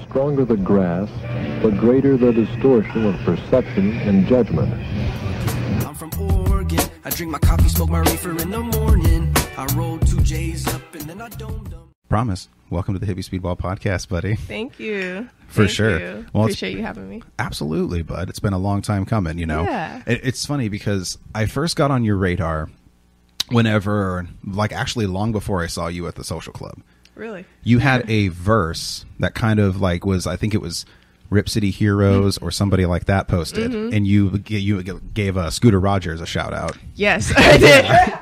stronger the grasp, the greater the distortion of perception and judgment. I'm from Oregon. I drink my coffee, smoke my reefer in the morning. I roll 2 J's up and then I domed them. Promise. Welcome to the Hippie Speedball podcast, buddy. Thank you. For sure. Well, appreciate you having me. Absolutely, bud. It's been a long time coming, you know. Yeah. It's funny because I first got on your radar whenever, like actually long before I saw you at the social club. Really? You had a verse that kind of like was, I think it was Rip City Heroes or somebody like that posted, and you gave Scooter Rogers a shout out. Yes, I did.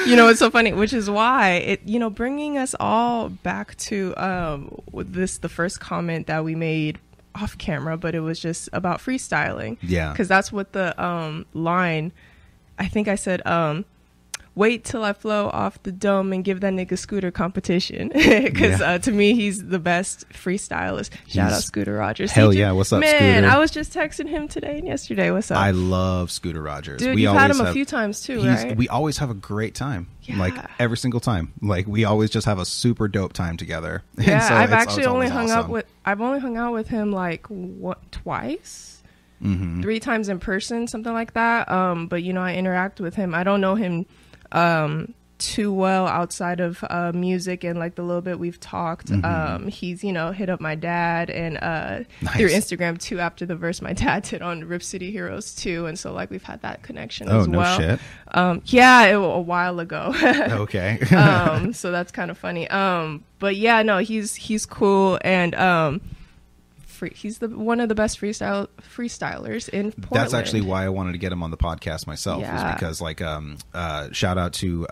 You know, it's so funny, which is why it, you know, bringing us all back to the first comment that we made off camera, but it was just about freestyling. Yeah, because that's what the line. I think I said, wait till I flow off the dome and give that nigga Scooter competition. Because to me, he's the best freestylist. Shout out Scooter Rogers. Hell yeah. What's up, Man, Scooter? I was just texting him today and yesterday. What's up? I love Scooter Rogers. Dude, you've had him a few times too, right? We always have a great time. Yeah. Like every single time. Like we always just have a super dope time together. Yeah, so I've actually only awesome. I've only hung out with him like twice? 3 times in person, something like that. But you know, I interact with him. I don't know him too well outside of music and like the little bit we've talked. He's, you know, hit up my dad and through Instagram too after the verse my dad did on Rip City Heroes too, and so like we've had that connection as well. Shit. A while ago. Okay. So that's kind of funny. But yeah, no, he's cool, and he's one of the best freestylers in Portland. That's actually why I wanted to get him on the podcast myself, is because like shout out to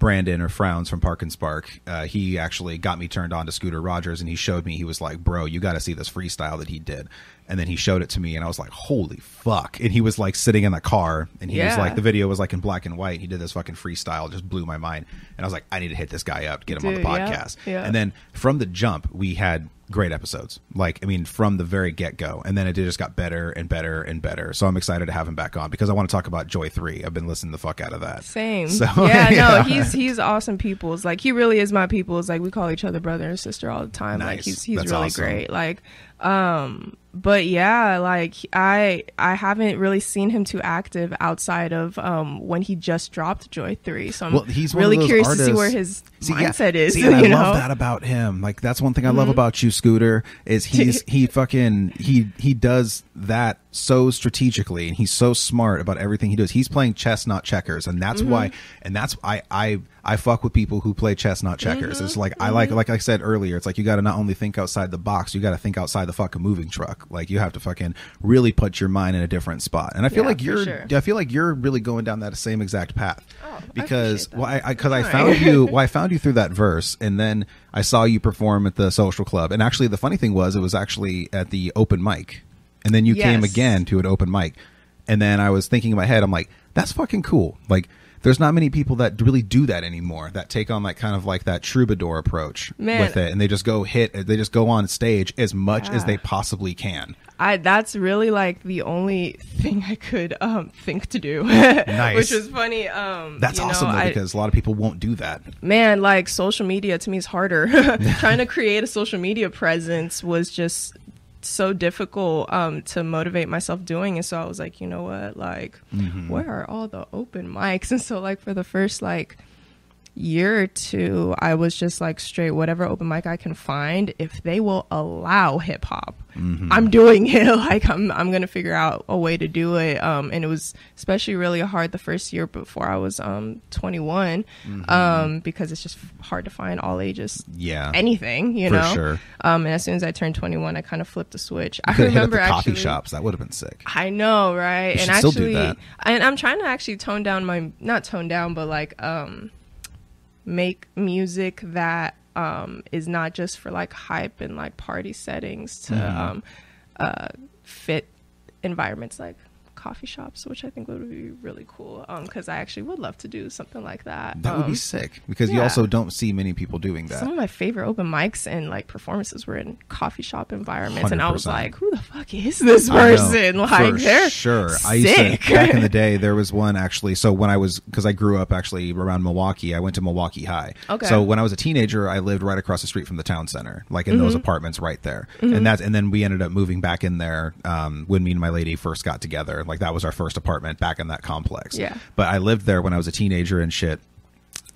Brandon or Frowns from Park and Spark. He actually got me turned on to Scooter Rogers, and he showed me, he was like, bro, you got to see this freestyle that he did. And then he showed it to me and I was like, holy fuck. And he was like sitting in the car and he was like, the video was like in black and white. He did this fucking freestyle, just blew my mind. And I was like, I need to hit this guy up, get him on the podcast. Yeah. And then from the jump, we had great episodes. Like, I mean, from the very get-go. And then it just got better and better and better. So I'm excited to have him back on because I want to talk about Joy 3. I've been listening the fuck out of that. Same. So, no, he's awesome peoples. Like, he really is my peoples. Like, we call each other brother and sister all the time. Nice. Like, he's That's really awesome. great. Like, but yeah, like I haven't really seen him too active outside of when he just dropped Joy 3. So I'm he's really curious to see where his mindset is. See, I love that about him. Like that's one thing I love about you, Scooter, is he does that so strategically, and he's so smart about everything he does. He's playing chess, not checkers, and that's why. And that's I fuck with people who play chess, not checkers. It's like I like I said earlier. It's like you got to not only think outside the box, you got to think outside the fucking moving truck. Like you have to fucking really put your mind in a different spot. And I feel like I feel like you're really going down that same exact path. Because I found you. Well, I found you through that verse, and then I saw you perform at the social club. And actually, the funny thing was, it was actually at the open mic. And then you came again to an open mic. And then I was thinking in my head, I'm like, that's fucking cool. Like, there's not many people that really do that anymore, that take on like kind of like that troubadour approach with it. And they just go on stage as much as they possibly can. That's really like the only thing I could think to do. Nice. Which was funny. That's awesome though, because a lot of people won't do that. Man, like social media to me is harder. Trying to create a social media presence was just so difficult to motivate myself doing. And so I was like, you know what, like where are all the open mics? And so like for the first like year or two, I was just like straight whatever open mic I can find, if they will allow hip hop, I'm doing it. Like I'm gonna figure out a way to do it. And it was especially really hard the first year before I was 21, because it's just hard to find all ages anything, you know. Sure. And as soon as I turned 21, I kind of flipped the switch. I remember hit up the coffee shops. That would have been sick. I know, right? You should still do that. And I'm trying to actually tone down my, not tone down, but like make music that is not just for like hype and like party settings to fit environments like coffee shops, which I think would be really cool. Because I actually would love to do something like that. That would be sick, because you also don't see many people doing that. Some of my favorite open mics and like performances were in coffee shop environments, 100%. And I was like, who the fuck is this person? Like, they're sure. Sick. I used to, back in the day, there was one actually. So when because I grew up actually around Milwaukee, I went to Milwaukee High. Okay. So when I was a teenager, I lived right across the street from the town center, like in those apartments right there. And then we ended up moving back in there when me and my lady first got together. Like that was our first apartment back in that complex. Yeah. But I lived there when I was a teenager and shit.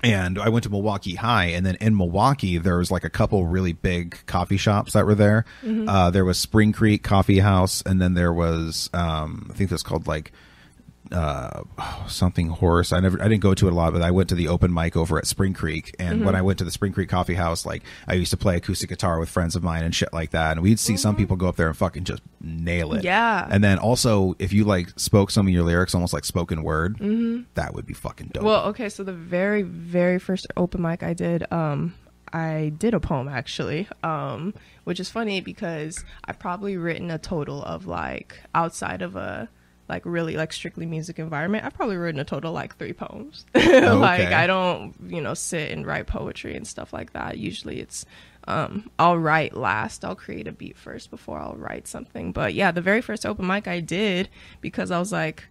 And I went to Milwaukee High, and then in Milwaukee, there was like a couple really big coffee shops that were there. There was Spring Creek Coffee House, and then there was, I think it's called like something horse. I didn't go to it a lot, but I went to the open mic over at Spring Creek. And when I went to the Spring Creek Coffee House, like I used to play acoustic guitar with friends of mine and shit like that. And we'd see some people go up there and fucking just nail it. Yeah. And then also, if you like spoke some of your lyrics almost like spoken word, that would be fucking dope. Well, okay, so the very, very first open mic I did a poem actually, which is funny because I've probably written a total of like, outside of a like really like strictly music environment, I've probably written a total like 3 poems. Like I don't, sit and write poetry and stuff like that. Usually it's I'll write last. I'll create a beat first before I'll write something. But yeah, the very first open mic I did, because I was like,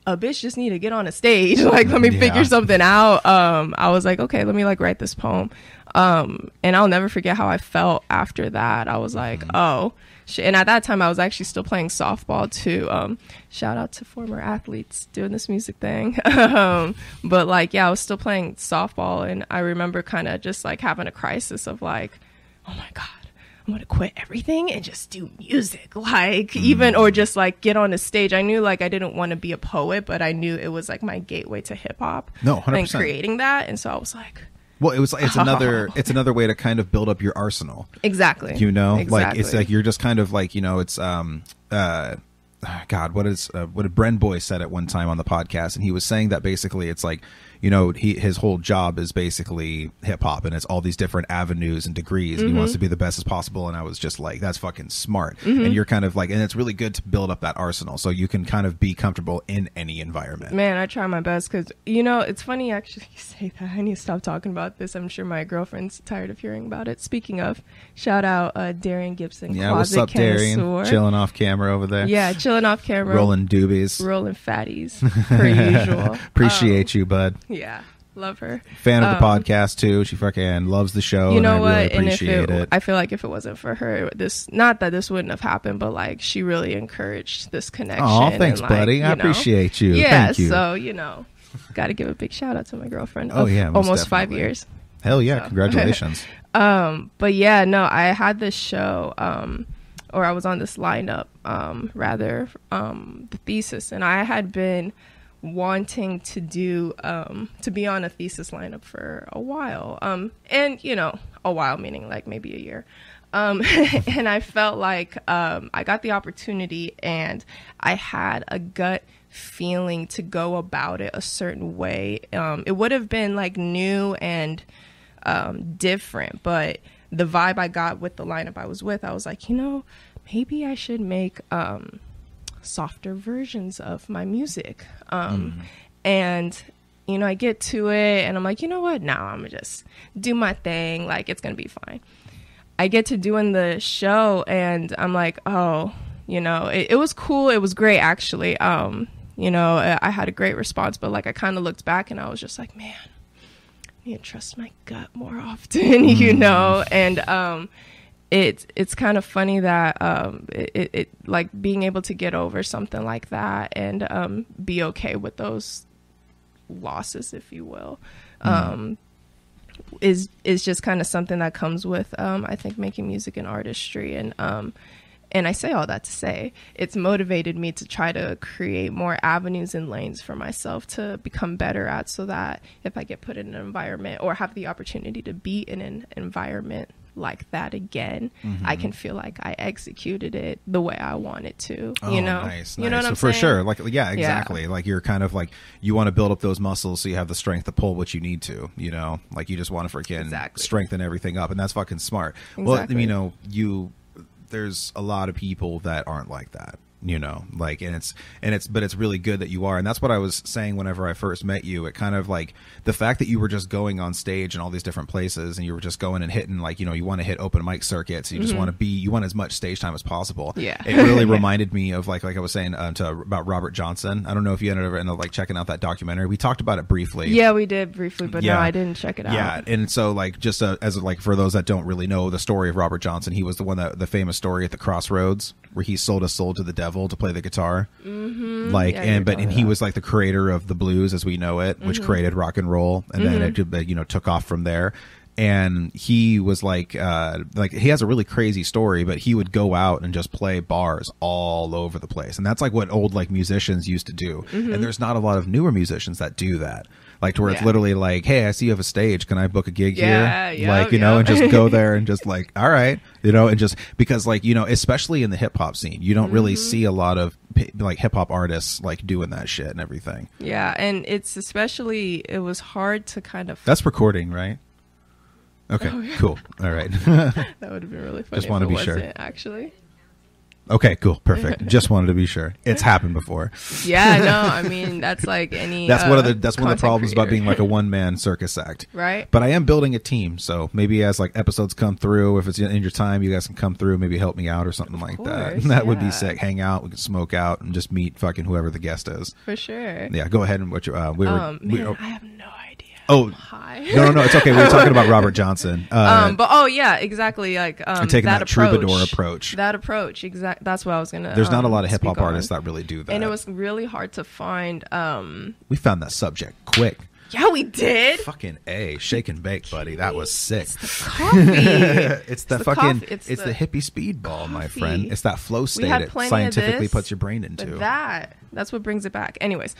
a bitch just need to get on a stage. Like, let me figure something out. I was like, okay, let me like write this poem. And I'll never forget how I felt after that. I was like, oh shit. And at that time I was actually still playing softball too. Shout out to former athletes doing this music thing. But like, yeah, I was still playing softball, and I remember kind of just like having a crisis of like, oh my God, I'm going to quit everything and just do music. Like even, or just like get on a stage. I knew like I didn't want to be a poet, but I knew it was like my gateway to hip hop. No, 100%. And creating that. And so I was like, well, it's another way to kind of build up your arsenal. Exactly. Like it's like you're just kind of like, it's God, what did Brenboy said at one time on the podcast, and he was saying that basically it's like, his whole job is basically hip hop, and it's all these different avenues and degrees, and he wants to be the best as possible. And I was just like, that's fucking smart. And you're kind of like, and it's really good to build up that arsenal so you can kind of be comfortable in any environment. Man, I try my best, because it's funny actually you say that. I need to stop talking about this. I'm sure my girlfriend's tired of hearing about it. Speaking of, shout out Darian Gibson. Yeah, what's up, Darian? Chilling off camera over there. Yeah, chilling off camera, rolling doobies, rolling fatties per usual. Appreciate you, bud. Yeah, love her. Fan of the podcast too. She fucking loves the show. You know and I what? really appreciate it. I feel like if it wasn't for her, not that this wouldn't have happened, but like she really encouraged this connection. Oh, thanks, and, buddy. I appreciate you. Yeah, Thank you. So got to give a big shout out to my girlfriend. Oh yeah, almost 5 years. Hell yeah! So. Congratulations. But yeah, no, I had this show, or I was on this lineup, the thesis, and I had been wanting to do to be on a thesis lineup for a while, and a while meaning like maybe a year, and I felt like I got the opportunity, and I had a gut feeling to go about it a certain way. It would have been like new and different, but the vibe I got with the lineup I was with, I was like, maybe I should make softer versions of my music. And I get to it and I'm like, you know what? Now I'm gonna just do my thing. Like, it's gonna be fine. I get to doing the show and I'm like, oh, it was cool. It was great, actually. I had a great response, but like I kind of looked back and I was just like, man, I need to trust my gut more often, and it's kind of funny that it like being able to get over something like that and be okay with those losses, if you will, is just kind of something that comes with I think making music and artistry. And I say all that to say it's motivated me to try to create more avenues and lanes for myself to become better at, so that if I get put in an environment or have the opportunity to be in an environment like that again, I can feel like I executed it the way I wanted to. Nice. You know what I'm for saying? Sure. Like, yeah, exactly. Yeah. Like, you're kind of like, you want to build up those muscles so you have the strength to pull what you need to. Like, you just want to freaking strengthen everything up, and that's fucking smart. Exactly. Well, there's a lot of people that aren't like that. you know, like, but it's really good that you are. And that's what I was saying whenever I first met you. It kind of like the fact that you were just going on stage in all these different places and you were just going and hitting, like, you know, you want to hit open mic circuits. You just you want as much stage time as possible. Yeah. It really reminded me of like I was saying about Robert Johnson. I don't know if you ended up like checking out that documentary. We talked about it briefly. Yeah, we did briefly, but no, I didn't check it out. Yeah. And so like, just as like, for those that don't really know the story of Robert Johnson, he was the one that the famous story at the Crossroads where he sold his soul to the devil to play the guitar. Like, and he was like the creator of the blues as we know it, which created rock and roll, and then it, you know, took off from there. And he was like he has a really crazy story, but he would go out and just play bars all over the place, and that's like what old like musicians used to do. And there's not a lot of newer musicians that do that, like to where it's literally like, hey, I see you have a stage, can I book a gig here? Like, you know, and just go there and just like, all right, you know, and just because like, you know, especially in the hip hop scene, you don't really see a lot of like hip hop artists like doing that shit and everything. Yeah, and it's especially, it was hard to kind of. That's recording, right? Okay, cool. All right. That would have been really funny. Just want to be sure. Actually. Okay, cool. Perfect. Just wanted to be sure. It's happened before. Yeah, no, I mean, that's like any that's one of the problems creator. about being like a one-man circus act. Right. But I am building a team, so maybe as like episodes come through, if it's in your time, you guys can come through, maybe help me out or something like that. That would be sick. Hang out, we can smoke out and just meet fucking whoever the guest is. For sure. Yeah, go ahead and what you I have no idea. Oh, hi. No, it's okay. We were talking about Robert Johnson. But yeah, exactly. Like taking that troubadour approach. That approach, exactly. That's what I was gonna. There's not a lot of hip hop artists that really do that, and it was really hard to find. We found that subject quick. Yeah, we did. Fucking A, shake and bake, buddy. That was sick. It's the coffee. It's the the hippie speedball, my friend. It's that flow state it scientifically puts your brain into. But that's what brings it back. Anyways,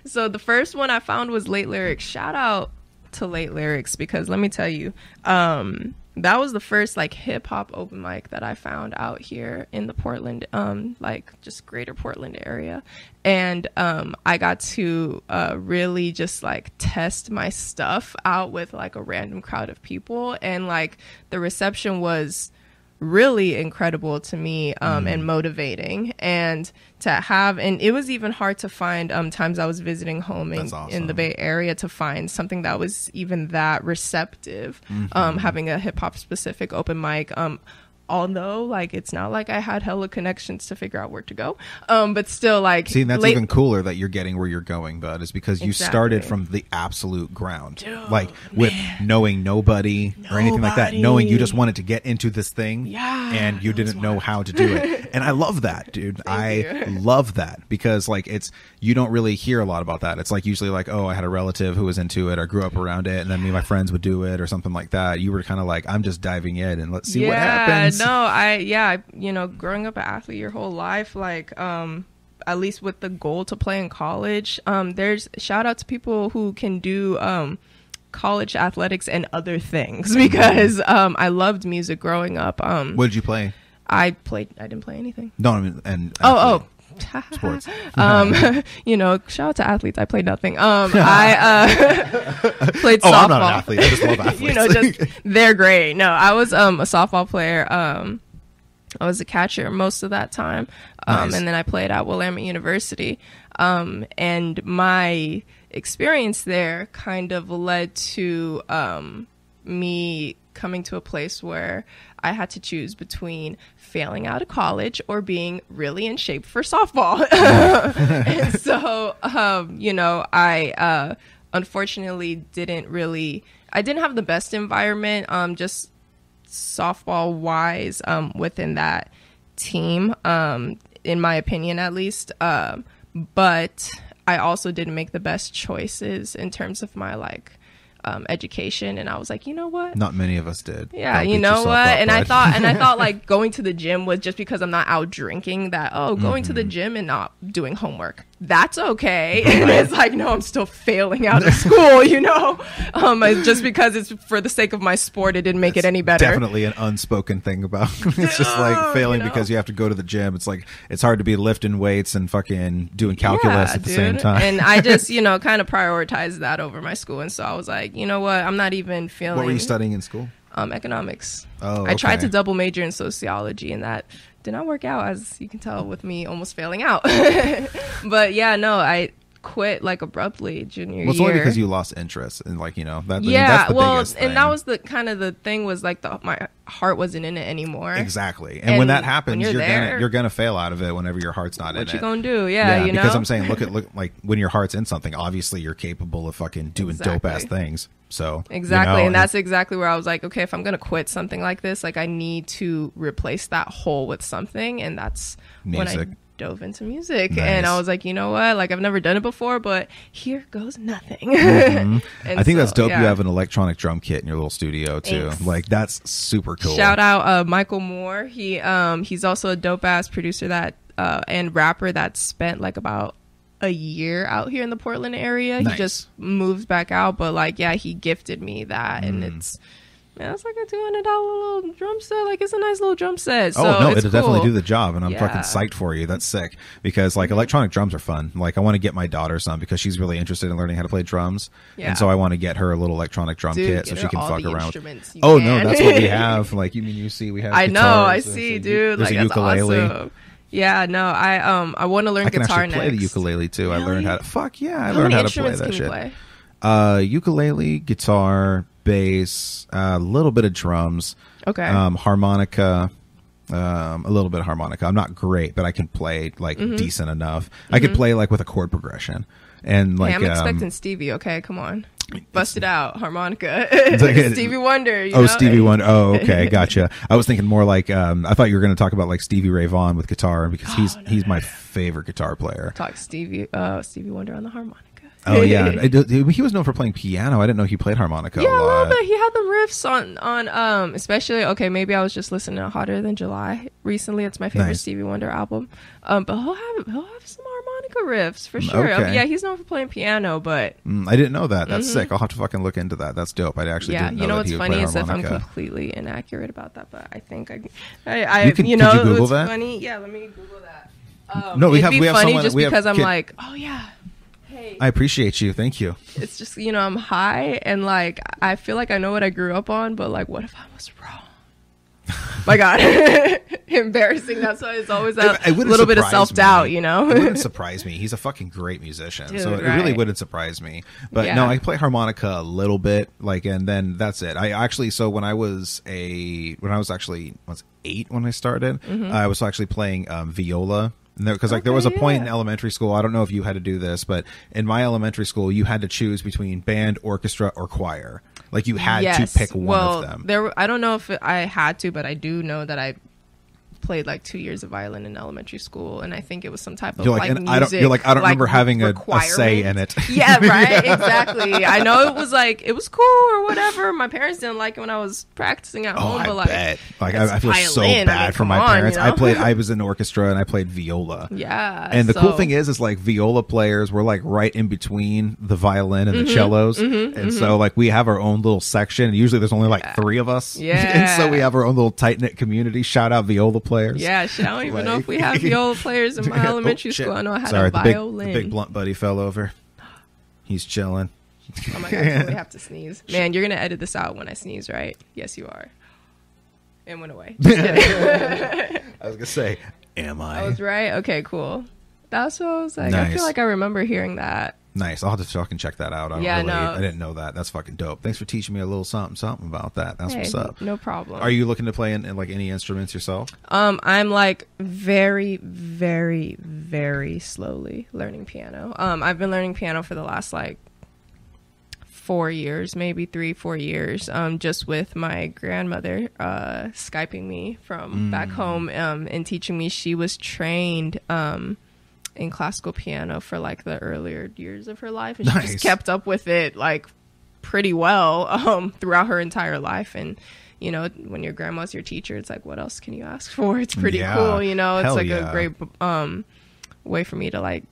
so the first one I found was Late Lyrics. Shout out to Late Lyrics, because let me tell you, that was the first like hip hop open mic that I found out here in the Portland, like just greater Portland area. And I got to really just like test my stuff out with like a random crowd of people. And like the reception was really incredible to me, and motivating, and to have, and it was even hard to find times I was visiting home in the Bay Area to find something that was even that receptive, having a hip hop specific open mic, although like it's not like I had hella connections to figure out where to go, but still like, see, that's even cooler that you're getting where you're going, bud, is because you started from the absolute ground. Dude, like with knowing nobody or anything like that, knowing you just wanted to get into this thing, and you didn't know how to do it. And I love that, dude. I love that, because like you don't really hear a lot about that. It's like usually like, oh, I had a relative who was into it or grew up around it, and then me and my friends would do it or something like that. You were kind of like, I'm just diving in and let's see what happens. No, you know, growing up an athlete your whole life, like at least with the goal to play in college, there's shout out to people who can do college athletics and other things, because I loved music growing up. What did you play? I didn't play anything. No, I mean, and sports. You know, shout out to athletes. I played nothing. I played softball. I'm not an athlete. I just love athletes. You know, they're great. No, I was a softball player. I was a catcher most of that time. Nice. And then I played at Willamette University. And my experience there kind of led to me coming to a place where I had to choose between failing out of college or being really in shape for softball. And so, you know, I unfortunately didn't have the best environment, just softball wise, within that team, in my opinion, at least. But I also didn't make the best choices in terms of my education, and I was like, you know what? Not many of us did. Yeah, you know what? And I thought like going to the gym was just because I'm not out drinking, that going to the gym and not doing homework, that's okay. And it's like, no, I'm still failing out of school, you know? Just because it's for the sake of my sport, it didn't make it any better. Definitely an unspoken thing about it's just like failing, you know? Because you have to go to the gym. It's like, it's hard to be lifting weights and fucking doing calculus at the same time. And I just, you know, kind of prioritized that over my school. And so I was like, you know what? I'm not even feeling. What were you studying in school? Economics. Oh, I tried okay. to double major in sociology, and that did not work out, as you can tell with me almost failing out. But yeah, no, I quit like abruptly junior year. Well, it's only because you lost interest in, like, you know, that. Yeah, I mean, that's the well, biggest thing. and that was the kind of the thing, was like my heart wasn't in it anymore. Exactly. And when that happens, when you're gonna fail out of it whenever your heart's not in it. What you gonna do? Yeah, you know. Because I'm saying, look, like when your heart's in something, obviously you're capable of fucking doing dope ass things. So exactly, you know, and that's exactly where I was like, okay, if I'm gonna quit something like this, like I need to replace that hole with something, and that's music. when I dove into music. Nice. And I was like, you know what, like I've never done it before, but here goes nothing. Mm-hmm. And I think so, that's dope. yeah. You have an electronic drum kit in your little studio too. Thanks. Like that's super cool. Shout out Michael Moore. He's also a dope ass producer that and rapper that spent like about a year out here in the Portland area. Nice. He just moved back out, but like, yeah, he gifted me that, and it's like a $200 little drum set. Like, it's a nice little drum set. So oh no, it's it'll cool. definitely do the job, and I'm Yeah. fucking psyched for you. That's sick, because like electronic drums are fun. Like I want to get my daughter some because she's really interested in learning how to play drums, Yeah. and so I want to get her a little electronic drum Dude, kit get so she her can all fuck the around. instruments you Oh can. no, that's what we have. Like you see, we have. I know. I guitars, see, there's dude. There's Like, a that's ukulele. awesome. Yeah, no, I want to learn I can guitar actually play next. the ukulele too. I Really? learned how to. Fuck yeah, I How learned many how to play instruments that can you shit. play? Ukulele, guitar, bass, a little bit of drums, Okay. harmonica, a little bit of harmonica. I'm not great, but I can play like decent enough. I could play like with a chord progression, and like Hey, I'm expecting Stevie. Okay, come on, bust it out, harmonica. like Stevie Wonder. You know? Stevie Wonder. Oh, okay, gotcha. I was thinking more like I thought you were going to talk about like Stevie Ray Vaughan with guitar, because he's my favorite guitar player. Talk Stevie Wonder on the harmonica. Oh yeah, he was known for playing piano. I didn't know he played harmonica Yeah, a a little lot. bit. He had the riffs on especially, okay, maybe I was just listening to Hotter Than July recently. It's my favorite Nice. Stevie Wonder album. But he'll have some harmonica riffs for sure. Okay. Yeah, he's known for playing piano, but I didn't know that. That's sick. I'll have to fucking look into that. That's dope. I actually yeah, didn't you know know that what's he would funny play is if I'm harmonica. completely inaccurate about that, but I think I Could you know Google what's that? funny. Yeah, let me Google that. No, we it'd have- be we have funny someone- just we have because I'm kid- like, oh yeah. Hey, I appreciate you. Thank you. it's just, you know, I'm high and like I feel like I know what I grew up on, but like, what if I was wrong? My God, embarrassing. That's why it's always a It wouldn't little bit of surprise self-doubt, me. you know. It wouldn't surprise me. He's a fucking great musician, Dude, so it really right. wouldn't surprise me. But Yeah. no, I play harmonica a little bit, like, and then that's it. I actually, so when I was actually 8 when I started, I was actually playing viola. Because like there was a Okay, point in yeah. elementary school, I don't know if you had to do this, but in my elementary school, you had to choose between band, orchestra, or choir. Like you had to pick one of them. I don't know if I had to, but I do know that I played like 2 years of violin in elementary school, and I think it was some type of You're like, like and music. I don't remember having a requirement. say in it. Yeah, right. Exactly. I know it was like it was cool or whatever. My parents didn't like it when I was practicing at home, I but like, bet. Like it's I feel so violin. bad I mean, for come my on, parents. you know? I was in orchestra and I played viola. Yeah. And the cool so- thing is like viola players were like right in between the violin and the cellos, and so like we have our own little section. And usually there's only like 3 of us, Yeah. and so we have our own little tight knit community. Shout out viola players. Yeah, shit, I don't even know if we have viola players in my elementary shit. school. I know I had Sorry, a violin. the big blunt buddy fell over. He's chilling. Oh my God, I totally have to sneeze. Man, you're going to edit this out when I sneeze, right? Yes, you are. And went away. Just kidding. I was gonna say, am I? I was right? Okay, cool. That's what I was like. I Nice. feel like I remember hearing that. Nice. I'll have to fucking check that out. Yeah, no. I didn't know that. That's fucking dope. Thanks for teaching me a little something about that. That's Hey, what's up. no problem. Are you looking to play in like any instruments yourself? I'm like very, very, very slowly learning piano. I've been learning piano for the last like 4 years, maybe 3-4 years, just with my grandmother Skyping me from back home and teaching me. She was trained in classical piano for like the earlier years of her life, and she Nice. just kept up with it like pretty well throughout her entire life. And you know, when your grandma's your teacher, it's like, what else can you ask for? It's pretty Yeah. cool, you know. It's Hell like yeah. a great way for me to like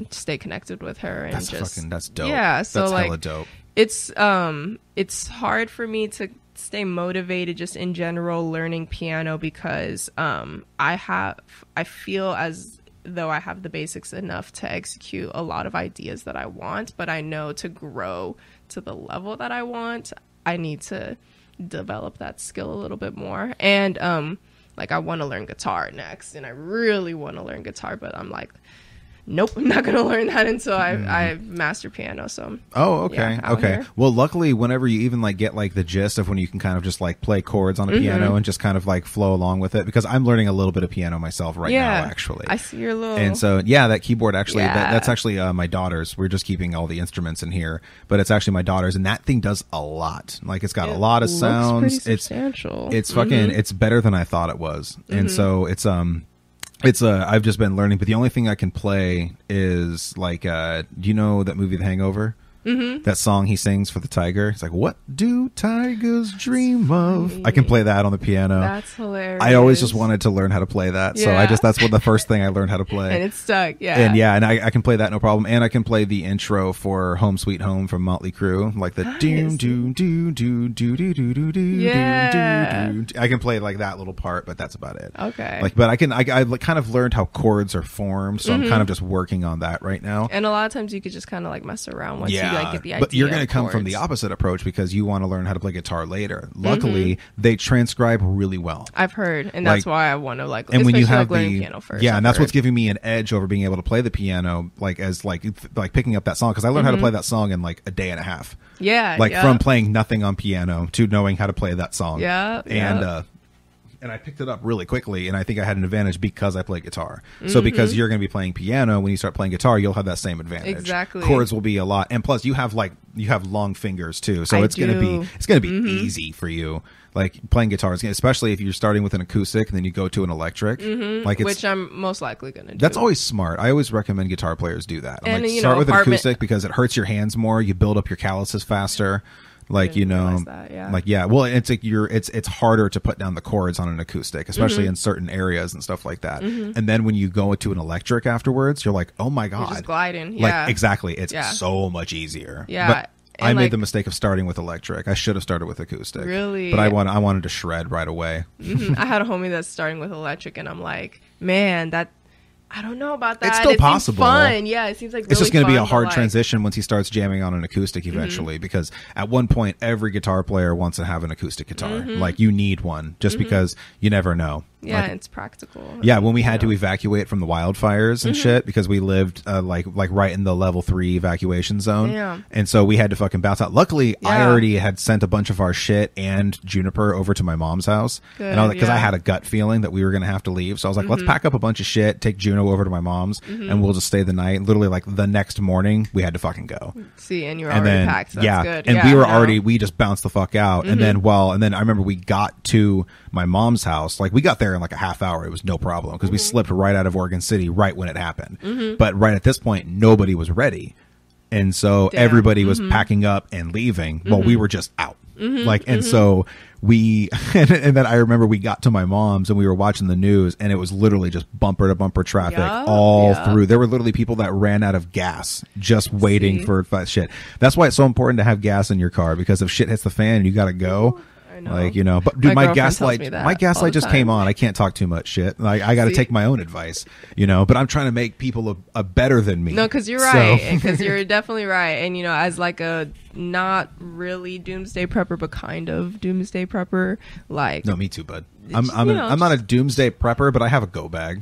stay connected with her and That's dope. Yeah, so that's like hella dope. it's hard for me to stay motivated just in general learning piano because I feel as though I have the basics enough to execute a lot of ideas that I want, but I know to grow to the level that I want, I need to develop that skill a little bit more. And like I want to learn guitar next, and I really want to learn guitar, but I'm like, nope, I'm not going to learn that until I master piano. So okay. Here. Well, luckily, whenever you even like get like the gist of when you can kind of just like play chords on a piano and just kind of like flow along with it, because I'm learning a little bit of piano myself right now, actually. I see your little. And so that keyboard actually that's actually my daughter's. We're just keeping all the instruments in here, but it's actually my daughter's, and that thing does a lot. Like it's got a lot of sounds. Pretty substantial. It's fucking. It's better than I thought it was, and so it's I've just been learning, but the only thing I can play is like do you know that movie The Hangover? That song he sings for the tiger. It's like, what do tigers dream of? I can play that on the piano. That's hilarious. I always just wanted to learn how to play that. So that's the first thing I learned how to play. And it's stuck. And I can play that no problem. And I can play the intro for Home Sweet Home from Motley Crue, like the do do do do do do do do do. I can play like that little part, but that's about it. Okay. Like, but I kind of learned how chords are formed, so I'm kind of just working on that right now. And a lot of times you could just kind of like mess around once you like get the idea. But you're going to come chords. from the opposite approach because you want to learn how to play guitar later. Luckily, they transcribe really well. I've heard, and that's why I want to like. And when you have learning piano first, and that's what's giving me an edge over being able to play the piano, like as like picking up that song, because I learned how to play that song in like a day and a half. From playing nothing on piano to knowing how to play that song. And I picked it up really quickly, and I think I had an advantage because I play guitar. So because you're going to be playing piano, when you start playing guitar, you'll have that same advantage. Exactly. Chords will be a lot, and plus you have long fingers too, so it's going to be easy for you. Like playing guitar, especially if you're starting with an acoustic and then you go to an electric, which I'm most likely going to do. That's always smart. I always recommend guitar players do that. Start with an acoustic because it hurts your hands more. You build up your calluses faster. Like, well, it's like it's harder to put down the chords on an acoustic, especially in certain areas and stuff like that. And then when you go to an electric afterwards, you're like, oh my god, you're just gliding. Like exactly, it's so much easier. But I made the mistake of starting with electric. I should have started with acoustic. Really, but I wanted to shred right away. I had a homie that's starting with electric, and I'm like, man, I don't know about that. It's still possible. Seems fun. Yeah, it seems like really it's just going to be a fun, hard transition once he starts jamming on an acoustic eventually, because at one point every guitar player wants to have an acoustic guitar. Like you need one just because you never know. Yeah, like, it's practical. Yeah, when we had to evacuate from the wildfires and shit, because we lived like right in the level 3 evacuation zone, and so we had to fucking bounce out. Luckily, I already had sent a bunch of our shit and Juniper over to my mom's house, and I was because I had a gut feeling that we were going to have to leave, so I was like, let's pack up a bunch of shit, take Juno over to my mom's, and we'll just stay the night. Literally, like the next morning, we had to fucking go. See, and you were already packed. So that's good. And we were already, we just bounced the fuck out, and then I remember we got to my mom's house, like we got there in like a half hour. It was no problem because we slipped right out of Oregon City right when it happened. But right at this point, nobody was ready, and so everybody was packing up and leaving. Well, we were just out. And so we and then I remember we got to my mom's and we were watching the news, and it was literally just bumper to bumper traffic all through. There were literally people that ran out of gas just waiting for shit. That's why it's so important to have gas in your car, because if shit hits the fan and you gotta go, like, but dude, my gaslight just came on. I can't talk too much shit. Like I got to take my own advice, but I'm trying to make people a better than me. No, because you're right. Because you're definitely right. And as like a not really doomsday prepper, but kind of doomsday prepper, like no, me too, bud. I'm not a doomsday prepper, but I have a go bag.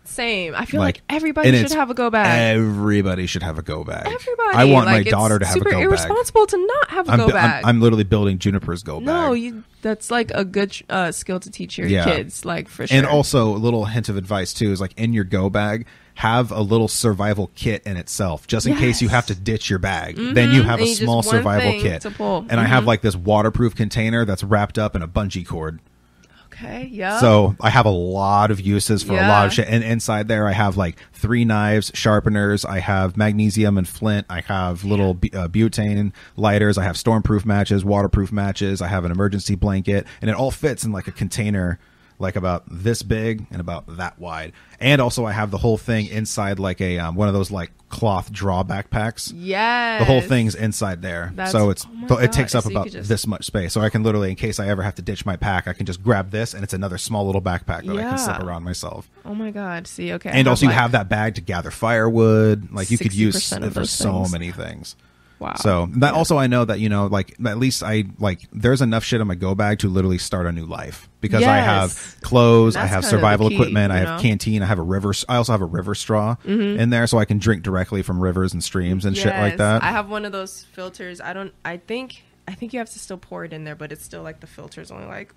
Same. I feel like everybody should have a go bag. Everybody should have a go bag. Everybody. I want my daughter to have a go bag. Super irresponsible to not have a go bag. I'm literally building Juniper's go bag. No, that's like a good skill to teach your kids, like for sure. And also a little hint of advice too is like in your go bag, have a little survival kit in itself, just in case you have to ditch your bag. Then you have a small survival kit. To pull. And I have like this waterproof container that's wrapped up in a bungee cord. Okay, yeah. So I have a lot of uses for a lot of shit. And inside there, I have like 3 knives, sharpeners. I have magnesium and flint. I have little butane lighters. I have stormproof matches, waterproof matches. I have an emergency blanket. And it all fits in like a container like about this big and about that wide. And also I have the whole thing inside like a one of those like cloth draw backpacks. Yes. The whole thing's inside there. So it takes up about this much space. So I can literally, in case I ever have to ditch my pack, I can just grab this, and it's another small little backpack that I can slip around myself. Oh my god. See, okay. And also you have that bag to gather firewood. Like you could use it for so many things. Wow. So that also, I know that, like, at least there's enough shit in my go bag to literally start a new life, because I have clothes, I have survival equipment, I have canteen, I have I also have a river straw in there, so I can drink directly from rivers and streams and shit like that. I have one of those filters. I think you have to still pour it in there, but it's still like the filter's only like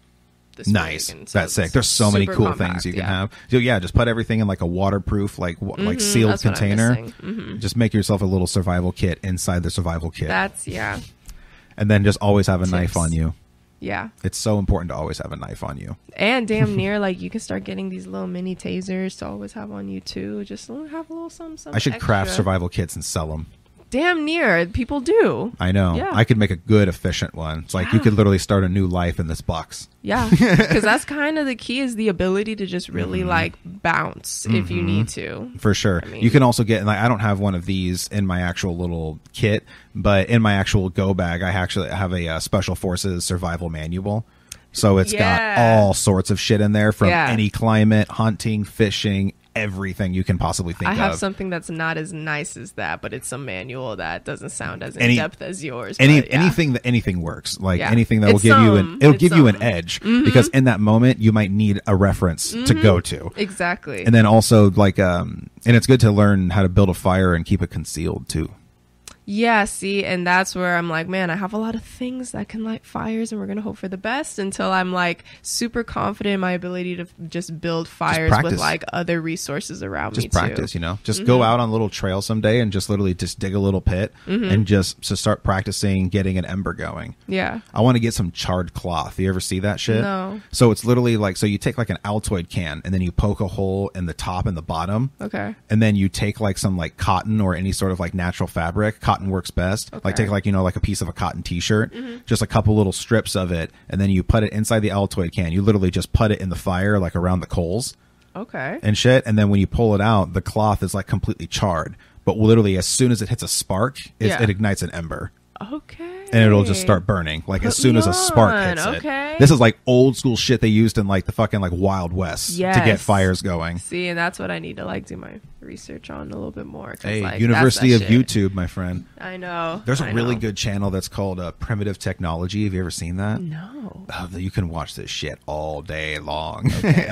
this nice. big, so that's sick. There's so many cool compact, things you can have. So yeah, just put everything in like a waterproof, like sealed container. Just make yourself a little survival kit inside the survival kit. And then just always have a knife on you. Yeah. It's so important to always have a knife on you. And damn near, like, you can start getting these little mini tasers to always have on you too. Just have a little something. I should craft survival kits and sell them. Damn near. People do. I know. Yeah. I could make a good, efficient one. It's like you could literally start a new life in this box. Yeah. Because that's kind of the key, is the ability to just really like bounce if you need to. For sure. I mean, you can also get, like, I don't have one of these in my actual little kit, but in my actual go bag, I actually have a Special Forces survival manual. So it's got all sorts of shit in there from any climate, hunting, fishing, everything you can possibly think of. I have something that's not as nice as that, but it's a manual that doesn't sound as in depth as yours. Anything works. Like anything that will give you an edge, because in that moment you might need a reference to go to. Exactly. And then also like and it's good to learn how to build a fire and keep it concealed too. Yeah, see, and that's where I'm like, man, I have a lot of things that can light fires, and we're going to hope for the best until I'm like super confident in my ability to just build fires with like other resources around me too. Just practice, just go out on a little trail someday and just literally just dig a little pit and just to start practicing getting an ember going. Yeah. I want to get some charred cloth. You ever see that shit? No. So it's literally like, so you take like an Altoid can and then you poke a hole in the top and the bottom. Okay. And then you take like some like cotton or any sort of like natural fabric. Cotton works best. Like take like, like a piece of a cotton t-shirt, just a couple little strips of it, and then you put it inside the Altoid can. You literally just put it in the fire, like around the coals. Okay. And shit. And then when you pull it out, the cloth is like completely charred. But literally as soon as it hits a spark, it ignites an ember. Okay. And it'll just start burning, like as soon as a spark hits it. This is like old school shit they used in like the fucking like Wild West to get fires going. See, and that's what I need to like do my research on a little bit more. Hey, like, University of YouTube, my friend. I know. There's a really good channel that's called Primitive Technology. Have you ever seen that? No. Oh, you can watch this shit all day long. Okay.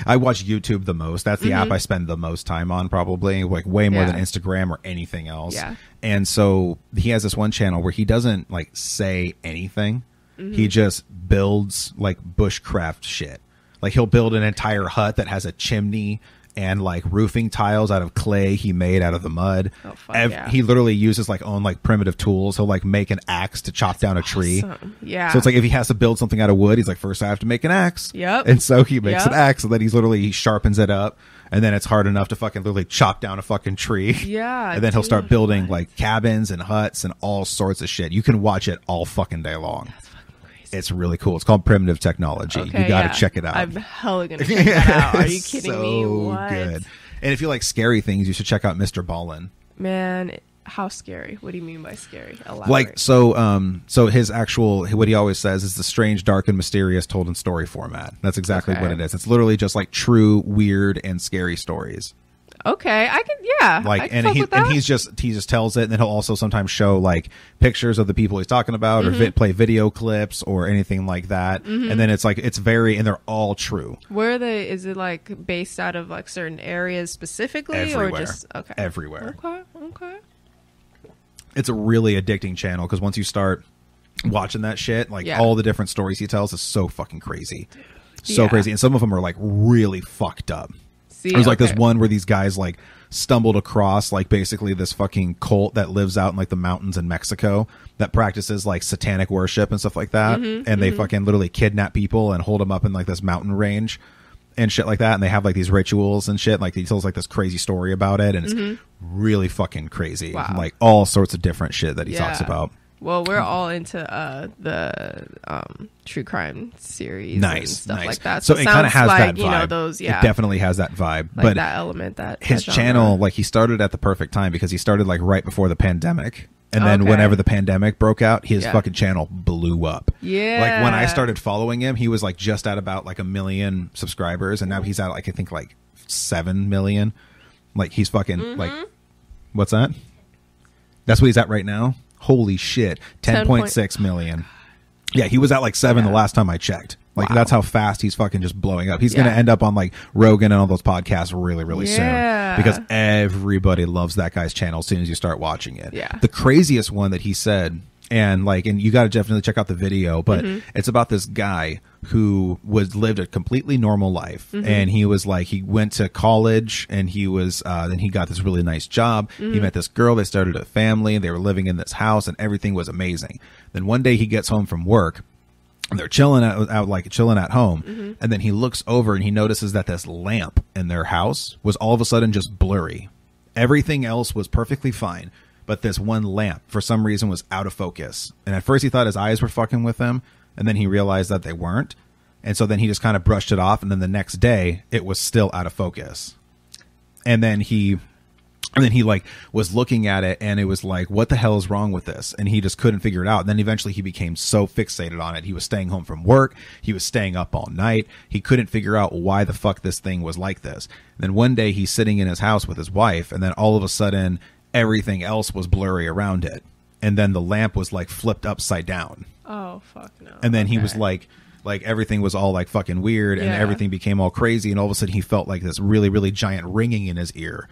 I watch YouTube the most. That's the app I spend the most time on, probably, like way more than Instagram or anything else. Yeah. And so he has this one channel where he doesn't like say anything. He just builds like bushcraft shit. Like he'll build an entire hut that has a chimney and like roofing tiles out of clay he made out of the mud. Oh, fuck He literally uses like own like primitive tools. He'll like make an axe to chop down a tree. Yeah. So it's like if he has to build something out of wood, he's like, first I have to make an axe. Yep. And so he makes an axe, and then he sharpens it up, and then it's hard enough to fucking literally chop down a fucking tree. Yeah. And then he'll start building like cabins and huts and all sorts of shit. You can watch it all fucking day long. That's fucking crazy. It's really cool. It's called Primitive Technology. Okay, you got to check it out. I'm hella gonna check that out. Are you kidding me? What? Good. And if you like scary things, you should check out Mr. Ballin. Man, how scary? What do you mean by scary? Elaborate. Like so his actual, what he always says is the strange, dark, and mysterious told in story format. That's exactly what it is. It's literally just like true, weird, and scary stories. Okay, I can, like, and he just tells it, and then he'll also sometimes show like pictures of the people he's talking about, or play video clips or anything like that. And then it's like and they're all true. Is it like based out of like certain areas specifically, everywhere. or just everywhere? Okay. It's a really addicting channel because once you start watching that shit, like all the different stories he tells is so fucking crazy, crazy, and some of them are like really fucked up. There's like this one where these guys like stumbled across like basically this fucking cult that lives out in like the mountains in Mexico that practices like satanic worship and stuff like that. And they fucking literally kidnap people and hold them up in like this mountain range and shit like that. And they have like these rituals and shit. Like he tells like this crazy story about it, and it's really fucking crazy. Wow. Like all sorts of different shit that he talks about. Well, we're all into the true crime series and stuff like that. So it kind of has like, that vibe. You know, those, It definitely has that vibe. Like but that element, that his that channel, like he started at the perfect time because he started like right before the pandemic. And then whenever the pandemic broke out, his fucking channel blew up. Yeah. Like when I started following him, he was like just at about like 1 million subscribers. And now he's at like, I think like 7 million. Like he's fucking like, what's that? That's what he's at right now. Holy shit. 10.6 million. Yeah, he was at like 7 the last time I checked. Like, that's how fast he's fucking just blowing up. He's going to end up on like Rogan and all those podcasts really, really soon. Because everybody loves that guy's channel as soon as you start watching it. Yeah. The craziest one that he said, and you got to definitely check out the video, but it's about this guy who lived a completely normal life. And he was like, he went to college and he was, then he got this really nice job. He met this girl, they started a family, and they were living in this house and everything was amazing. Then one day he gets home from work. And they're chilling chilling at home. And then he looks over and he notices that this lamp in their house was all of a sudden just blurry. Everything else was perfectly fine, but this one lamp for some reason was out of focus. And at first he thought his eyes were fucking with him, and then he realized that they weren't. And so then he just kind of brushed it off, and then the next day it was still out of focus. And then he like was looking at it and it was like, what the hell is wrong with this? And he just couldn't figure it out. And then eventually he became so fixated on it. He was staying home from work. He was staying up all night. He couldn't figure out why the fuck this thing was like this. And then one day he's sitting in his house with his wife, and then all of a sudden everything else was blurry around it. And then the lamp was like flipped upside down. Oh, fuck no. And then he was like everything was all like fucking weird, and everything became all crazy. And all of a sudden he felt like this really, really giant ringing in his ear.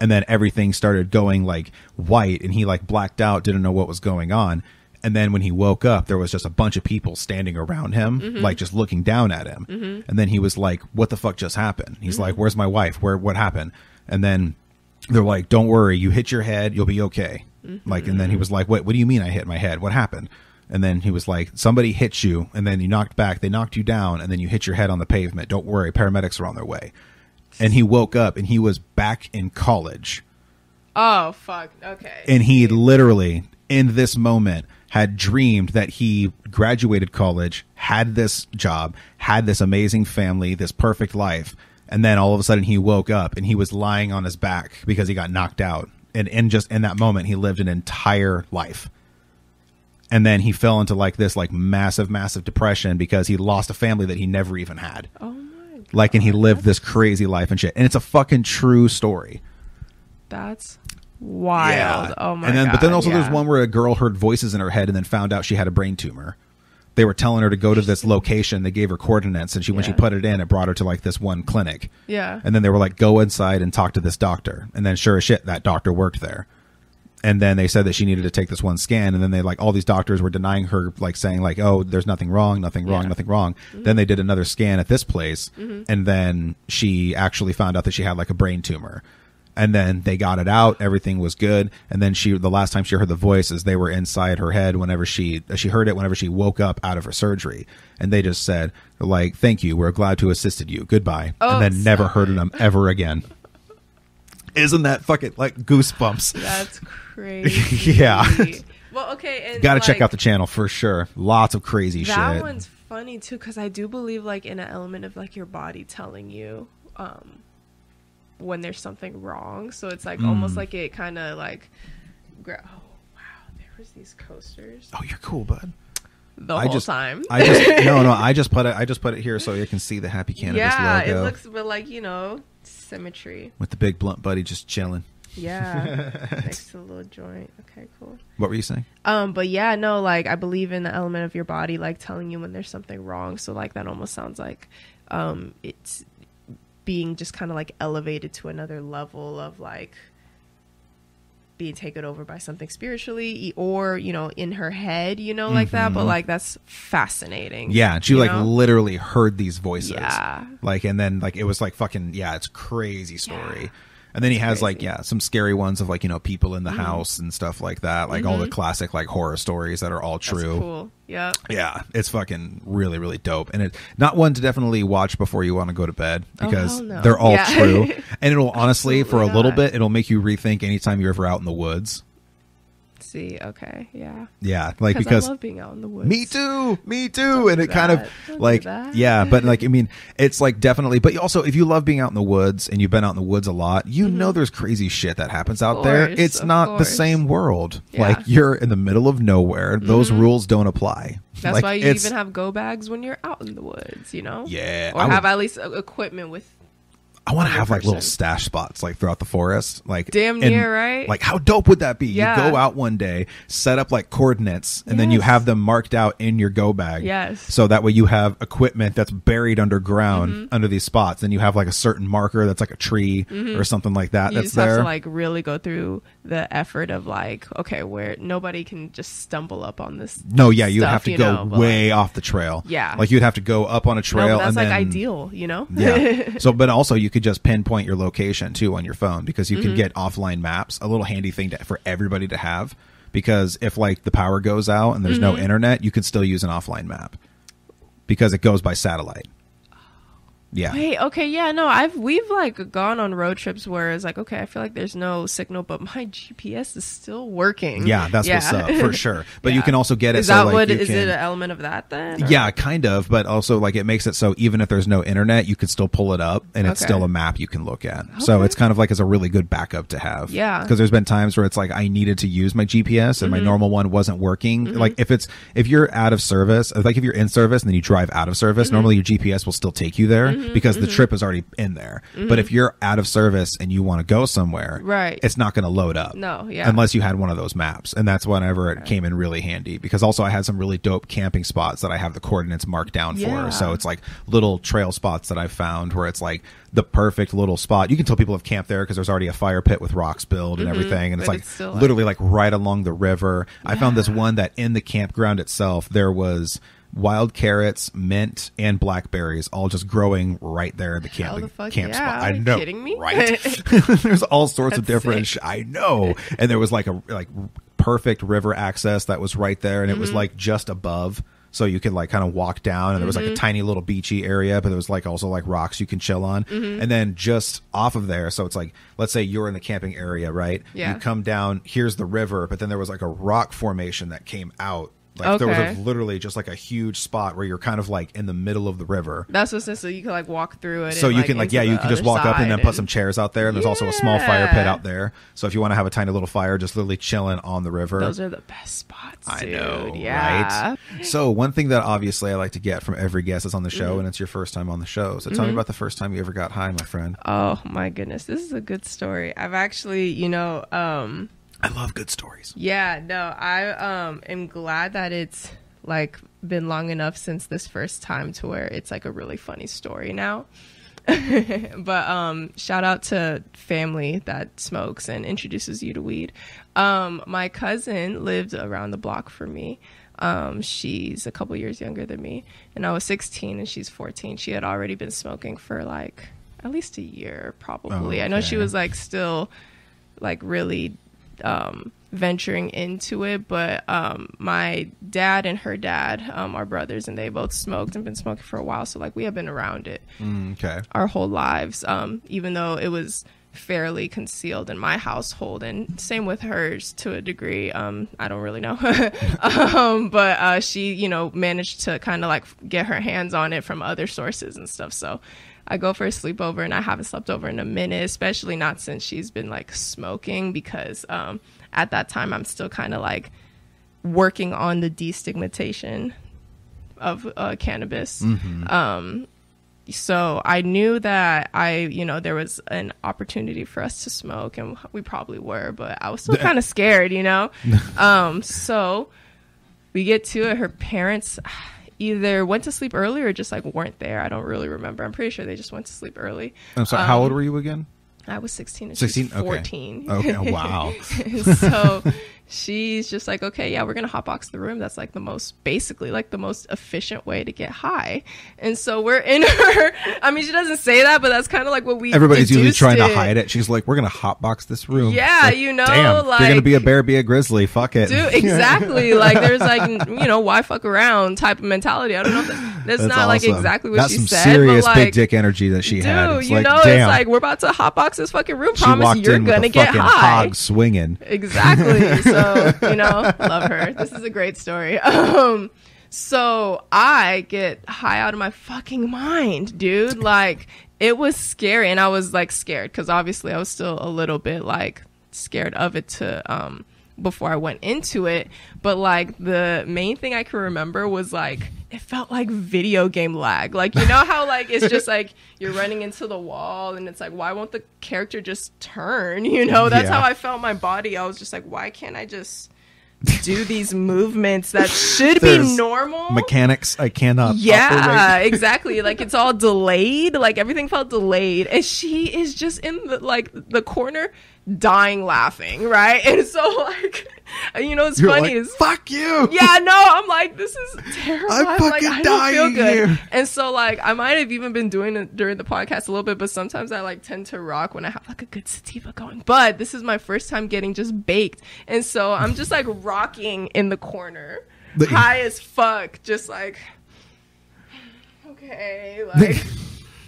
And then everything started going like white, and he like blacked out, didn't know what was going on. And then when he woke up, there was just a bunch of people standing around him, like just looking down at him. And then he was like, what the fuck just happened? He's like, where's my wife? What happened? And then they're like, don't worry, you hit your head, you'll be okay. Like, and then he was like, what do you mean I hit my head? What happened? And then he was like, somebody hit you, and then you knocked back, they knocked you down, and then you hit your head on the pavement. Don't worry, paramedics are on their way. And he woke up and he was back in college. Oh, fuck. Okay. And he literally, in this moment, had dreamed that he graduated college, had this job, had this amazing family, this perfect life. And then all of a sudden he woke up and he was lying on his back because he got knocked out. And just in that moment, he lived an entire life. And then he fell into like this like massive, massive depression because he lost a family that he never even had. Oh, my God. Like, and he lived this crazy life and shit. And it's a fucking true story. That's wild. Yeah. Oh, my God. But then also there's yeah. one where a girl heard voices in her head and then found out she had a brain tumor. They were telling her to go to this location. They gave her coordinates, and when she put it in, it brought her to like this one clinic. Yeah. And then they were like, go inside and talk to this doctor. And then sure as shit, that doctor worked there. And then they said that she needed to take this one scan. And then they like all these doctors were denying her, like saying like, oh, there's nothing wrong, nothing wrong, nothing wrong. Then they did another scan at this place. And then she actually found out that she had like a brain tumor. And then they got it out. Everything was good. And then the last time she heard the voices, they were inside her head whenever she heard it, whenever she woke up out of her surgery. And they just said like, thank you. We're glad to have assisted you. Goodbye. And then never heard of them ever again. Isn't that fucking like goosebumps? That's crazy. Yeah. Well, okay. And gotta check out the channel for sure. Lots of crazy shit. That one's funny too, because I do believe like in an element of like your body telling you when there's something wrong. So it's like almost like it kind of like oh wow, there was these coasters Oh, you're cool, bud. the whole time. I just put it here so you can see the Happy Cannabis yeah, logo. it looks but like, you know, symmetry. With the big blunt buddy just chilling. Yeah. Next to the little joint. Okay, cool. What were you saying? But yeah, no, like I believe in the element of your body like telling you when there's something wrong. So like that almost sounds like it's being just kind of like elevated to another level of like being taken over by something spiritually or, you know, in her head, you know, like that. But like that's fascinating. Yeah, she like know? literally heard these voices. Yeah. Like, and then like it was like fucking, yeah, it's a crazy story. Yeah. And then he has crazy. like, some scary ones of like, you know, people in the house and stuff like that. Like all the classic like horror stories that are all true. That's cool. Yeah. Yeah. It's fucking really, really dope. And it's not one to definitely watch before you want to go to bed because they're all true. And it'll honestly, for a little bit, it'll make you rethink anytime you're ever out in the woods. See, okay, yeah. Yeah, like because I love being out in the woods. Me too. And it kind of like, yeah, but like, I mean, it's like definitely, but also if you love being out in the woods and you've been out in the woods a lot, you know there's crazy shit that happens out there. It's not the same world. Yeah. Like you're in the middle of nowhere. Those rules don't apply. That's like, why you even have go bags when you're out in the woods, you know? Yeah. Or have at least equipment with I want to have like little person. stash spots like throughout the forest, like Damn near, right? Like how dope would that be? Yeah. You go out one day, set up like coordinates, and then you Yes. have them marked out in your go bag. Yes. So that way you have equipment that's buried underground Mm-hmm. under these spots. Then you have like a certain marker that's like a tree or something like that. You That's just there. have to like really go through the effort of like, okay, where nobody can just stumble up on this. No, yeah, you would stuff, have to you go know, but, way off the trail. Yeah. Like you'd have to go up on a trail. No, but that's and like then, ideal, you know? Yeah. So, but also you could just pinpoint your location too on your phone, because you Mm-hmm. can get offline maps, a little handy thing for everybody to have. Because if like the power goes out and there's no Mm-hmm. internet, you can still use an offline map because it goes by satellite. Yeah. Wait, okay, yeah, no, we've like gone on road trips where it's like, okay, I feel like there's no signal, but my GPS is still working. Yeah, that's what's up for sure. But you Yeah. can also get it. Is that so, like, what you is can, it? An element of that then? or- Yeah, kind of, but also like it makes it so even if there's no internet, you could still pull it up and it's Okay. still a map you can look at. So Okay. it's kind of like as a really good backup to have. Yeah. Because there's been times where it's like I needed to use my GPS and my normal one wasn't working. Like if you're out of service, like if you're in service and then you drive out of service, normally your GPS will still take you there because the trip is already in there. But if you're out of service and you want to go somewhere, Right. it's not going to load up. No, yeah. Unless you had one of those maps. And that's whenever it came in really handy, because also I had some really dope camping spots that I have the coordinates marked down Yeah. for. So it's like little trail spots that I've found where it's like the perfect little spot. You can tell people have camped there because there's already a fire pit with rocks built and everything. And it's But like it's still, like- literally like right along the river. I found this one that in the campground itself, there was wild carrots, mint, and blackberries all just growing right there at the Hell camp, the fuck camp yeah. spot. I Are you know, kidding me? right? There's all sorts of That's different. sick. I know, and there was like a perfect river access that was right there, and it was like just above. So you could like kind of walk down, and there was like a tiny little beachy area, but there was like also like rocks you can chill on. And then just off of there, so it's like, let's say you're in the camping area, right? Yeah. You come down, here's the river, but then there was like a rock formation that came out. Like there Okay. was literally just like a huge spot where you're kind of like in the middle of the river. That's what's so you can like walk through it. So and, you can like, into yeah, the you can just other walk up and side then put some chairs out there. And there's also a small fire pit Yeah. out there. So if you want to have a tiny little fire, just literally chilling on the river. Those are the best spots, I dude. know, Yeah. right? So one thing that obviously I like to get from every guest that's on the show, and it's your first time on the show. So tell me about the first time you ever got high, my friend. Oh my goodness, this is a good story. I've actually, I love good stories. yeah, no, I am glad that it's like been long enough since this first time to where it's like a really funny story now. But shout out to family that smokes and introduces you to weed. My cousin lived around the block from me. She's a couple years younger than me, and I was 16 and she's 14. She had already been smoking for like at least a year, probably. Oh, I know she okay. was like still like really venturing into it, but my dad and her dad are brothers, and they both smoked and been smoking for a while, so like we have been around it Okay. our whole lives, even though it was fairly concealed in my household, and same with hers to a degree. I don't really know. But she managed to kind of like get her hands on it from other sources and stuff. So I go for a sleepover, and I haven't slept over in a minute, especially not since she's been like smoking, because at that time I'm still kind of like working on the destigmatization of cannabis. So I knew that there was an opportunity for us to smoke, and we probably were, but I was still kind of scared, So we get to it. Her parents either went to sleep early or just like weren't there. I don't really remember. I'm pretty sure they just went to sleep early. I'm sorry. How old were you again? I was 16 and 16? she's 14. Okay. Wow. So she's just like, okay, yeah, we're going to hotbox the room. That's like the most efficient way to get high. And so we're in her, I mean, she doesn't say that, but that's kind of like what we Everybody's usually deduced trying to it. hide it. She's like, we're going to hotbox this room. Yeah, Like, damn, if you're going to be a bear, be a grizzly. Fuck it. Dude, exactly. Like there's like, why fuck around type of mentality. I don't know if that's not like awesome. exactly what That's she some said. serious but like, big dick energy that she had. dude, It's you like, know, damn. it's like we're about to hotbox this fucking room. She Promise walked you're in with gonna a get fucking high. hog swinging. Exactly. So, love her. This is a great story. So I get high out of my fucking mind, dude. Like, it was scary. And I was like scared because obviously I was still a little bit like scared of it to before I went into it. But like the main thing I can remember was like it felt like video game lag. Like, you know how like it's just like you're running into the wall and it's like, why won't the character just turn? You know, that's how I felt my body. I was just like, why can't I just do these movements that should be normal? Mechanics I cannot operate. Exactly. Like it's all delayed. Like everything felt delayed. And she is just in the corner dying laughing, right? And so like, you know, it's funny is fuck you. Yeah, no, I'm like, this is terrible. I'm fucking like, I dying don't feel good. here. And so like I might have even been doing it during the podcast a little bit, but sometimes I like tend to rock when I have like a good sativa going. But this is my first time getting just baked, and so I'm just like rocking in the corner, high as fuck, just like okay, like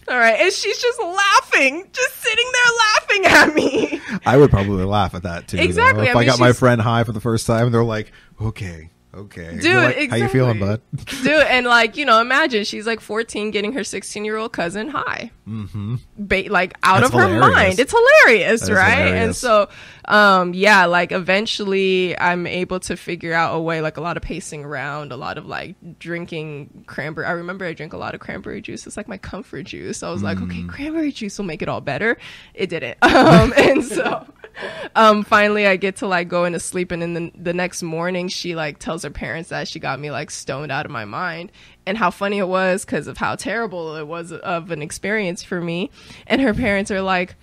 all right, and she's just laughing, just sitting there laughing at me. I would probably laugh at that too. Exactly. If I got my friend high for the first time, they're like, okay. Dude, like, exactly. How you feeling, bud? Dude, and like, you know, imagine she's like 14 getting her 16-year-old cousin high. Mm-hmm. Like out of her mind. It's hilarious, right? Hilarious. And so, yeah, like eventually I'm able to figure out a way, like a lot of pacing around, a lot of like drinking cranberry. I remember I drank a lot of cranberry juice. It's like my comfort juice. I was like, okay, cranberry juice will make it all better. It didn't. And so finally I get to like go into sleep, and then the next morning she like tells her parents that she got me like stoned out of my mind, and how funny it was because of how terrible it was of an experience for me. And her parents are like,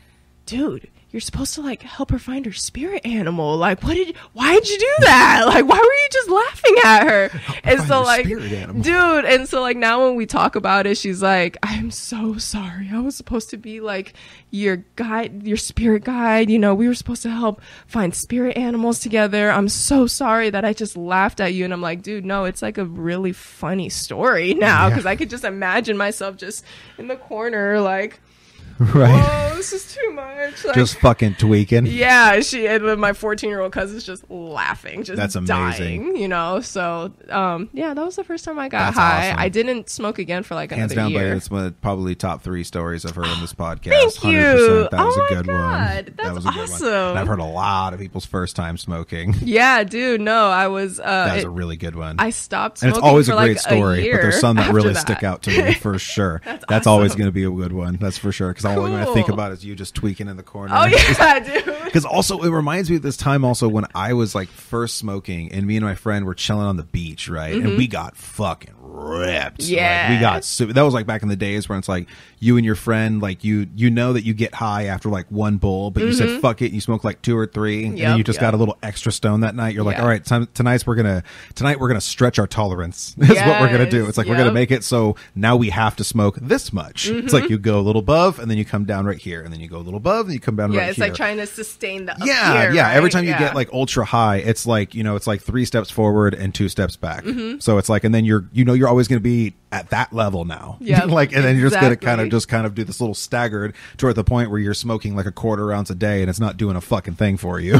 dude, you're supposed to like help her find her spirit animal. Like, why'd you do that? Like, why were you just laughing at her? And so like, dude, and so like now when we talk about it, she's like, I'm so sorry. I was supposed to be like your guide, your spirit guide. You know, we were supposed to help find spirit animals together. I'm so sorry that I just laughed at you. And I'm like, dude, no, it's like a really funny story now, because I could just imagine myself just in the corner like, right. Whoa, this is too much. Like, just fucking tweaking. Yeah, and my 14-year-old cousin's just laughing, just That's amazing. dying, you know. So, yeah, that was the first time I got high. Awesome. I didn't smoke again for like hands another down, year. It's one of probably top 3 stories I've heard on this podcast. Thank you. 100%. That was a good one. That was awesome. Good one. And I've heard a lot of people's first time smoking. Yeah, dude. No, I was. That was a really good one. I stopped smoking. And it's always for a great like story, but there's some that really stick out to me for sure. That's awesome. Always going to be a good one. That's for sure. Because all I'm going to think about is you just tweaking in the corner. Oh yeah, dude. Because also it reminds me of this time also when I was like first smoking, and me and my friend were chilling on the beach, right? And we got fucking ripped. Yeah, like, we got that was like back in the days when it's like you and your friend, like you know that you get high after like one bowl, but you said fuck it, and you smoke like 2 or 3, and then you just got a little extra stone that night. You're like, all right, tonight we're gonna stretch our tolerance. Is what we're gonna do. It's like we're gonna make it so now we have to smoke this much. It's like you go a little above, and then you come down right here, and then you go a little above, and you come down right here. Yeah, it's like trying to sustain the up here, right? Every time you get like ultra high, it's like, you know, it's like 3 steps forward and 2 steps back. So it's like, and then you're always going to be at that level now. Yeah, like, and then you're just going to kind of do this little staggered toward the point where you're smoking like a quarter ounce a day, and it's not doing a fucking thing for you.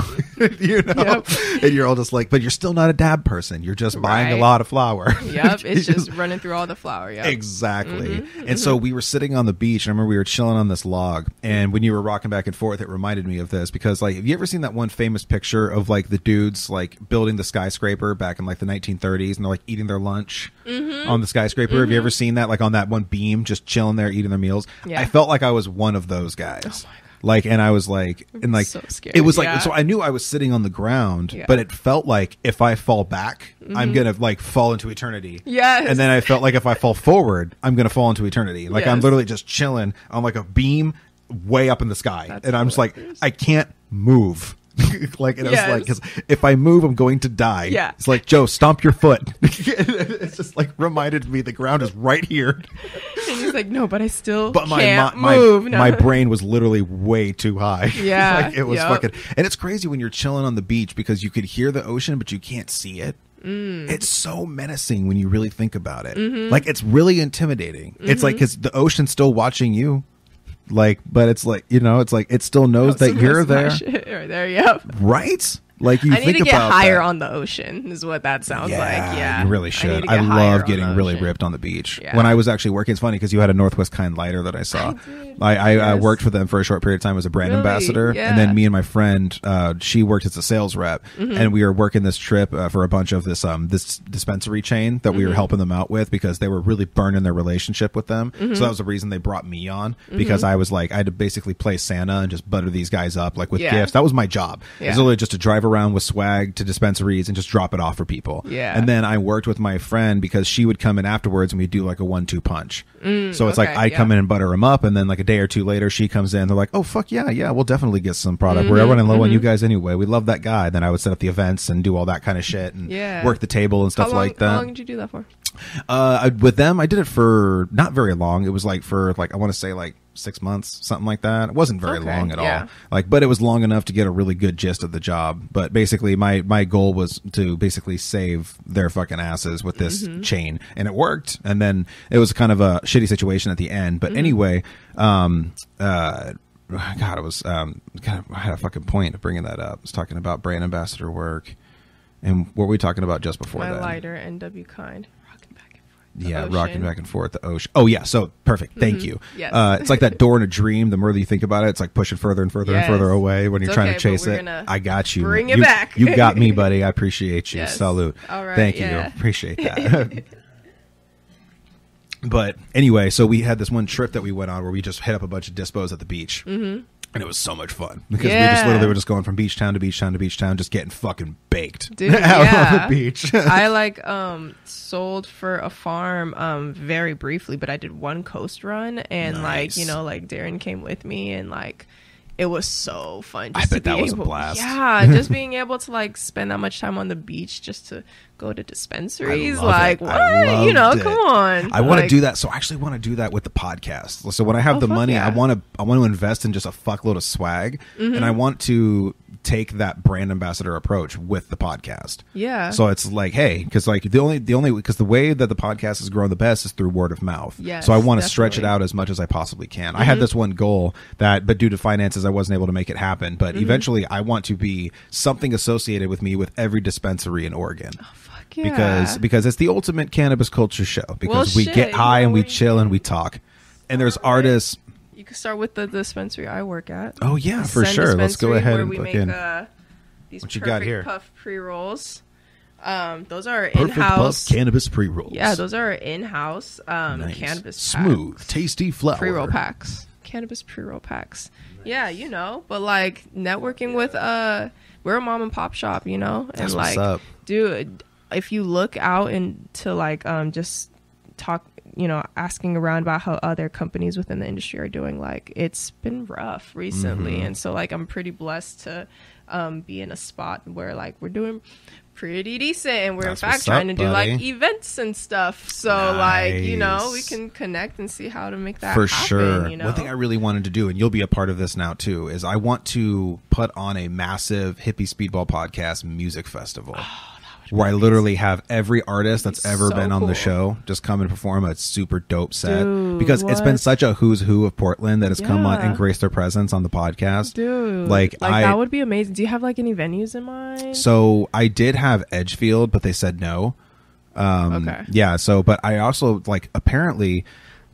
You know, and you're all just like, but you're still not a dab person. You're just buying a lot of flour. Yep, it's just running through all the flour. Yeah, exactly. And so we were sitting on the beach, and I remember we were chilling on this log, and when you were rocking back and forth, it reminded me of this because, like, have you ever seen that one famous picture of like the dudes like building the skyscraper back in like the 1930s, and they're like eating their lunch on the skyscraper? Have you ever seen that, like on that one beam, just chilling there eating their meals? I felt like I was one of those guys. Oh my God. Like, and I was like, and like, so scared. It was like, so I knew I was sitting on the ground, but it felt like if I fall back, I'm gonna like fall into eternity. Yes. And then I felt like if I fall forward, I'm gonna fall into eternity. Like I'm literally just chilling on like a beam way up in the sky. And I'm just like, I can't move. Like, and I was like, because if I move, I'm going to die. Yeah. It's like, Joe, stomp your foot. It's just like reminded me the ground is right here. And he's like, no, but I still but can't move. My brain was literally way too high. Yeah. Like, it was fucking, and it's crazy when you're chilling on the beach because you could hear the ocean, but you can't see it. It's so menacing when you really think about it. Like, it's really intimidating. It's like, because the ocean's still watching you. Like, but it's like, you know, it's like it still knows that you're there. Right there, yep. Right? Like you I need think to get about higher that. on the ocean is what that sounds like. Yeah, you really should. need to I get higher love on getting the really ocean. ripped on the beach. Yeah. When I was actually working, it's funny because you had a Northwest Kind lighter that I saw. I Yes. worked for them for a short period of time as a brand Really? ambassador, Yeah. and then me and my friend, she worked as a sales rep, Mm-hmm. and we were working this trip for a bunch of this dispensary chain that we Mm-hmm. were helping them out with because they were really burning their relationship with them. Mm-hmm. So that was the reason they brought me on because I was like, I had to basically play Santa and just butter these guys up like with Yeah. gifts. That was my job. It Yeah. was literally just to drive around with swag to dispensaries and just drop it off for people. Yeah. And then I worked with my friend because she would come in afterwards and we'd do like a 1-2 punch. So it's like okay, I come yeah. in and butter them up, and then like a day or two later she comes in. They're like, "Oh fuck yeah, we'll definitely get some product. We're running low on you guys anyway. We love that guy." Then I would set up the events and do all that kind of shit and Yeah. work the table and stuff like that. How long did you do that for? With them, I did it for not very long. It was like for like I want to say like 6 months, something like that. It wasn't very Okay, long at yeah. all. Like, but it was long enough to get a really good gist of the job. But basically, my goal was to basically save their fucking asses with this chain, and it worked. And then it was kind of a shitty situation at the end. But anyway, God, it was God, I had a fucking point of bringing that up. I was talking about brand ambassador work, and what were we talking about just before My that? lighter, NW kind. Rocking back and forth. The Yeah, ocean. rocking back and forth the ocean. Oh yeah, so perfect. Thank you. Yes. It's like that door in a dream. The more that you think about it, it's like pushing further and further and Yes. further away when you're It's trying okay, to chase but we're it. gonna I got you. bring You- it back. You got me, buddy. I appreciate you. Yes. Salute. All right, Thank you. yeah. Appreciate that. But anyway, so we had this one trip that we went on where we just hit up a bunch of dispos at the beach. Mm-hmm. And it was so much fun because we just Yeah. literally were just going from beach town to beach town to beach town, just getting fucking baked Dude, out yeah. on the beach. I like sold for a farm very briefly, but I did one coast run, and Nice. like Darren came with me, and like it was so fun. I Just bet to be that was a able- blast. Yeah, just being able to like spend that much time on the beach just to go to dispensaries, I love like it. I what? loved it. Come on. I want to Like, do that. So I actually want to do that with the podcast. So when I have the fuck money, yeah. I want to invest in just a fuckload of swag, and I want to take that brand ambassador approach with the podcast. Yeah. So it's like, hey, because like the only because the way that the podcast has grown the best is through word of mouth. Yes, So I want to stretch it definitely. out as much as I possibly can. I had this one goal but due to finances, I wasn't able to make it happen. But eventually, I want to be something associated with me with every dispensary in Oregon. Fuck yeah. Because it's the ultimate cannabis culture show. Because we shit, get high you know and we what? chill and we talk. And there's artists. You could start with the dispensary I work at. Oh yeah, for Ascend sure. Let's go Dispensary, ahead where and we look make in. these What you perfect got here? puff pre-rolls. Those are Perfect in-house. puff cannabis pre rolls. Yeah, those are in-house Nice. cannabis smooth, packs. tasty flower. Pre-roll packs. Cannabis pre-roll packs. Yeah, but like networking with we're a mom and pop shop, and That's like what's up. dude, if you look out into like just talk, asking around about how other companies within the industry are doing, like it's been rough recently. And so like I'm pretty blessed to be in a spot where like we're doing pretty decent, and we're That's in fact what's trying up, to do like buddy. events and stuff. So like we Nice. can connect and see how to make that For happen, sure. you know? One thing I really wanted to do, and you'll be a part of this now too, is I want to put on a massive hippie speedball podcast music festival. Where I literally have every artist that's ever so been on the cool. show just come and perform a super dope set. Dude, Because it's been what? such a who's who of Portland that has come on Yeah. and graced their presence on the podcast. Dude, Like, that would be amazing. Do you have like any venues in mind? So I did have Edgefield, but they said no. Okay. Yeah. So, but I also like apparently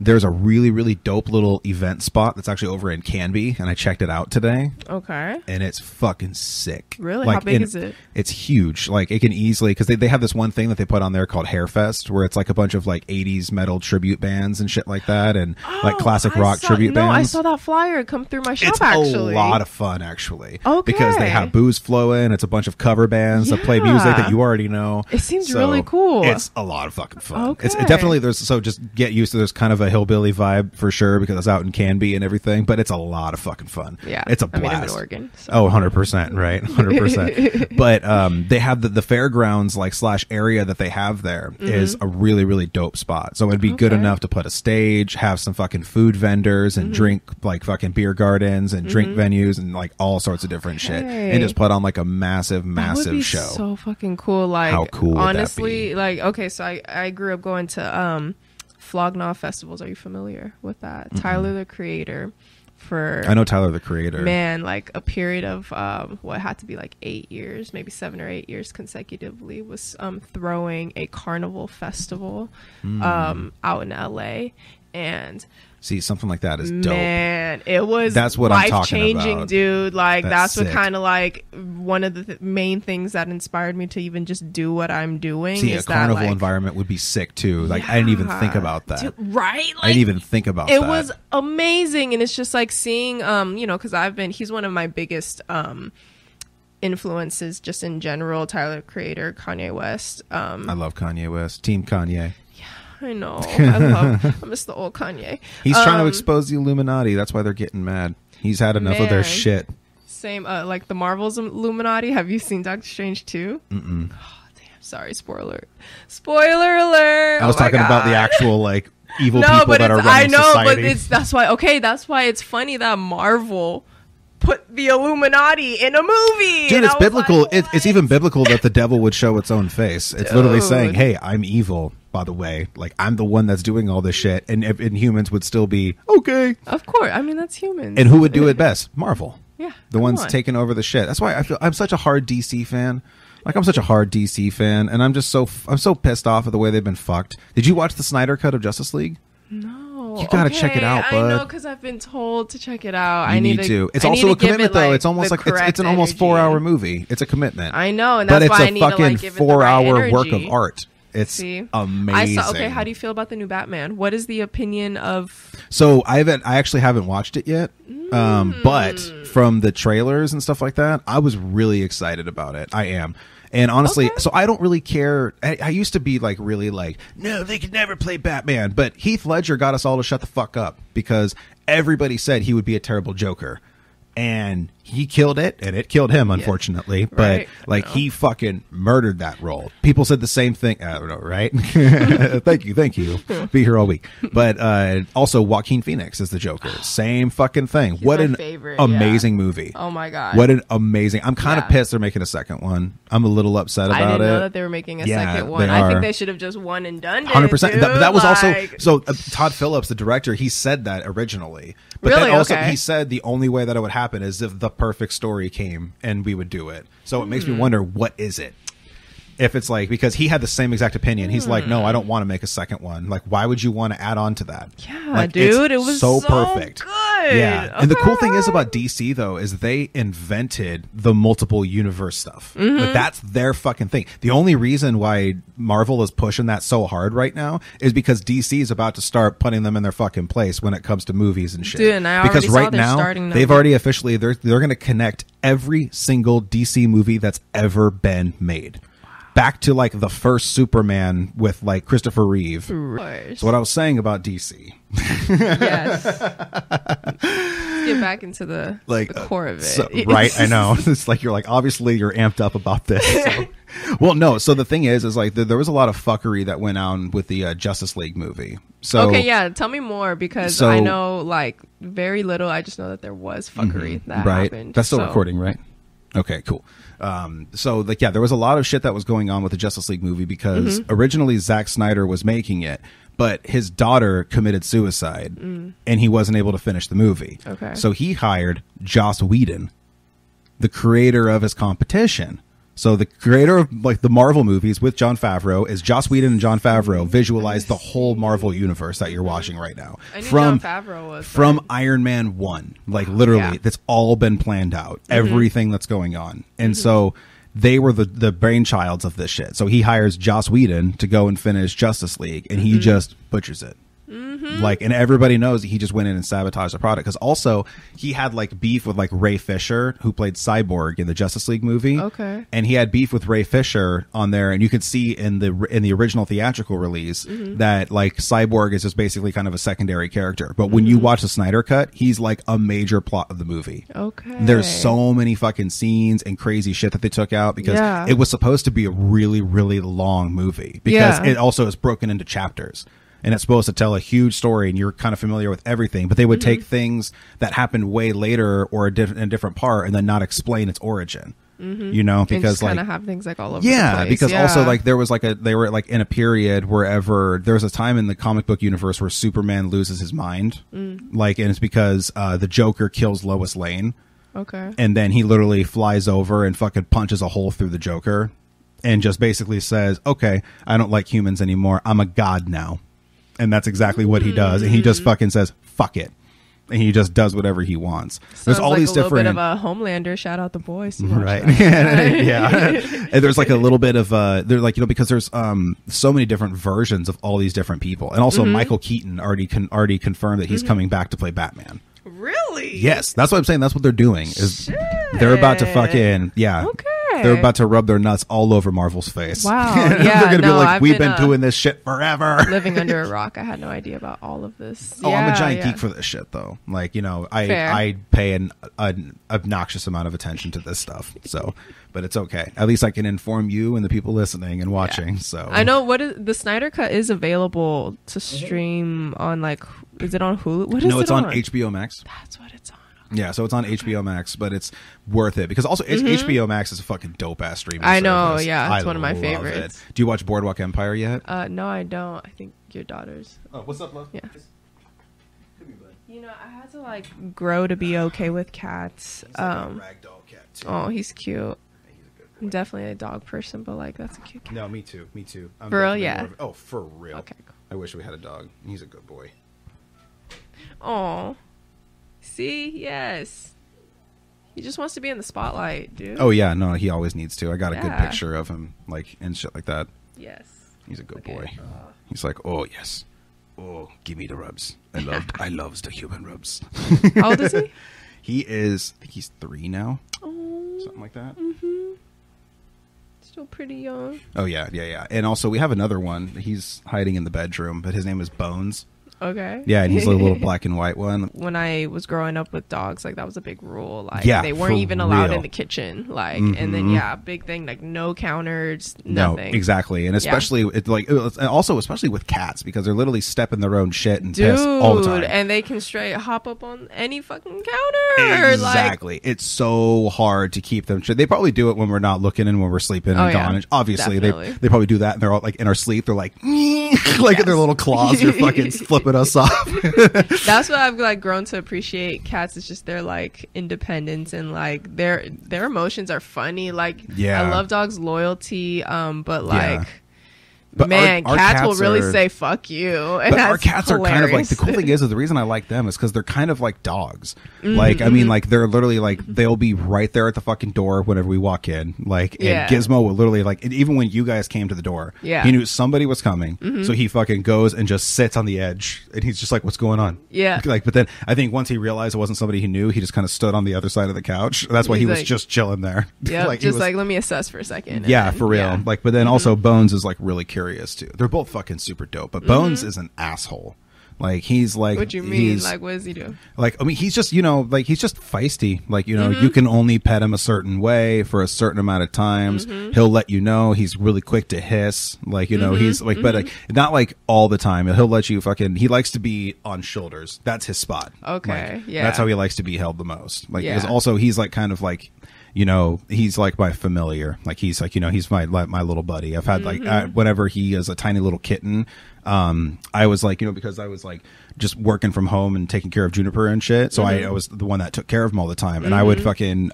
there's a really, really dope little event spot that's actually over in Canby, and I checked it out today, Okay. and it's fucking sick. Really? Like, How big is it? It's huge. Like it can easily, because they have this one thing that they put on there called Hairfest, where it's like a bunch of like 80s metal tribute bands and shit like that, and like classic rock tribute bands. I saw that flyer come through my shop. It's actually, a lot of fun, actually. Okay. Because they have booze flowing. It's a bunch of cover bands that play Yeah. music that you already know. It seems really cool. It's a lot of fucking fun. Okay. It definitely just get used to. There's kind of a hillbilly vibe for sure because it's out in Canby and everything. But it's a lot of fucking fun. Yeah, it's a I mean, I'm in blast. Oregon, so. Oh, 100%, right? 100%. But they have the fairgrounds like / area that they have there is a really, really dope spot. So it'd be good Okay. enough to put a stage, have some fucking food vendors and drink like fucking beer gardens and drink venues and like all sorts of different shit, Okay. and just put on like a massive That would be show. so fucking cool. Like, How cool would that honestly, be? like, okay, so I grew up going to Flog Gnaw festivals. Are you familiar with that? Tyler, the creator, for, I know Tyler, the Creator. man, like a period of what had to be like 8 years, maybe 7 or 8 years consecutively, was throwing a carnival festival out in LA. And see, something like that is dope. Man, it was that's what I'm talking life-changing, about. dude. Like, that's what sick. kind of like one of the main things that inspired me to even just do what I'm doing. See, is a carnival that, like, environment would be sick too. Like, I didn't even think about that. Dude, right? I didn't even think about it that. It was amazing, and it's just like seeing, you know, because he's one of my biggest influences just in general. Tyler, Creator, Kanye West. I love Kanye West. Team Kanye. I know. I miss the old Kanye. He's trying to expose the Illuminati. That's why they're getting mad. He's had enough of their shit. Same, like the Marvel's Illuminati. Have you seen Doctor Strange 2? Mm-mm. Oh, damn. Sorry. Spoiler alert. I was talking about the actual, like, evil no, people but that are running I know, society. but that's why it's funny that Marvel put the Illuminati in a movie. Dude, it's biblical. Like, It's even biblical that the devil would show its own face. It's literally saying, hey, I'm evil, by the way. Like, I'm the one that's doing all this shit. And humans would still be, okay. Of course. I mean, that's humans. And who would do it best? Marvel. Yeah. The ones taking over the shit. That's why I'm such a hard DC fan. Like, I'm such a hard DC fan. And I'm so pissed off at the way they've been fucked. Did you watch the Snyder Cut of Justice League? No. You gotta check it out, bud. I know, because I've been told to check it out. You need to. It's also a commitment, though. It's almost like it's an almost 4-hour movie. It's a commitment. I know, and that's why I need to like give it the right energy. 4-hour work of art. It's amazing. Okay, how do you feel about the new Batman? What is the opinion of? So I actually haven't watched it yet, but from the trailers and stuff like that, I was really excited about it. I am. And honestly, so I don't really care. I used to be like really like, no, they could never play Batman. But Heath Ledger got us all to shut the fuck up because everybody said he would be a terrible Joker. And he killed it, and it killed him, unfortunately. Yeah. But right. like he fucking murdered that role. People said the same thing. I don't know, right? Thank you. Be here all week. But also, Joaquin Phoenix is the Joker. Same fucking thing. He's what my an favorite, amazing movie! Oh my god, what an amazing! I'm kind of pissed they're making a second one. I'm a little upset about it. I didn't know that they were making a second one. I think they should have just one and done it. 100%. That was like... also Todd Phillips, the director. He said that originally, but really? then also okay. he said the only way that it would happen is if the perfect story came and we would do it. So it makes me wonder, what is it? If it's like, because he had the same exact opinion. He's like, no, I don't want to make a second one. Like, why would you want to add on to that? Yeah, like, dude, it was so perfect. Good. Yeah. And the cool thing is about DC, though, is they invented the multiple universe stuff. Like, that's their fucking thing. The only reason why Marvel is pushing that so hard right now is because DC is about to start putting them in their fucking place when it comes to movies and shit. Dude, and I already because saw right they're now, starting they've already officially, they're going to connect every single DC movie that's ever been made. Back to like the first Superman with like Christopher Reeve. So what I was saying about DC. Yes. Let's get back into the core of it. So, right, I know. It's like you're obviously you're amped up about this. So. Well, no. So the thing is like there was a lot of fuckery that went on with the Justice League movie. So okay, yeah, tell me more because I know like very little. I just know that there was fuckery that happened. That's still recording, right? Okay, cool. So like, yeah, there was a lot of shit that was going on with the Justice League movie because originally Zack Snyder was making it, but his daughter committed suicide and he wasn't able to finish the movie. Okay. So he hired Joss Whedon, the creator of his competition. So the creator of like the Marvel movies with Jon Favreau is Joss Whedon, and Jon Favreau visualized the whole Marvel universe that you're watching right now. I knew Jon Favreau was from Iron Man 1, like literally that's all been planned out, everything that's going on. And so they were the brainchilds of this shit. So he hires Joss Whedon to go and finish Justice League, and he just butchers it. Like, and everybody knows he just went in and sabotaged the product because also he had like beef with like Ray Fisher, who played Cyborg in the Justice League movie. Okay, and he had beef with Ray Fisher on there, and you could see in the original theatrical release that like Cyborg is just basically kind of a secondary character. But when you watch the Snyder cut, he's like a major plot of the movie. Okay, there's so many fucking scenes and crazy shit that they took out because it was supposed to be a really, really long movie because it also is broken into chapters. And it's supposed to tell a huge story, and you're kind of familiar with everything. But they would take things that happened way later or in a different part and then not explain its origin. you know, because kind like of have things like all over the place. Because also like there was like they were like in a period wherever there was a time in the comic book universe where Superman loses his mind, like, and it's because the Joker kills Lois Lane. Okay. And then he literally flies over and fucking punches a hole through the Joker and just basically says, okay, I don't like humans anymore. I'm a god now. And that's exactly what he does. And he just fucking says, fuck it. And he just does whatever he wants. There's all these different, a little bit of a Homelander. Shout out the boys. Right. Yeah. And there's like a little bit of they're like, you know, because there's so many different versions of all these different people. And also Michael Keaton already confirmed that he's coming back to play Batman. Really? Yes, that's what I'm saying. That's what they're doing. Is they're about to fucking okay. They're about to rub their nuts all over Marvel's face. Wow. They're gonna be like, we've been doing this shit forever. Living under a rock. I had no idea about all of this. Oh, I'm a giant geek for this shit, though. Like, you know, I pay an obnoxious amount of attention to this stuff. So, but it's okay. At least I can inform you and the people listening and watching. So I know the Snyder Cut is available to stream on, like, is it on Hulu? What is it on? No, it's on HBO Max. That's what it's on. Yeah, so it's on HBO Max, but it's worth it because also HBO Max is a fucking dope ass streaming service. I know, yeah, it's one of my favorites. Do you watch Boardwalk Empire yet? No, I don't. I think your daughters. Oh, what's up, love? Yeah. You know, I had to like grow to be okay with cats. He's like a ragdoll cat too. Oh, he's cute. Yeah, he's a good boy. I'm definitely a dog person, but like that's a cute cat. No, me too. Me too. I'm For real, definitely yeah. Oh, for real. Okay, cool. I wish we had a dog. He's a good boy. Oh, see, yes. He just wants to be in the spotlight, dude. Oh yeah, no, he always needs to. I got a good Yeah. picture of him, like and shit like that. Yes. He's a good Okay. boy. He's like, oh yes, oh give me the rubs. I loves the human rubs. How old is he? He is, I think he's 3 now, Oh, something like that. still pretty young. Oh yeah. And also we have another one. He's hiding in the bedroom, but his name is Bones. Okay. Yeah, and he's a little black and white one. When I was growing up with dogs, like that was a big rule. Like Yeah, they weren't for even allowed real. in the kitchen. Like and then big thing like no counters, nothing. No, exactly, and especially especially with cats because they're literally stepping their own shit and piss all the time. And they can straight hop up on any fucking counter. Exactly, it's so hard to keep them. They probably do it when we're not looking and when we're sleeping and gone. And obviously, they probably do that, and they're all like in our sleep. They're like, like their little claws are fucking flipping us off. That's what I've like grown to appreciate cats. It's just their like independence and like their emotions are funny. Like I love dogs' loyalty, but like But man, our cats will really say "fuck you," and but that's our cats hilarious. are kind of like, the cool thing is the reason I like them is because they're kind of like dogs. Like, I mean, like they're literally like they'll be right there at the fucking door whenever we walk in. Like, and Gizmo will literally like, and even when you guys came to the door, he knew somebody was coming, so he fucking goes and just sits on the edge, and he's just like, "What's going on?" Yeah. Like, but then I think once he realized it wasn't somebody he knew, he just kind of stood on the other side of the couch. That's why he was like, just chilling there. Yeah, like, just like let me assess for a second. Yeah, for real. Like, but then also Bones is like really curious too. They're both fucking super dope, but Bones is an asshole. Like, he's like, what you mean? Like, what does he do? Like, I mean, he's just, you know, like he's just feisty. Like, you know, you can only pet him a certain way for a certain amount of times. He'll let you know. He's really quick to hiss. Like, you know, he's like, but like, not like all the time. He'll let you fucking. He likes to be on shoulders. That's his spot. Okay, like, that's how he likes to be held the most. Like, because also he's like kind of like, you know, he's like my familiar. Like, he's like, you know, he's my little buddy. I've had like whenever he is a tiny little kitten. I was like, you know, because I was like just working from home and taking care of Juniper and shit. So I was the one that took care of him all the time, and I would fucking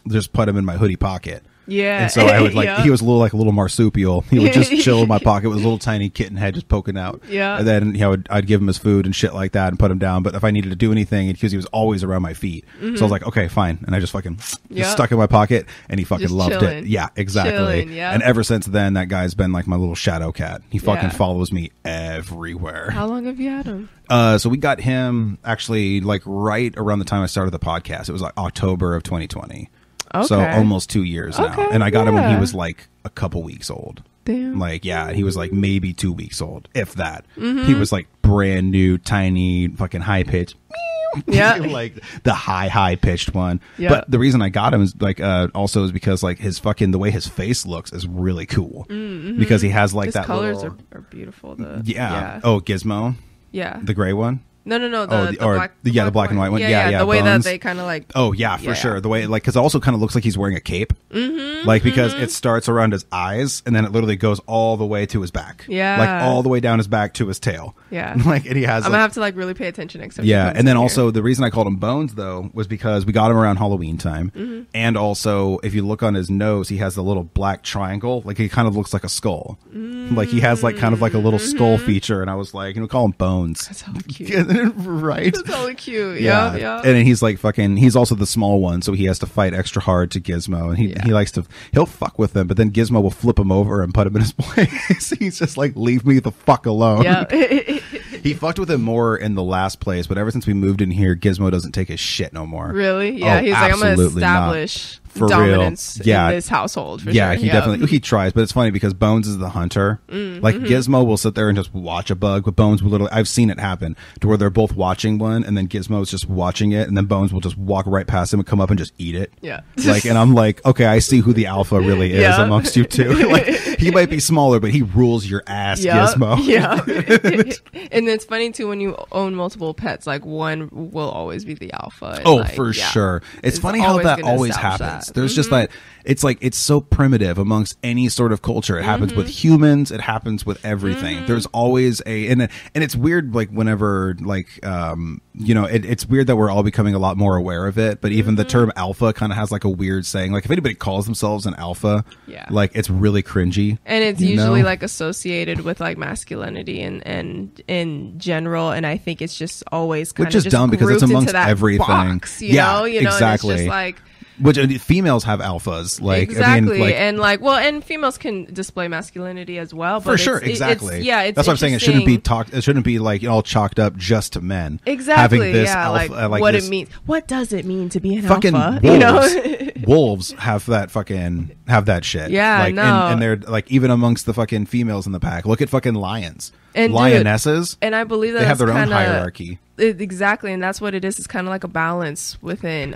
just put him in my hoodie pocket. Yeah. And so I would like, he was a little marsupial. He would just chill in my pocket with a little tiny kitten head just poking out. Yeah. And then, you know, I'd give him his food and shit like that and put him down. But if I needed to do anything, because he was always around my feet. So I was like, okay, fine. And I just fucking just stuck in my pocket, and he fucking Just loved chilling. it. Yeah, exactly. Chilling, yeah. And ever since then, that guy's been like my little shadow cat. He fucking follows me everywhere. How long have you had him? So we got him actually like right around the time I started the podcast. It was like October of 2020. Okay. So almost 2 years now. Okay, And I got him when he was like a couple weeks old. Damn. Like, yeah, he was like maybe 2 weeks old, if that. He was like brand new, tiny, fucking high pitched. Yeah. Like the high pitched one. Yeah. But the reason I got him is like also is because like his fucking the way his face looks is really cool. Because he has like His that colors little, are beautiful. yeah. Oh, Gizmo. Yeah. The gray one. No. The black and white one. Yeah. The way Bones. that they kind of like. Oh yeah, for sure. The way, like, because it also kind of looks like he's wearing a cape. Like, because it starts around his eyes and then it literally goes all the way to his back. Yeah. Like all the way down his back to his tail. Yeah. Like, and he has. I'm gonna have to like really pay attention next time. Yeah, and then also the reason I called him Bones though was because we got him around Halloween time, and also if you look on his nose, he has the little black triangle. Like, he kind of looks like a skull. Like, he has like kind of like a little skull feature, and I was like, call him Bones. That's hella cute. Right? That's hella cute. Yeah. Yeah. And then he's like fucking. He's also the small one, so he has to fight extra hard to Gizmo, and he likes to. He'll fuck with him, but then Gizmo will flip him over and put him in his place. He's just like, leave me the fuck alone. Yeah. He fucked with him more in the last place, but ever since we moved in here, Gizmo doesn't take his shit no more. Really? Yeah. Oh, he's like, I'm gonna absolutely establish For dominance real. Yeah. in this household. For Yeah, sure. he definitely he tries, but it's funny because Bones is the hunter. Like, Gizmo will sit there and just watch a bug, but Bones will literally, I've seen it happen to where they're both watching one, and then Gizmo's just watching it, and then Bones will just walk right past him and come up and just eat it. Yeah. Like, and I'm like, okay, I see who the alpha really is amongst you two. Like, he might be smaller, but he rules your ass, Gizmo. Yeah. And it's funny too when you own multiple pets, like one will always be the alpha. And Oh, like, for sure. It's funny how always that gonna always establish happens. that. There's just that, it's like, it's so primitive amongst any sort of culture. It happens with humans. It happens with everything. There's always and it's weird, like, whenever, like, it's weird that we're all becoming a lot more aware of it, but even the term alpha kind of has like a weird saying. Like, if anybody calls themselves an alpha, like, it's really cringy. And it's usually like associated with like masculinity and in general, and I think it's just always kind Which of is just dumb because it's grouped into amongst that everything. Box, you know, exactly. And it's just like, which females have alphas, like, exactly. I mean, like, and like, well, and females can display masculinity as well, but for sure, it's, exactly. It's that's what I'm saying. It shouldn't be interesting. It shouldn't be like all chalked up just to men. Exactly. Having this yeah. alpha, like what this, it means. What does it mean to be an fucking alpha? wolves, You know? wolves have that shit. Yeah, like, no. and they're like, even amongst the fucking females in the pack. Look at fucking lions And lionesses. And I believe that they have their own kinda, hierarchy. Exactly, and that's what it is. It's kind of like a balance within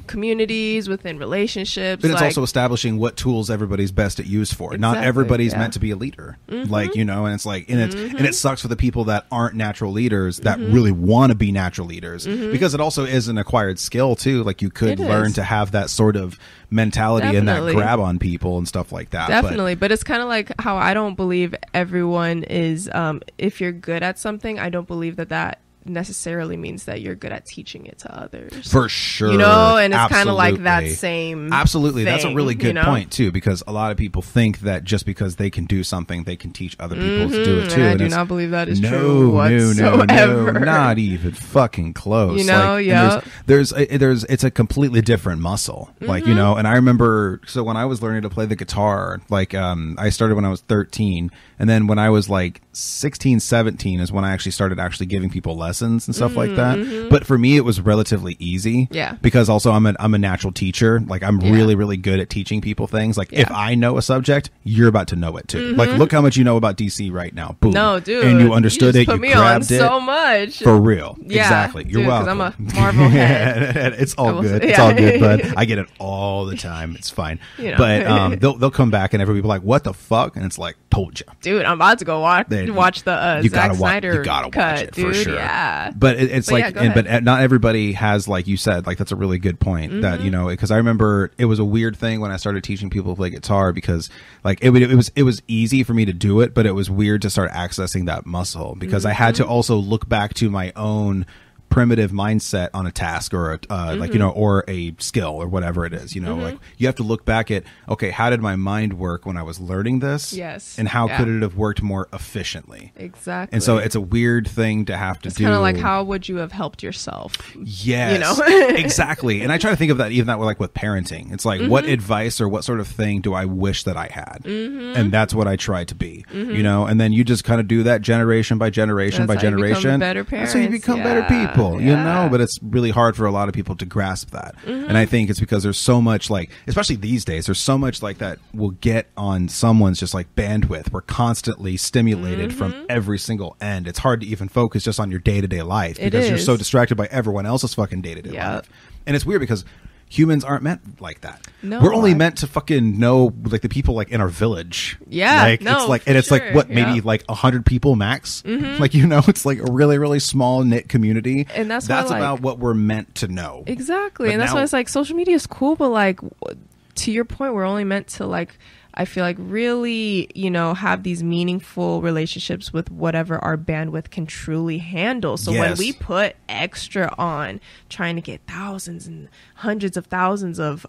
communities, within relationships. But it's also establishing what tools everybody's best at use for. Not everybody's meant to be a leader. Like, and it's like, and it sucks for the people that aren't natural leaders that really want to be natural leaders, because it also is an acquired skill too. Like, you could learn to have that sort of mentality and that grab on people and stuff like that. Definitely. But it's kind of like how I don't believe everyone is, if you're good at something, I don't believe that necessarily means that you're good at teaching it to others. For sure. And it's kind of like that same Absolutely. thing, that's a really good point too, because a lot of people think that just because they can do something, they can teach other people to do it too. And I and do not believe that is true No, whatsoever. not even fucking close. It's a completely different muscle. Like, and I remember, so when I was learning to play the guitar, like, I started when I was 13, and then when I was like 16, 17 is when I actually started giving people lessons and stuff like that. But for me, it was relatively easy. Yeah. Because also I'm a natural teacher. Like, I'm really, really good at teaching people things. Like, if I know a subject, you're about to know it too. Like, look how much you know about DC right now. Boom. No, dude. And you understood you it. Put You me grabbed on it. So much. For real. Yeah, Exactly. You're welcome. Because I'm a Marvel head. It's all good. It's all good, bud. I get it all the time. It's fine. But they'll come back and everybody be like, "What the fuck?" And it's like, "Told you, dude. I'm about to go watch the Zack Snyder you gotta cut, watch it, dude. for sure. Yeah. But it's like, yeah, but not everybody has, like you said, like, that's a really good point. That, because I remember it was a weird thing when I started teaching people to play guitar, because like it was easy for me to do it, but it was weird to start accessing that muscle, because I had to also look back to my own primitive mindset on a task or or a skill or whatever it is, like, you have to look back at, okay, how did my mind work when I was learning this? Yes. And how could it have worked more efficiently? Exactly. And so it's a weird thing to have to do. It's kind of like, how would you have helped yourself? Yes. Exactly. And I try to think of that, even that like with parenting. It's like, what advice or what sort of thing do I wish that I had? And that's what I try to be, and then you just kind of do that generation by generation by generation. Better parents. So you become better people. But it's really hard for a lot of people to grasp that. And I think it's because there's so much, like, especially these days, there's so much like that will get on someone's just like bandwidth. We're constantly stimulated from every single end. It's hard to even focus just on your day-to-day life because you're so distracted by everyone else's fucking day-to-day life. And it's weird because humans aren't meant like that. No, we're only meant to fucking know like the people like in our village. Yeah, like no, it's like, and for it's like sure. what, maybe Yeah. like 100 people max. Like, you know, it's like a really, really small knit community, And that's why, like, about what we're meant to know. Exactly. But And that's now- why it's like social media is cool, but like to your point, we're only meant to like, I feel like really, you know, have these meaningful relationships with whatever our bandwidth can truly handle. So when Yes. we put extra on trying to get thousands and hundreds of thousands of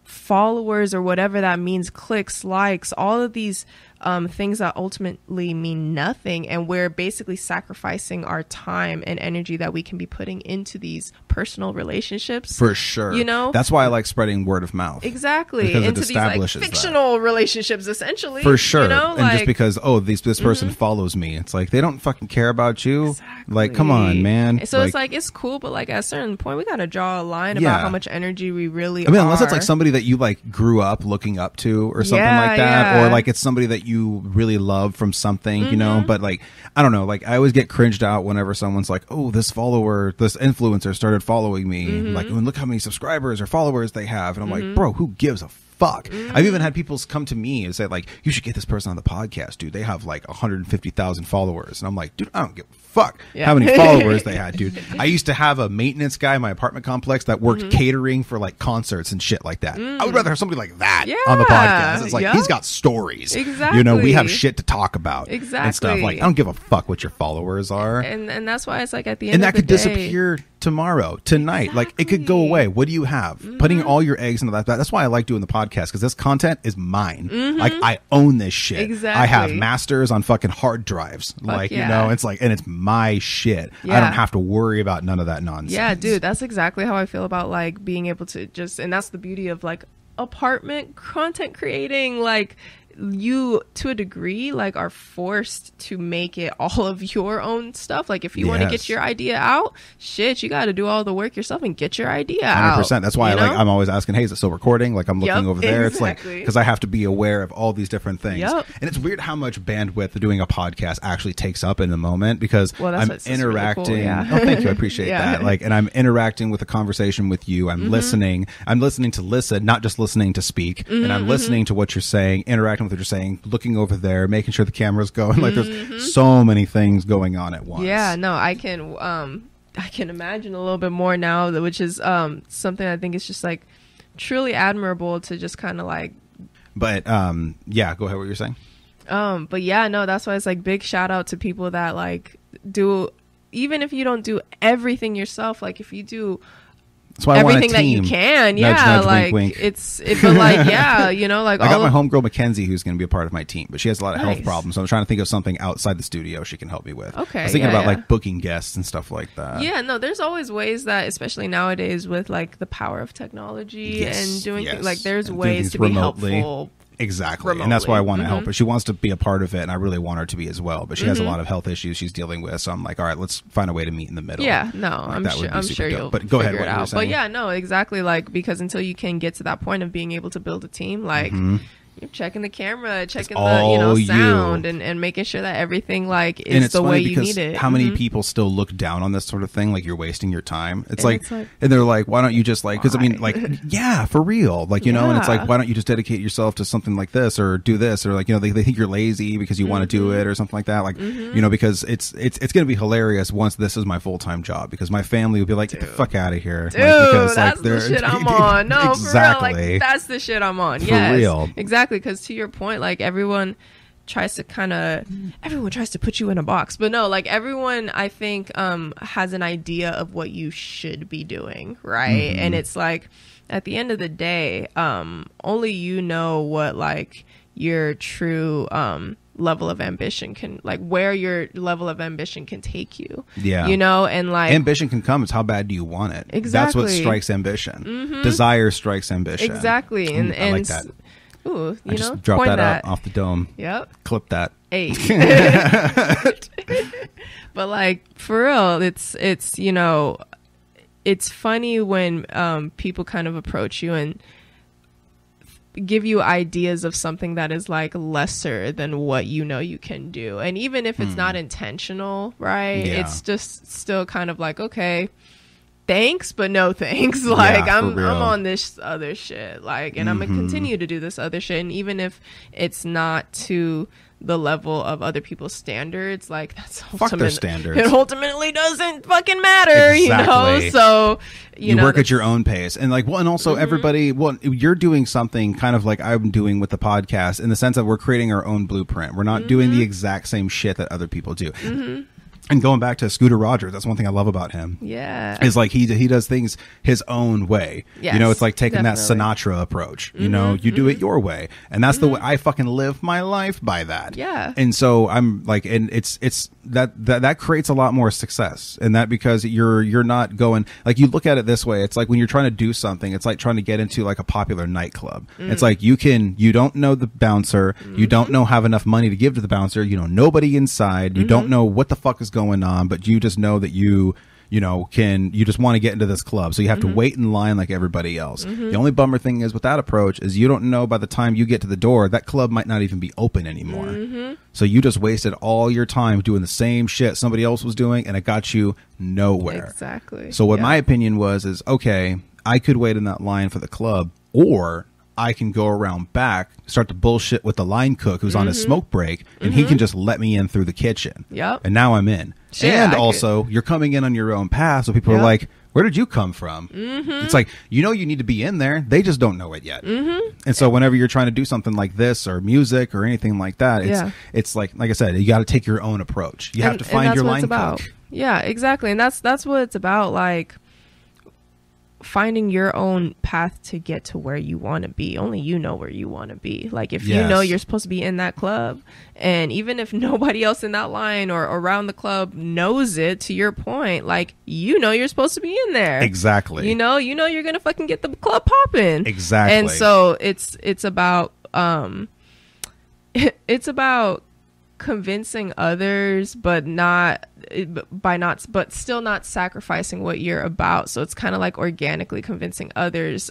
followers or whatever that means, clicks, likes, all of these things that ultimately mean nothing, and we're basically sacrificing our time and energy that we can be putting into these personal relationships. For sure. You know? That's why I like spreading word of mouth. Exactly. Because it Into these like establishes that. fictional relationships, essentially. For sure. You know? And just because, this person follows me, it's like, they don't fucking care about you. Like, come on, man. So it's like, it's cool, but like at a certain point, we got to draw a line Yeah. about how much energy we really I mean, unless it's are. like somebody that you like grew up looking up to or something Yeah, like that, yeah. or like it's somebody that you really love from something, you Mm-hmm. know. But like, I don't know, like I always get cringed out whenever someone's like, "Oh, this influencer started following me." Mm-hmm. Like, and look how many subscribers or followers they have, and I'm like, bro, who gives a fuck? I've even had people come to me and say like, "You should get this person on the podcast, dude. They have like 150,000 followers," and I'm like, dude, I don't give a fuck Yeah. how many followers they had, dude. I used to have a maintenance guy in my apartment complex that worked catering for like concerts and shit like that. I would rather have somebody like that on the Yeah. podcast. It's like, Yep. he's got stories. Exactly. You know, we have shit to talk about. And stuff. Exactly. Like, I don't give a fuck what your followers are. And that's why it's like at the end And of that could the day, disappear tomorrow, tonight. Like, it could go away. What do you have? Putting all your eggs into that. That's why I like doing the podcast, because this content is mine. Like, I own this shit. I have Exactly. masters on fucking hard drives. Like, you yeah. know, it's like, and it's my shit. I Yeah. don't have to worry about none of that nonsense. Yeah, dude, that's exactly how I feel about like being able to just, and that's the beauty of like apartment content creating. Like, you to a degree like are forced to make it all of your own stuff. Like if you want to Yes. get your idea out, shit, you got to do all the work yourself and get your idea out. 100%. That's why you like know? I'm always asking, hey, is it still recording? Like I'm looking Yep, over there. It's exactly. like, because I have to be aware of all these different things. Yep. And it's weird how much bandwidth doing a podcast actually takes up in the moment, because Well, that's I'm what's just really interacting. cool, yeah. Oh, thank you. I appreciate Yeah. that. Like, and I'm interacting with the conversation with you. I'm listening. I'm listening to listen, not just listening to speak. And I'm listening to what you're saying, interacting with what you're saying, looking over there, making sure the camera's going. Like there's so many things going on at once. Yeah, no, I can imagine a little bit more now, which is something I think is just like truly admirable to just kind of like. But yeah, go ahead. What you're saying? But yeah, no, that's why it's like big shout out to people that like do, even if you don't do everything yourself, like if you do That's why I want a everything that you team. can, Nudge, yeah, nudge, like wink, wink. it's but like yeah, you know, like I got all my of, homegirl Mackenzie, who's going to be a part of my team, but she has a lot of health Nice. problems. So I'm trying to think of something outside the studio she can help me with. Okay, I was thinking yeah, about yeah. like booking guests and stuff like that. yeah, no, there's always ways that, especially nowadays with like the power of technology Yes, and doing yes. like there's And doing ways things to be remotely. helpful. Exactly. And that's why I want to Mm-hmm. help her. She wants to be a part of it, and I really want her to be as well. But she has a lot of health issues she's dealing with. So I'm like, all right, let's find a way to meet in the middle. Yeah, no, Like, that would be I'm super sure dope. you'll But go ahead, figure what it you were out. saying. But yeah, no, exactly. Like because until you can get to that point of being able to build a team, like you're checking the camera, checking the all you. sound, and making sure that everything like And is it's the funny way you because need it. how many people still look down on this sort of thing? Like you're wasting your time. It's And like, it's like, and they're like, why don't you just like, because I mean, why? like, yeah, for real. Like, you know, and it's Yeah. like, why don't you just dedicate yourself to something like this or do this? Or like, you know, they think you're lazy because you want to do it or something like that. Like, you know, because it's going to be hilarious once this is my full-time job, because my family will be like, get the fuck out of here. Dude, because, that's the they're- shit I'm on. No, exactly. for real. Like, that's the shit I'm on. For Yes, real. exactly. Because to your point, like everyone tries to everyone tries to put you in a box, but no, like everyone I think has an idea of what you should be doing, right? And it's like at the end of the day, only you know what like your true level of ambition can, like where your level of ambition can take you. Yeah. You know, and like ambition can come. It's how bad do you want it? That's what Exactly. strikes ambition. Desire strikes ambition. exactly. And I like that. Ooh, I you just know, dropped coin that out off the dome. Yep. Clip that. Hey. But like for real, it's you know, it's funny when people kind of approach you and give you ideas of something that is like lesser than what you know you can do. And even if it's not intentional, right? Yeah. It's just still kind of like, okay, thanks, but no thanks. Like, Yeah, I'm for real. on this other shit. Like, and I'm gonna continue to do this other shit. And even if it's not to the level of other people's standards, like, that's Fuck their standards. It ultimately doesn't fucking matter, you know? Exactly. So, you know, work at your own pace, and like, well, and also everybody, well, you're doing something kind of like I'm doing with the podcast, in the sense that we're creating our own blueprint. We're not doing the exact same shit that other people do. And going back to Scooter Rogers, that's one thing I love about him. Yeah. Is like he does things his own way. Yes, you know, it's like taking definitely. that Sinatra approach. You know, you do it your way, and that's the way I fucking live my life by that. Yeah. And so I'm like, and it's that creates a lot more success, and that because you're not going, like, you look at it this way. It's like when you're trying to do something, it's like trying to get into like a popular nightclub. It's like you don't know the bouncer, you don't have enough money to give to the bouncer, you know nobody inside, you don't know what the fuck is going on, but you just know that you just want to get into this club, so you have to wait in line like everybody else. The only bummer thing is with that approach is you don't know by the time you get to the door, that club might not even be open anymore. So you just wasted all your time doing the same shit somebody else was doing, and it got you nowhere. Exactly. So what my opinion is, okay, I could wait in that line for the club, or I can go around back, start to bullshit with the line cook who's on his smoke break, and he can just let me in through the kitchen. Yep. And now I'm in. Shit, and I also, you're coming in on your own path, so people are Yep. like, where did you come from? It's like, you need to be in there. They just don't know it yet. And so whenever you're trying to do something like this or music or anything like that, it's like I said, you got to take your own approach. You have to find your line cook. Yeah, exactly. And that's what it's about, like, finding your own path to get to where you want to be. Only you know where you want to be. Like, if you know you're supposed to be in that club, and even if nobody else in that line or around the club knows it, to your point, like, you're supposed to be in there. Exactly. You know you're gonna fucking get the club popping. Exactly. And so it's about it's about convincing others, but still not sacrificing what you're about. So it's kind of like organically convincing others,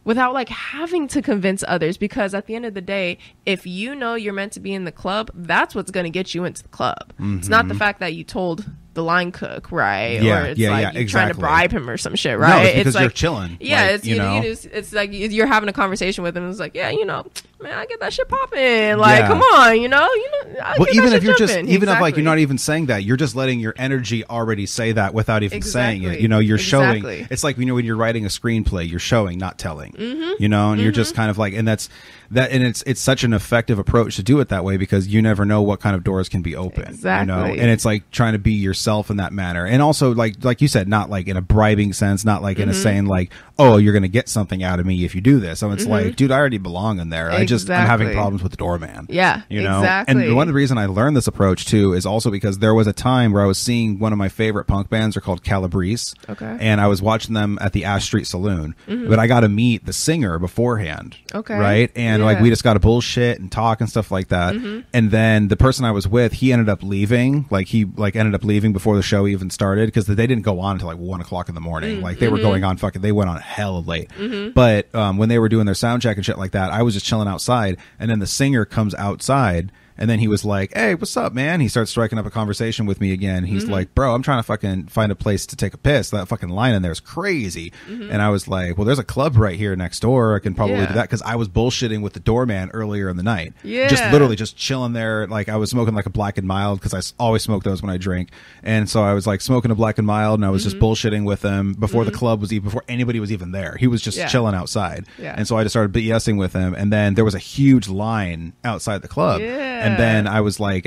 without like having to convince others, because at the end of the day, if you know you're meant to be in the club, that's what's going to get you into the club. It's not the fact that you told the line cook, right? Yeah, or it's yeah, like yeah, you're trying to exactly. bribe him or some shit, No, right? it's because like, you're chilling. Yeah, like, it's it's like you're having a conversation with him. It's like, yeah, man, I get that shit popping. Like, come on, I well, get even that if you're shit just, jumping. even if like Exactly. you're not even saying that, you're just letting your energy already say that without even saying it. Exactly. You're showing. Exactly. It's like when you're writing a screenplay, you're showing, not telling. And you're just kind of like, and that's that, and it's such an effective approach to do it that way, because you never know what kind of doors can be open. Exactly. And it's like trying to be yourself in that manner, and also like you said, not like in a bribing sense, not like in a saying like, oh, you're gonna get something out of me if you do this. So it's like, dude, I already belong in there. I'm having problems with the doorman. Yeah, exactly. And one of the reason I learned this approach too is also because there was a time where I was seeing one of my favorite punk bands are called Cannabis. Okay. And I was watching them at the Ash Street Saloon, but I got to meet the singer beforehand. Okay. Right. And like we just got to bullshit and talk and stuff like that. And then the person I was with, he ended up leaving. Like he ended up leaving before the show even started, because they didn't go on until like 1 o'clock in the morning. Like they were going on they went on hella late. But when they were doing their sound check and shit like that, I was just chilling outside, and then the singer comes outside, and then he was like, hey, what's up, man? He starts striking up a conversation with me again. He's like, bro, I'm trying to fucking find a place to take a piss. That fucking line in there is crazy. And I was like, well, there's a club right here next door. I can probably do that, because I was bullshitting with the doorman earlier in the night. Yeah. Just literally just chilling there. Like I was smoking like a Black and Mild, because I always smoke those when I drink. And so I was like smoking a Black and Mild, and I was just bullshitting with him before the club was even, before anybody was even there. He was just chilling outside. Yeah. And so I just started BSing with him. And then there was a huge line outside the club. Yeah. And then I was like,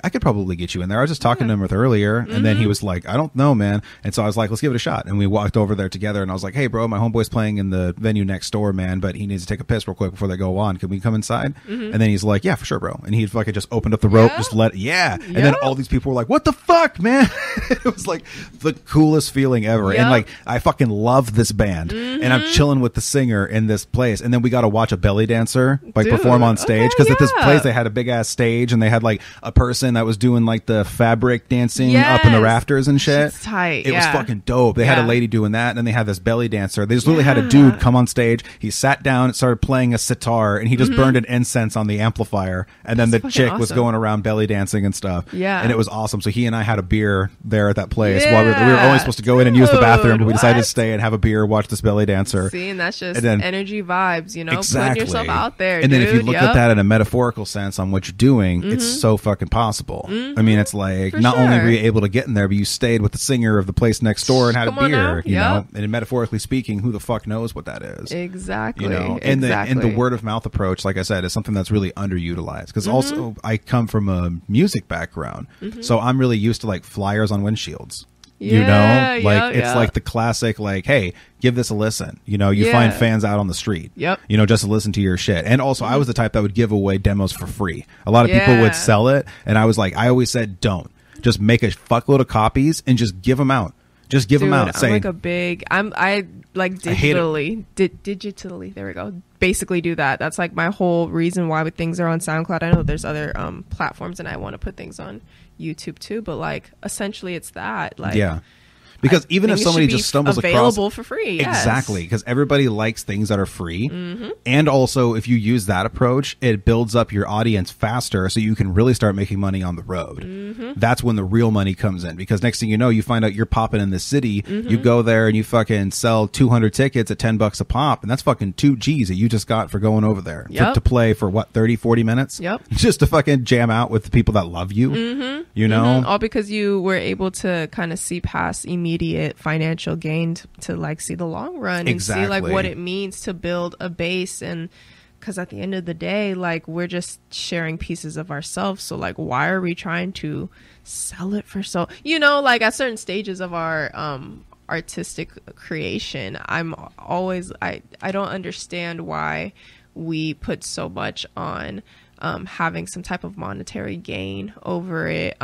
I could probably get you in there. I was just talking to him earlier, and then he was like, I don't know, man. And so I was like, let's give it a shot. And we walked over there together, and I was like, hey, bro, my homeboy's playing in the venue next door, man, but he needs to take a piss real quick before they go on. Can we come inside? And then he's like, yeah, for sure, bro. And he fucking just opened up the rope, just let, And then all these people were like, what the fuck, man? It was like the coolest feeling ever. And like, I fucking love this band, and I'm chilling with the singer in this place. And then we got to watch a belly dancer like perform on stage, because at this place they had a big ass stage, and they had like a person that was doing like the fabric dancing up in the rafters and shit. It's tight. It was fucking dope. They had a lady doing that, and then they had this belly dancer. They just literally had a dude come on stage. He sat down and started playing a sitar, and he just burned an incense on the amplifier, and then the chick was going around belly dancing and stuff. Yeah. And it was awesome. So he and I had a beer there at that place. While we were only supposed to go in and use the bathroom, but we decided to stay and have a beer, watch this belly dancer. See, and that's just energy vibes, you know, exactly. putting yourself out there. And then if you look at that in a metaphorical sense on what you're doing, it's so fucking possible. I mean, it's like not only were you able to get in there, but you stayed with the singer of the place next door and had a beer, you know. And metaphorically speaking, who the fuck knows what that is? Exactly. You know, and the word of mouth approach, like I said, is something that's really underutilized. Because also I come from a music background, so I'm really used to like flyers on windshields. You know, like it's like the classic, like, hey, give this a listen. You know, you find fans out on the street, you know, just to listen to your shit. And also I was the type that would give away demos for free. A lot of people would sell it. And I was like, I always said, don't just make a fuckload of copies and just give them out. Just give them out. I'm like a big, I like digitally, digitally, there we go. Basically do that. That's like my whole reason why things are on SoundCloud. I know there's other platforms and I want to put things on YouTube too, but like essentially it's that, like, because even if somebody just stumbles available for free, exactly, because everybody likes things that are free. And also if you use that approach, it builds up your audience faster, so you can really start making money on the road. That's when the real money comes in, because next thing you know, you find out you're popping in the city. You go there and you fucking sell 200 tickets at $10 a pop, and that's fucking 2 G's that you just got for going over there to play for what, 30-40 minutes just to fucking jam out with the people that love you. You know, all because you were able to kind of see past immediate financial gain to like see the long run and see like what it means to build a base. And because at the end of the day, like, we're just sharing pieces of ourselves, so like, why are we trying to sell it for so, you know, like at certain stages of our artistic creation, I'm always I don't understand why we put so much on having some type of monetary gain over it,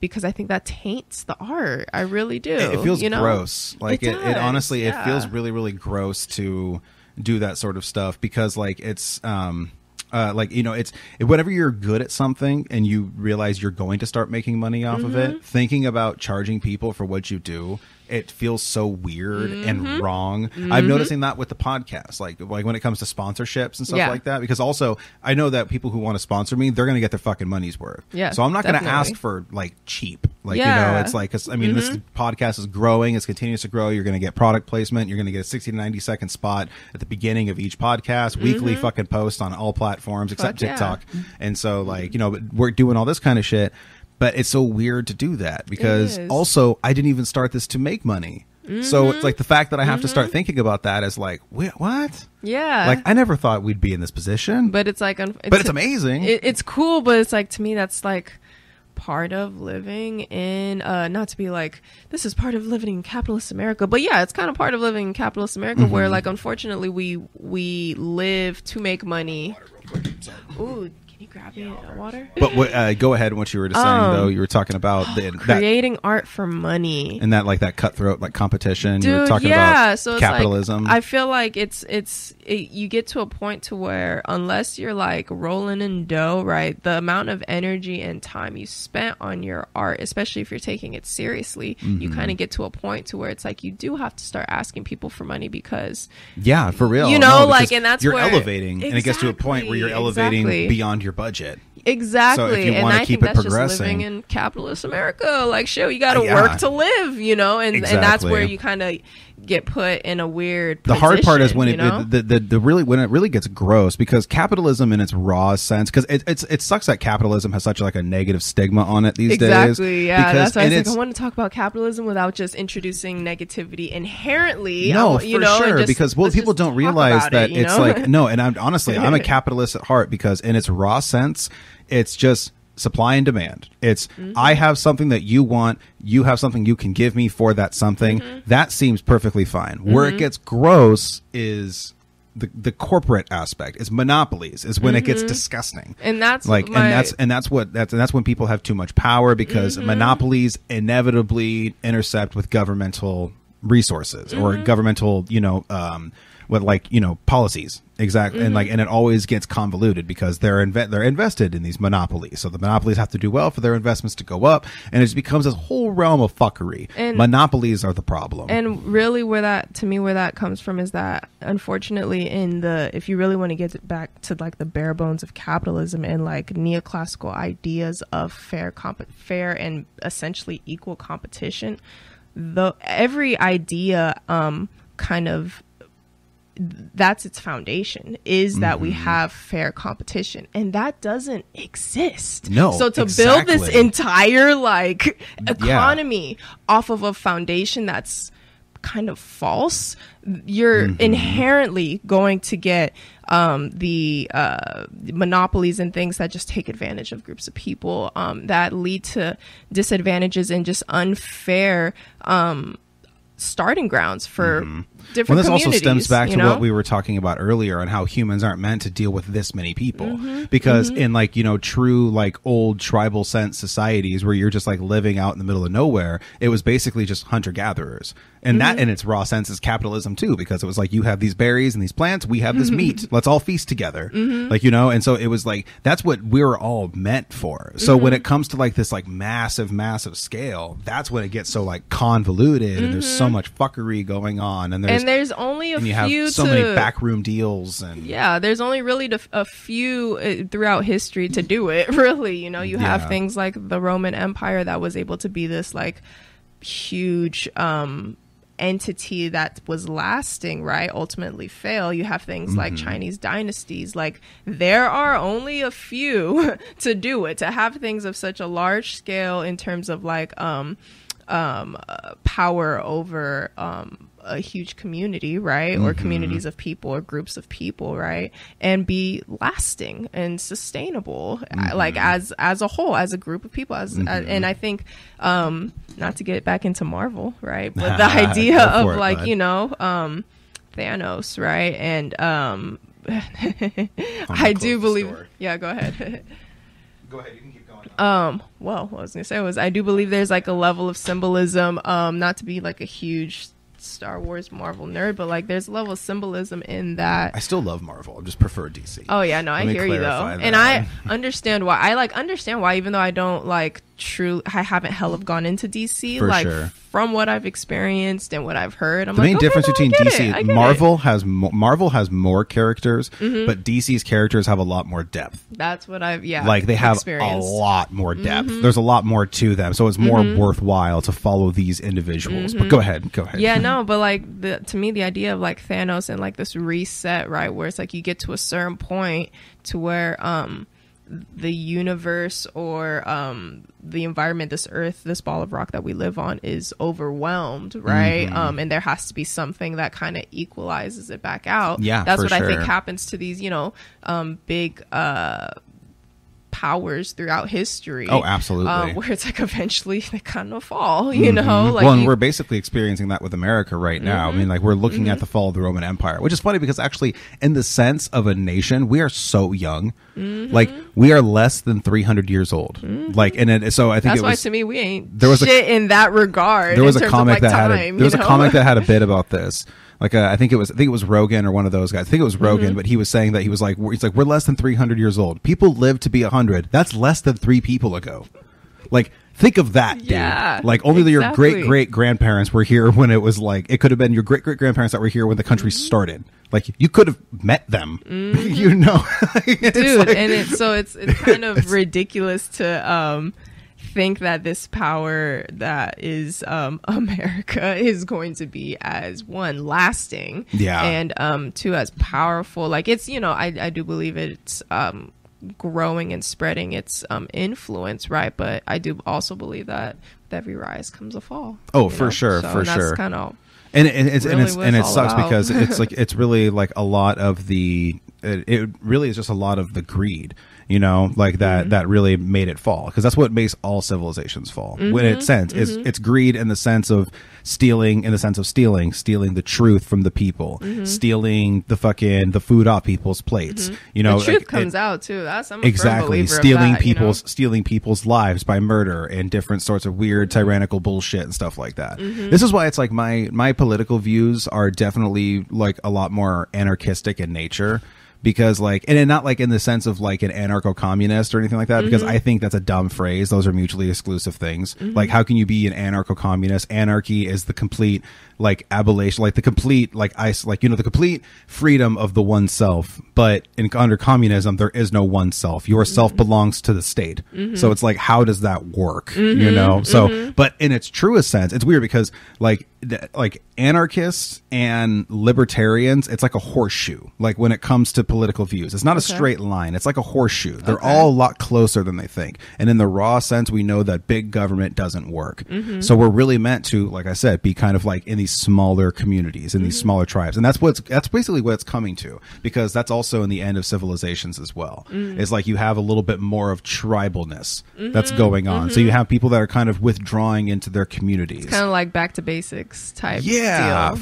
because I think that taints the art. I really do. It feels you know? Gross. Like it honestly, it feels really, really gross to do that sort of stuff, because like it's like, you know, it's whenever you're good at something and you realize you're going to start making money off of it, thinking about charging people for what you do, it feels so weird and wrong. I'm noticing that with the podcast, like when it comes to sponsorships and stuff like that, because also I know that people who want to sponsor me, they're going to get their fucking money's worth. So I'm not going to ask for like cheap, like, you know, it's like, 'cause, I mean, this podcast is growing, it's continues to grow. You're going to get product placement. You're going to get a 60 to 90 second spot at the beginning of each podcast, weekly fucking post on all platforms except TikTok. And so like, you know, we're doing all this kind of shit. But it's so weird to do that, because also I didn't even start this to make money. So it's like the fact that I have to start thinking about that is like, wait, what? Like, I never thought we'd be in this position. But it's like, but it's amazing. It's cool, but it's like, to me, that's like part of living in, not to be like, this is part of living in capitalist America, but yeah, it's kind of part of living in capitalist America, where like, unfortunately, we live to make money. Ooh. Can you grab me water? But go ahead. What you were just saying, though, you were talking about creating art for money, and that like that cutthroat like competition. Dude, you were talking about so capitalism. Like, I feel like you get to a point to where unless you're like rolling in dough, right, the amount of energy and time you spent on your art, especially if you're taking it seriously, you kind of get to a point to where it's like you do have to start asking people for money, because for real, you know, like, and that's you're where elevating, and it gets to a point where you're elevating beyond your budget. Exactly. So if you and want I to keep think it that's progressing, just living in capitalist America. Like, shit, you got to work to live, you know, and that's where you kind of get put in a weird position. The hard part is when when it really gets gross, because capitalism in its raw sense, because it sucks that capitalism has such like a negative stigma on it these days. Exactly. Yeah, that's why I was like, I want to talk about capitalism without just introducing negativity inherently. No, for sure, because people don't realize that it's like, no, and I'm honestly, I'm a capitalist at heart, because in its raw sense, it's just supply and demand. It's I have something that you want, you have something you can give me for that something. That seems perfectly fine. Where it gets gross is the corporate aspect, is monopolies, is when it gets disgusting. And that's like that's when people have too much power, because monopolies inevitably intercept with governmental resources or governmental, with like, policies. Exactly. And like, and it always gets convoluted because they're invested in these monopolies. So the monopolies have to do well for their investments to go up. And it just becomes this whole realm of fuckery. And monopolies are the problem. And really where that comes from is that, unfortunately, if you really want to get back to like the bare bones of capitalism and like neoclassical ideas of fair and essentially equal competition, every idea, kind of, that's its foundation, is that we have fair competition, and that doesn't exist. No, so to build this entire like economy off of a foundation that's kind of false, you're inherently going to get the monopolies and things that just take advantage of groups of people, that lead to disadvantages and just unfair starting grounds for different this communities. Also stems back to what we were talking about earlier on how humans aren't meant to deal with this many people, because in like, true like old tribal sense societies where you're just like living out in the middle of nowhere, it was basically just hunter gatherers. And that in its raw sense is capitalism too, because it was like, you have these berries and these plants, we have this meat, let's all feast together. Like, and so it was like, that's what we're all meant for. So when it comes to like this like massive scale, that's when it gets so like convoluted and there's so much fuckery going on, and there's only a few, you have so many backroom deals, and there's only really a few throughout history to do it. Really, you have things like the Roman Empire that was able to be this like huge entity that was lasting, right? Ultimately fail. You have things like Chinese dynasties. Like, there are only a few to do it, to have things of such a large scale in terms of like power over a huge community, right? Or communities of people or groups of people, right? And be lasting and sustainable, like as a whole, as a group of people, and I think, not to get back into Marvel, right? But the idea of like, Thanos, right? And I do believe, go ahead. Go ahead, you can keep going. Well, what I was gonna say was, I do believe there's like a level of symbolism, not to be like a huge Star Wars Marvel nerd, but like there's a level of symbolism in that. I still love Marvel. I just prefer DC. Oh yeah, no, I hear you though. And I understand why. Even though I don't like I haven't gone into DC. For like sure. From what I've experienced and what I've heard, the main difference between DC, Marvel has more characters, but DC's characters have a lot more depth. That's what I've like they have a lot more depth. There's a lot more to them, so it's more worthwhile to follow these individuals. But go ahead. Yeah, no, but like to me, the idea of like Thanos and like this reset, right, where it's like you get to a certain point to where the universe or the environment, this earth, this ball of rock that we live on, is overwhelmed, right? And there has to be something that kind of equalizes it back out. That's what I think happens to these big powers throughout history. Oh, absolutely. Where it's like eventually they kind of fall, you know? Like, well, and we're basically experiencing that with America right now. I mean, like, we're looking at the fall of the Roman Empire, which is funny because actually, in the sense of a nation, we are so young. Like, we are less than 300 years old. Like, and so I think that's why to me we ain't shit in that regard. There was a comic that had a bit about this. Like I think it was Rogan or one of those guys. I think it was Rogan, but he was saying that he's like we're less than 300 years old. People live to be 100. That's less than 3 people ago. Like, think of that, dude. Like, only your great grandparents were here when it was like, it could have been your great grandparents that were here when the country started. Like, you could have met them, you know, dude. Like, and it's kind of ridiculous to think that this power that is America is going to be, as one, lasting, and two, as powerful. Like, it's, I do believe it's growing and spreading its influence, right? But I do also believe that with every rise comes a fall. Oh, for sure, so for that's sure. Kind of and it sucks because it's like it's really like a lot of the it really is just a lot of the greed. you know, like that really made it fall, because that's what makes all civilizations fall. When it's greed in the sense of stealing the truth from the people, stealing the food off people's plates. You know, the truth comes out too. That's I'm a exactly firm believer stealing of that, stealing people's lives by murder and different sorts of weird tyrannical bullshit and stuff like that. This is why it's like my political views are definitely like a lot more anarchistic in nature. Because like, and not like in the sense of like an anarcho-communist or anything like that, because I think that's a dumb phrase. Those are mutually exclusive things. Like, how can you be an anarcho-communist? Anarchy is the complete like abolition, like the complete like the complete freedom of the oneself. But under communism, there is no oneself. Your self belongs to the state. So it's like, how does that work? You know? So, but in its truest sense, it's weird because like anarchists and libertarians, it's like a horseshoe. Like when it comes to political views, it's not a straight line. It's like a horseshoe. They're all a lot closer than they think. And in the raw sense, we know that big government doesn't work. So we're really meant to, like I said, be kind of like in these smaller communities, in these smaller tribes. And that's basically what it's coming to, because that's also in the end of civilizations as well. It's like you have a little bit more of tribalness that's going on. So you have people that are kind of withdrawing into their communities. It's kind of like back to basics type deal,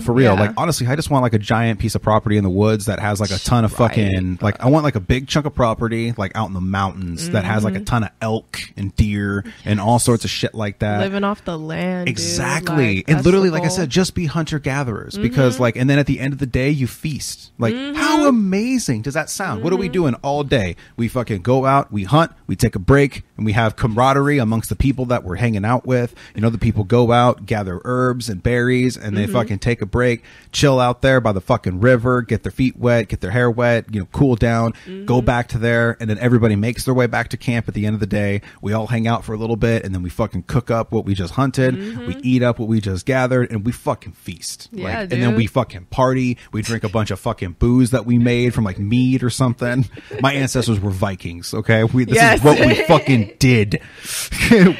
for real. Yeah. Like honestly, I just want like a giant piece of property in the woods that has like a ton of fucking like, I want like a big chunk of property like out in the mountains that has like a ton of elk and deer and all sorts of shit like that. Living off the land, exactly. Like, and literally, like I said, just be hunter gatherers, because like, and then at the end of the day you feast. Like how amazing does that sound? What are we doing all day? We fucking go out, we hunt, we take a break, and we have camaraderie amongst the people that we're hanging out with. You know, the people go out, gather herbs and berries, and they fucking take a break, chill out there by the fucking river, get their feet wet, get their hair wet, you know, cool down, go back to there, and then everybody makes their way back to camp at the end of the day. We all hang out for a little bit, and then we fucking cook up what we just hunted, we eat up what we just gathered, and we fucking feast. Yeah, and then we fucking party, we drink a bunch of fucking booze that we made from like mead or something. My ancestors were Vikings, okay? This is what we fucking did.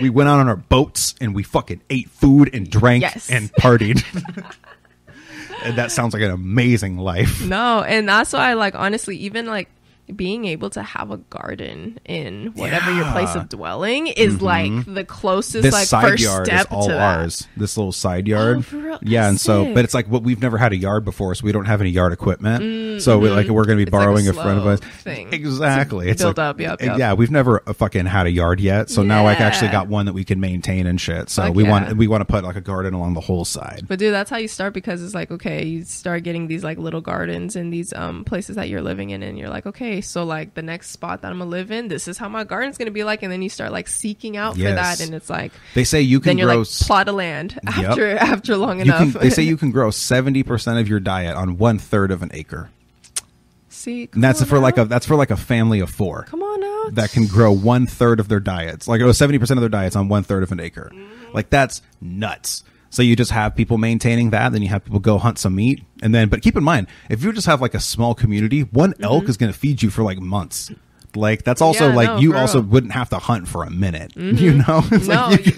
We went out on our boats and we fucking ate food and drank and partied. And that sounds like an amazing life. No, and that's why I like, honestly, even like being able to have a garden in whatever your place of dwelling is like the closest this like side first yard step is all to that. ours. This little side yard. Oh, for real? Yeah, and That's so, sick. but it's like what we've never had a yard before, so we don't have any yard equipment. So we're going to be It's borrowing like a friend of us. thing. Exactly. It's build like, up, yep. Yeah, we've never fucking had a yard yet, so now I actually got one that we can maintain and shit. So Fuck we yeah. want to put like a garden along the whole side. But dude, that's how you start, because it's like, okay, you start getting these like little gardens in these places that you're living in, and you're like, okay, so like the next spot that I'm gonna live in, this is how my garden's gonna be like, and then you start like seeking out for that, and it's like, they say you can then you're grow like plot of land after long enough. They say you can grow 70% of your diet on 1/3 of an acre. See, And that's for like a family of 4. Come on out. That can grow 1/3 of their diets, like 70% of their diets on 1/3 of an acre. Like that's nuts. So you just have people maintaining that, then you have people go hunt some meat, and then, but keep in mind, if you just have like a small community, one elk is going to feed you for like months. Like that's also you also wouldn't have to hunt for a minute, you know? It's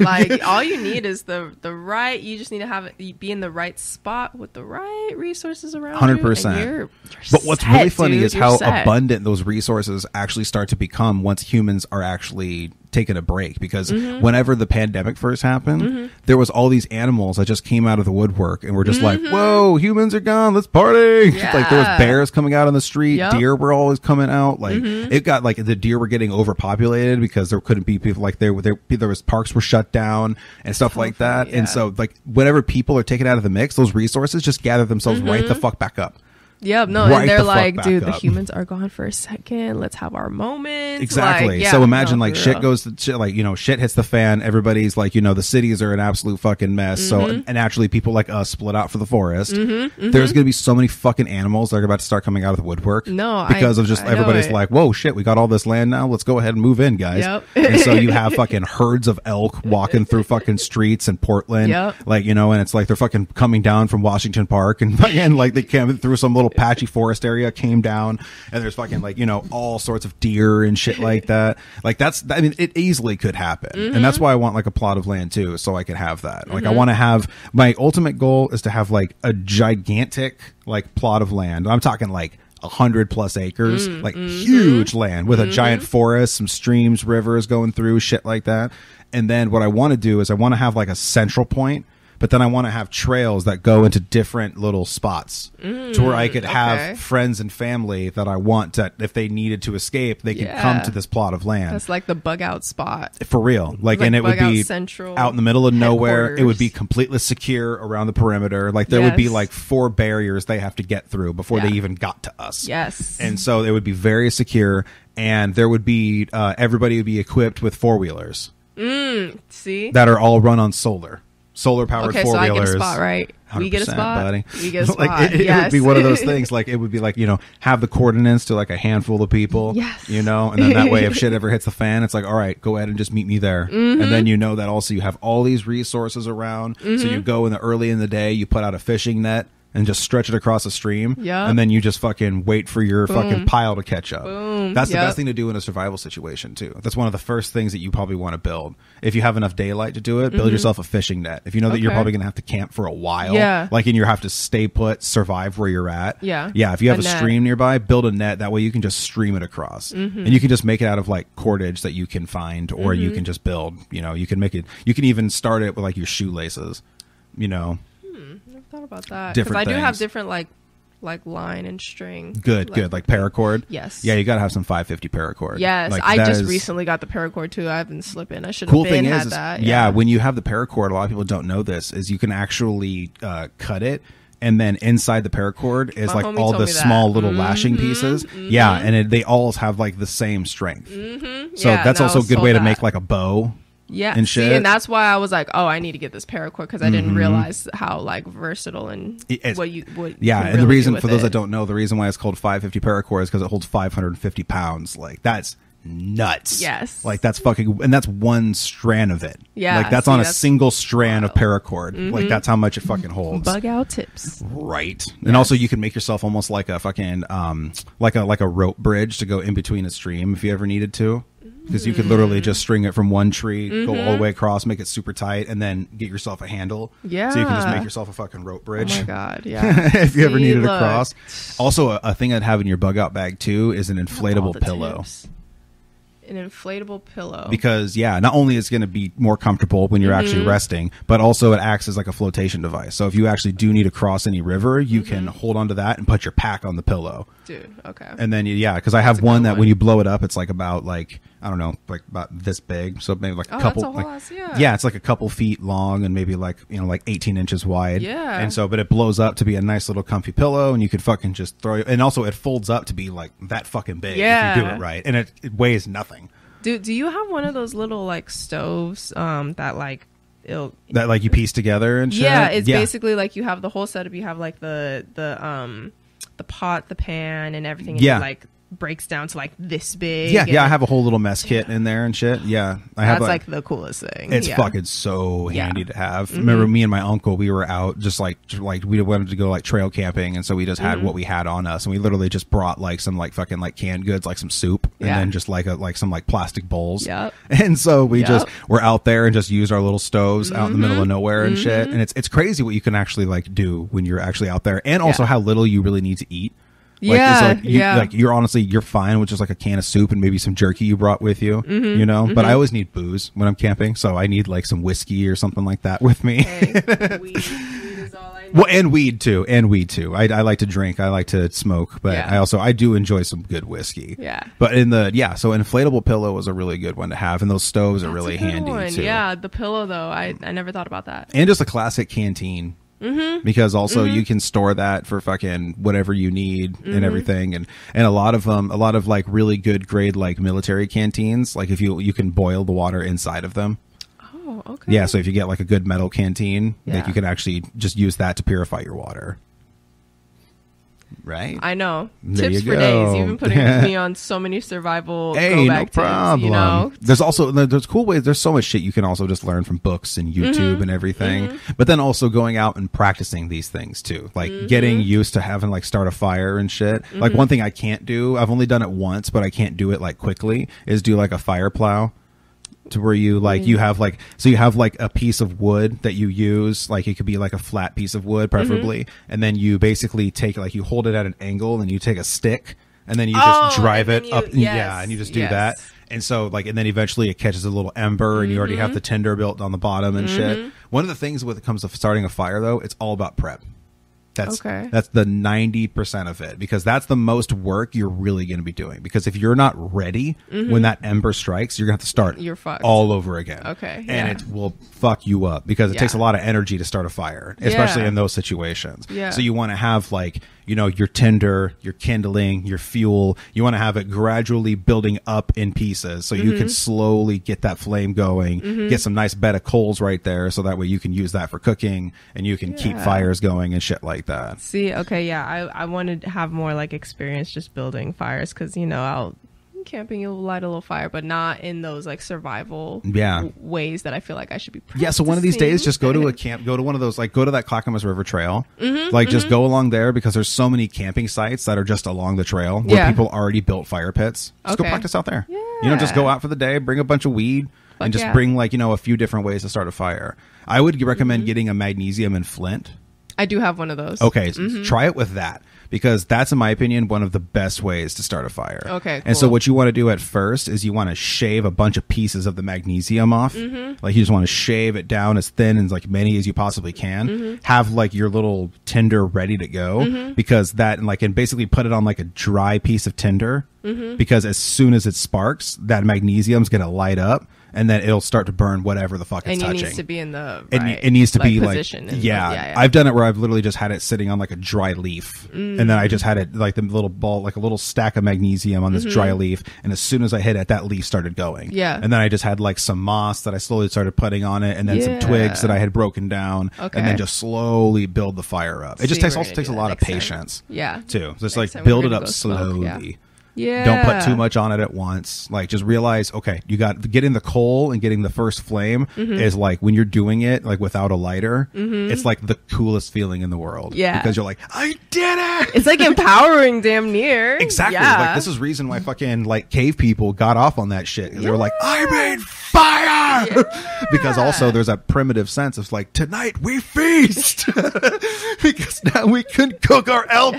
like all you need is the right. You just need to have it be in the right spot with the right resources around. 100%. You're But what's set, really funny dude. is You're how set. abundant those resources actually start to become once humans are actually taking a break. Because whenever the pandemic first happened, there was all these animals that just came out of the woodwork and were just like, whoa, humans are gone, let's party. Yeah. Like there was bears coming out on the street, Yep. deer were always coming out. Like it got like the deer were getting overpopulated because there couldn't be people, like there was parks were shut down and stuff like that. Yeah. And so like whenever people are taken out of the mix, those resources just gather themselves right the fuck back up. Yep, no, right and they're the fuck like, back dude, the up. humans are gone for a second. Let's have our moment. Exactly. Like, yeah, so imagine no, like for shit real. goes to shit, like, you know, shit hits the fan. Everybody's like, you know, the cities are an absolute fucking mess. So, and naturally people like us split out for the forest. There's going to be so many fucking animals that are about to start coming out of the woodwork. No, because of just I know everybody's it. like, whoa, shit, we got all this land now. Let's go ahead and move in, guys. Yep. And so you have fucking herds of elk walking through fucking streets in Portland. Yep. Like, you know, and it's like they're fucking coming down from Washington Park and fucking like they came through some little patchy forest area, came down, and there's fucking like, you know, all sorts of deer and shit like that. Like I mean, it easily could happen. And that's why I want like a plot of land too, so I can have that. Like I want to have, my ultimate goal is to have like a gigantic like plot of land. I'm talking like 100+ acres, like huge land with a giant forest, some streams, rivers going through, shit like that. And then what I want to do is I want to have like a central point, but then I want to have trails that go into different little spots to where I could have friends and family that I want to, if they needed to escape, they could come to this plot of land. That's like the bug out spot. For real. Like and it would be out in the middle of nowhere. It would be completely secure around the perimeter. Like there would be like 4 barriers they have to get through before they even got to us. Yes. And so it would be very secure, and there would be, everybody would be equipped with 4-wheelers. See? That are all run on solar powered 4-wheelers. So I get a spot, right? We get a spot, buddy. We get a spot. Like, it would be one of those things. Like it would be like, you know, have the coordinates to like a handful of people. Yes. You know, and then that way, if shit ever hits the fan, it's like, all right, go ahead and just meet me there. And then you know that also you have all these resources around. So you go early in the day, you put out a fishing net and just stretch it across a stream. Yeah. And then you just fucking wait for your fucking pile to catch up. Boom. That's the best thing to do in a survival situation too. That's one of the first things that you probably want to build. If you have enough daylight to do it, build yourself a fishing net. If you know that you're probably going to have to camp for a while, like, and you have to stay put, survive where you're at. Yeah. If you have a stream nearby, build a net. That way you can just stream it across, and you can just make it out of like cordage that you can find, or you can just build. You know, you can make it. You can even start it with like your shoelaces. You know. Thought about that because I do have different like line and string. Good like paracord. Yes. Yeah, you gotta have some 550 paracord. Yes, like, I just recently got the paracord too. I've been slipping. I should have had that. Yeah, when you have the paracord, a lot of people don't know this, is you can actually cut it, and then inside the paracord is like all the small little lashing pieces. Yeah, and they all have like the same strength. So that's also a good way to make like a bow. Yeah, and shit. and that's why I was like, oh, I need to get this paracord, because I didn't realize how like versatile and what you would. Yeah, and the reason for those that don't know, the reason why it's called 550 paracord is because it holds 550 pounds. Like that's nuts. Yes, like that's fucking, and that's one strand of it. Yeah, like that's on a single strand of paracord. Like that's how much it fucking holds. Bug out tips. Right, and also you can make yourself almost like a fucking like a rope bridge to go in between a stream if you ever needed to. Because you could literally just string it from one tree, go all the way across, make it super tight, and then get yourself a handle. Yeah. So you can just make yourself a fucking rope bridge. Oh my God, yeah. If you ever needed a cross. Also, a thing I'd have in your bug out bag too is an inflatable pillow. Tips. An inflatable pillow. Because, yeah, not only is it going to be more comfortable when you're actually resting, but also it acts as like a flotation device. So if you actually do need to cross any river, you can hold onto that and put your pack on the pillow. Dude, okay. And then, because I have one that when you blow it up, it's like about like, I don't know, like about this big. So maybe like a couple. That's a whole yeah, it's like a couple feet long and maybe like, like 18 inches wide. Yeah. And so, but it blows up to be a nice little comfy pillow, and you could fucking just throw it. And also it folds up to be like that fucking big if you do it right. And it weighs nothing. Do you have one of those little like stoves that like that like you piece together and shit? Yeah, it's basically like you have the whole setup. You have like the pot, the pan, and everything. And it like breaks down to like this big. Yeah, I have a whole little mess kit in there and shit. Yeah, I have. That's like the coolest thing. It's fucking so handy to have. Remember, me and my uncle, we were out just like we wanted to go like trail camping, and so we just had what we had on us, and we literally just brought like some like fucking like canned goods, like some soup, and then just like some like plastic bowls. Yep. And so we just were out there and just used our little stoves out in the middle of nowhere and shit. And it's crazy what you can actually like do when you're actually out there, and also how little you really need to eat. Like, like you're fine with just like a can of soup and maybe some jerky you brought with you, but I always need booze when I'm camping, so I need like some whiskey or something like that with me. Hey, weed is all I need. Well, and weed too. I like to drink, I like to smoke, but I do enjoy some good whiskey. Yeah. But so inflatable pillow was a really good one to have, and those stoves are really handy too. Yeah, the pillow though, I never thought about that. And just a classic canteen. Because also you can store that for fucking whatever you need and everything, and a lot of like really good grade like military canteens, like if you can boil the water inside of them. Oh, okay. Yeah, so if you get like a good metal canteen, like you can actually just use that to purify your water. Right? I know. There Tips you for go. days. You've been putting me on so many survival no tips, problem. There's cool ways. There's so much shit you can also just learn from books and YouTube and everything. But then also going out and practicing these things too. Like getting used to having like start a fire and shit. Like one thing I can't do, I've only done it once, but I can't do it like quickly, is do like a fire plow. to where you like you have like so you have like a piece of wood that you use, like it could be like a flat piece of wood preferably, and then you basically take like you hold it at an angle and you take a stick and then you just drive it up and you just do that. And so like and then eventually it catches a little ember and you already have the tinder built on the bottom and shit. One of the things when it comes to starting a fire though, it's all about prep. That's the 90% of it, because that's the most work you're really going to be doing. Because if you're not ready when that ember strikes, you're going to have to start all over again. And it will fuck you up because it takes a lot of energy to start a fire, especially in those situations. So you want to have like, you know, your tinder, your kindling, your fuel. You want to have it gradually building up in pieces so you can slowly get that flame going, get some nice bed of coals right there so that way you can use that for cooking and you can keep fires going and shit like that. See, I wanted to have more like experience just building fires because, you know, I'll camping, you'll light a little fire, but not in those like survival ways that I feel like I should be practicing. So one of these days just go to a camp, go to one of those, like go to that Clackamas River Trail, like just go along there because there's so many camping sites that are just along the trail where people already built fire pits. Just go practice out there. You know, just go out for the day, bring a bunch of weed and just bring like, you know, a few different ways to start a fire. I would recommend getting a magnesium and flint. I do have one of those. Okay, so try it with that because that's, in my opinion, one of the best ways to start a fire. Okay, cool. And so what you want to do at first is you want to shave a bunch of pieces of the magnesium off. Like you just want to shave it down as thin and like many as you possibly can. Have like your little tinder ready to go because that and basically put it on like a dry piece of tinder because as soon as it sparks, that magnesium's going to light up. And then it'll start to burn whatever the fuck it's touching. And it needs to be in the right, it needs to be position. I've done it where I've literally just had it sitting on like a dry leaf. And then I just had it like the little ball, like a little stack of magnesium on this dry leaf. And as soon as I hit it, that leaf started going. And then I just had like some moss that I slowly started putting on it. And then some twigs that I had broken down. And then just slowly build the fire up. It just takes a lot of patience. Too. Just like build it up slowly. Don't put too much on it at once. Like just realize, okay, you got getting the coal and getting the first flame is like when you're doing it like without a lighter, it's like the coolest feeling in the world. Because you're like, I did it. It's like empowering damn near. Exactly. Like this is reason why fucking like cave people got off on that shit. They were like, I made fire. Because also there's a primitive sense of like, tonight we feast. Because now we can cook our elk.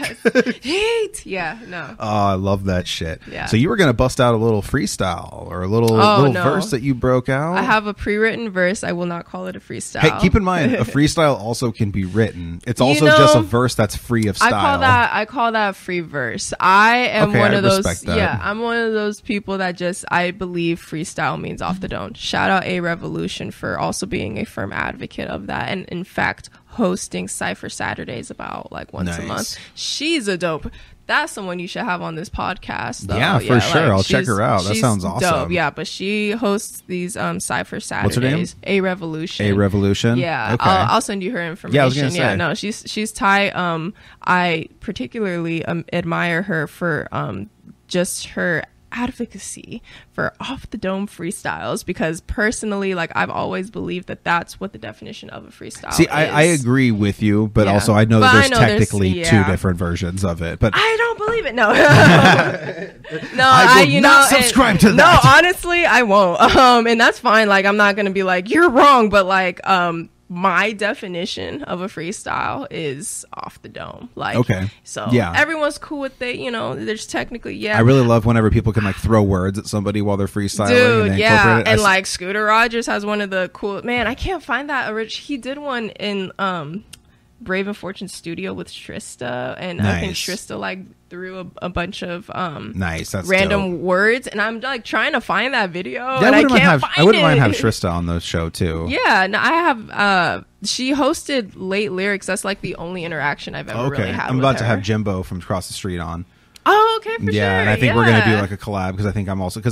Heat. Oh, I love that shit. So you were gonna bust out a little freestyle or a little verse that you broke out. I have a pre-written verse. I will not call it a freestyle. Hey, keep in mind a freestyle also can be written. It's also just a verse that's free of style. I call that a free verse. I am one of those. I'm one of those people that just I believe freestyle means off the dome. Shout out A Revolution for also being a firm advocate of that, and in fact hosting Cypher Saturdays about like once a month. She's a dope. That's someone you should have on this podcast, though. Yeah, for sure. Like, I'll check her out. That sounds awesome. Dope. But she hosts these Cypher Saturdays. What's her name? A Revolution. A Revolution? Yeah. Okay. I'll send you her information. Yeah, I was gonna say. No, she's tight. I particularly admire her for just her advocacy for off the dome freestyles, because personally, like, I've always believed that that's what the definition of a freestyle is. I agree with you, but also I know that there's technically two different versions of it, but I don't believe it. No. No, I will not subscribe to that. No, honestly, I won't. And that's fine. Like, I'm not gonna be like, you're wrong, but like my definition of a freestyle is off the dome. Like, okay. So everyone's cool with it, you know. There's technically, I really love whenever people can like throw words at somebody while they're freestyling. Dude, and and like Scooter Rogers has one of the cool, man, I can't find that he did one in Brave and Fortune Studio with Trista, and I think Trista like threw a bunch of random dope. words, and I'm like trying to find that video, and I wouldn't mind have Trista on the show too. Yeah, no, I have she hosted Late Lyrics. That's like the only interaction I've ever really had. I'm about to have Jimbo from across the street on. Oh, okay, for sure. Yeah, and I think we're gonna do like a collab because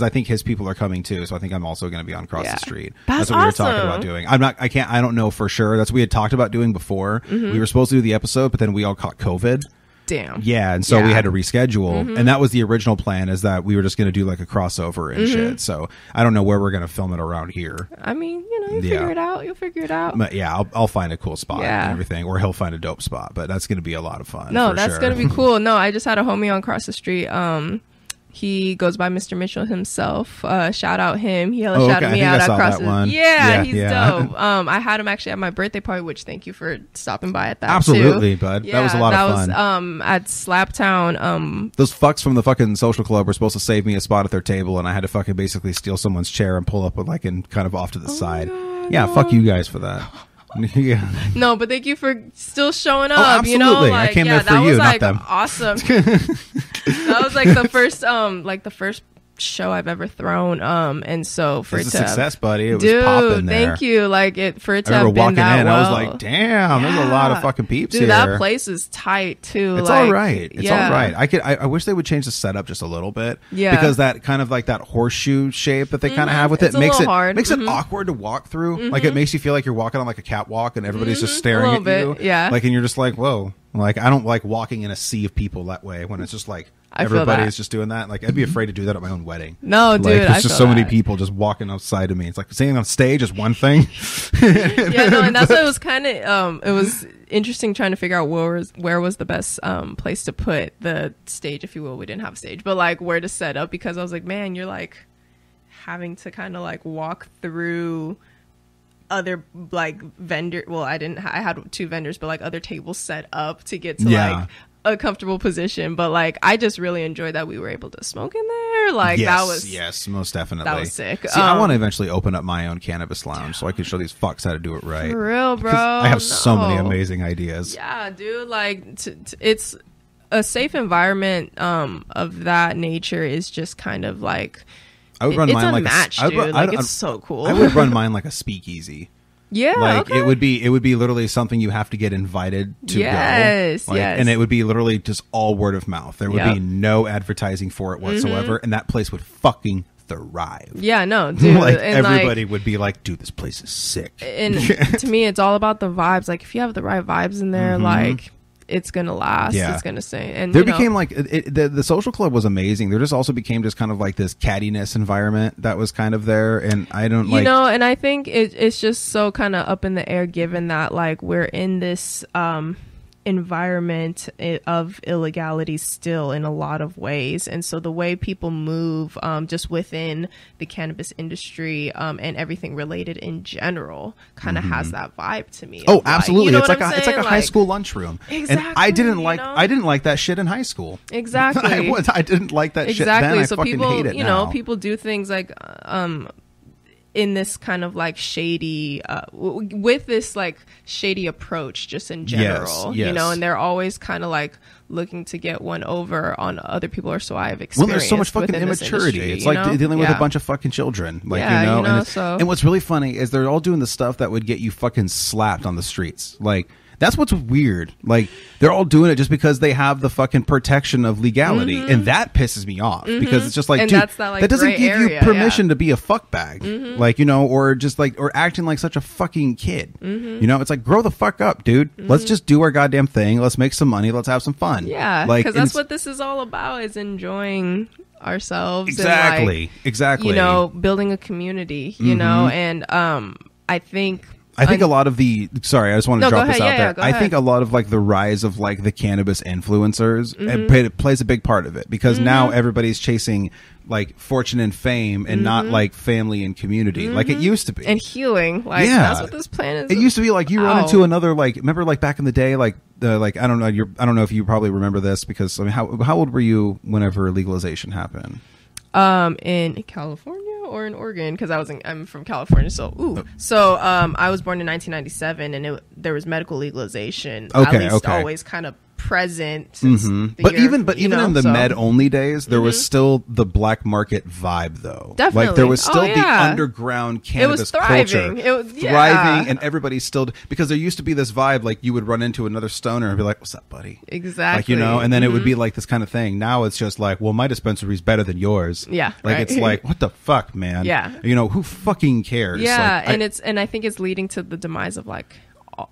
I think his people are coming too. So I think I'm also gonna be on Cross the Street. That's what we were talking about doing. I don't know for sure. That's what we had talked about doing before. We were supposed to do the episode, but then we all caught COVID. Damn. Yeah, and so we had to reschedule, and that was the original plan, is that we were just going to do like a crossover and shit. So I don't know where we're going to film it around here. I mean, you know, figure it out. You'll figure it out. But yeah, I'll find a cool spot and everything, or he'll find a dope spot. But that's going to be a lot of fun. No, that's going to be cool. No, I just had a homie on Cross the Street. He goes by Mr. Mitchell himself. Shout out him. He shouted me out across the yeah, he's dope. I had him actually at my birthday party, which thank you for stopping by at that. Absolutely, too. bud. That was a lot of fun. That was at Slaptown. Those fucks from the fucking social club were supposed to save me a spot at their table, and I had to fucking basically steal someone's chair and pull up with like and kind of off to the side. God, yeah, fuck you guys for that. Yeah. No, but thank you for still showing up. Absolutely. You know, like, I came there for that you, was, not like, them. Awesome. That was like the first show I've ever thrown. And so for it's it to a success, buddy. It was dude, popping there. thank you. Like for it to I have remember been walking that in, well. I was like, damn, there's a lot of fucking peeps dude, here. that place is tight too. It's like, all right. It's all right. I wish they would change the setup just a little bit. Yeah. Because that kind of like that horseshoe shape that they kind of have with it makes it hard. makes it awkward to walk through. Like it makes you feel like you're walking on like a catwalk and everybody's just staring at you. Yeah. Like and you're just like, whoa. Like I don't like walking in a sea of people that way when it's just like everybody's just doing that. Like I'd be afraid to do that at my own wedding. No, dude, like, there's just so many people just walking outside of me. It's like singing on stage is one thing. Yeah, no, and that's what it was kind of. It was interesting trying to figure out where was the best place to put the stage, if you will. We didn't have a stage, but like where to set up, because I was like, man, you're like having to kind of like walk through other like vendor. Well, I had 2 vendors, but like other tables set up to get to like a comfortable position. But like I just really enjoyed that we were able to smoke in there. Like that was most definitely. That was sick. See, I want to eventually open up my own cannabis lounge so I can show these fucks how to do it right. For real, bro. I have so many amazing ideas. Yeah, dude. Like it's a safe environment of that nature is just kind of like I would run mine unmatched, like dude. Like it's so cool. I would run mine like a speakeasy. Yeah, like okay. it would be literally something you have to get invited to go. Yes, and it would be literally just all word of mouth. There would be no advertising for it whatsoever, and that place would fucking thrive. Yeah, no, dude. Like and everybody would be like, dude, this place is sick. And to me, it's all about the vibes. Like if you have the right vibes in there, like it's gonna last. It's gonna stay. And there became like the social club was amazing. There just also became just kind of like this cattiness environment that was kind of there, and I don't like, and I think it's just so kind of up in the air, given that like we're in this environment of illegality still in a lot of ways, and so the way people move just within the cannabis industry and everything related in general kind of has that vibe to me. Oh, absolutely. Like, it's like it's like a high school lunchroom. Exactly. And I didn't like that shit in high school. Exactly. I didn't like that shit then. I So fucking people, hate it now. people do things like in this kind of like shady with this like shady approach just in general, yes. And they're always kind of like looking to get one over on other people, or so I have experienced. Well, there's so much fucking immaturity. It's like dealing with a bunch of fucking children, like and what's really funny is they're all doing the stuff that would get you fucking slapped on the streets. Like that's what's weird. Like they're all doing it just because they have the fucking protection of legality, and that pisses me off because it's just like, and dude, that's that doesn't give you permission to be a fuckbag, like or just like or acting like such a fucking kid. It's like grow the fuck up, dude. Let's just do our goddamn thing. Let's make some money. Let's have some fun. Yeah, like because that's what this is all about: is enjoying ourselves. Exactly. Building a community. And I think a lot of the I just want to drop this out there. Go I ahead. think a lot of like the rise of like the cannabis influencers it plays a big part of it, because now everybody's chasing like fortune and fame and not like family and community like it used to be, and healing. Like that's what this plan is. It used to be like you run into another, like, remember like back in the day, like the like I don't know if you probably remember this, because I mean how old were you whenever legalization happened? In California or in Oregon, because I'm from California, so I was born in 1997, and there was medical legalization always kind of present since but even in the med only days there was still the black market vibe, though. Definitely. Like there was still the underground cannabis culture. It was thriving, and everybody still, because there used to be this vibe like you would run into another stoner and be like, what's up, buddy? Exactly. Like, and then it would be like this kind of thing. Now it's just like, well, my dispensary's better than yours. Yeah. Like it's like, what the fuck, man? Yeah. Who fucking cares? Yeah. Like, and I think it's leading to the demise of like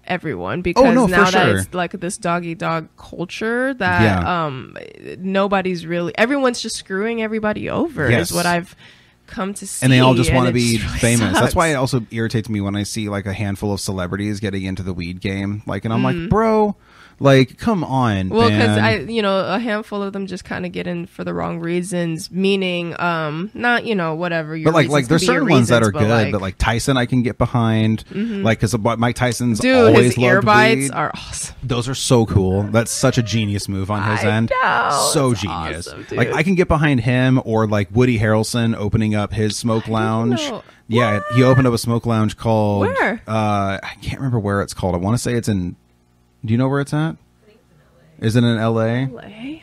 everyone, because now that it's like this doggy dog culture that nobody's really, everyone's just screwing everybody over is what I've come to see, and they all just want to be really famous. sucks. That's why it also irritates me when I see like a handful of celebrities getting into the weed game, like, and I'm like, bro, Like, come on, well, because man. a handful of them just kind of get in for the wrong reasons, meaning not whatever your But like there's certain ones that are good, but like Tyson I can get behind, like because Mike Tyson's always his ear loved bites weed. are awesome. Those are so cool. That's such a genius move on his end. So that's genius. awesome, dude. Like I can get behind him, or like Woody Harrelson opening up his smoke lounge. Yeah, he opened up a smoke lounge called where? I can't remember where it's called. I want to say it's in. Do you know where it's at? Is it in LA? LA?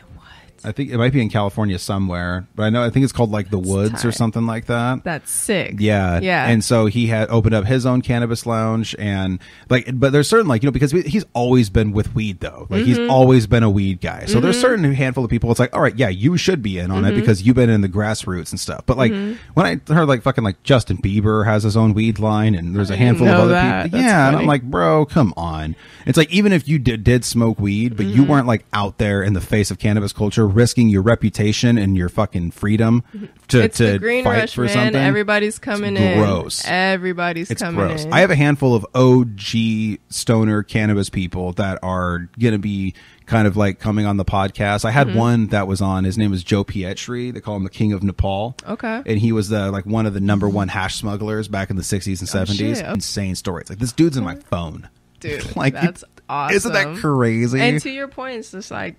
I think it might be in California somewhere, but I think it's called like the Woods or something like that. That's sick. Yeah. And so he had opened up his own cannabis lounge, and like, but there's certain like, because he's always been with weed though. Like he's always been a weed guy. So there's certain handful of people. It's like, all right, yeah, you should be in on it because you've been in the grassroots and stuff. But like when I heard like fucking like Justin Bieber has his own weed line, and there's a handful of other people. Yeah. And I'm like, bro, come on. It's like, even if you did smoke weed, but you weren't like out there in the face of cannabis culture, risking your reputation and your fucking freedom to the green fight rush, for man. something. Everybody's coming in. Gross. Everybody's coming gross. in. I have a handful of OG stoner cannabis people that are going to be kind of like coming on the podcast. I had one that was on. His name is Joe Pietri. They call him the King of Nepal. Okay. And he was the like one of the number one hash smugglers back in the 60s and 70s. Shit. Insane stories. Like, this dude's in my phone. Dude, like, that's awesome. Isn't that crazy? And to your point, it's just like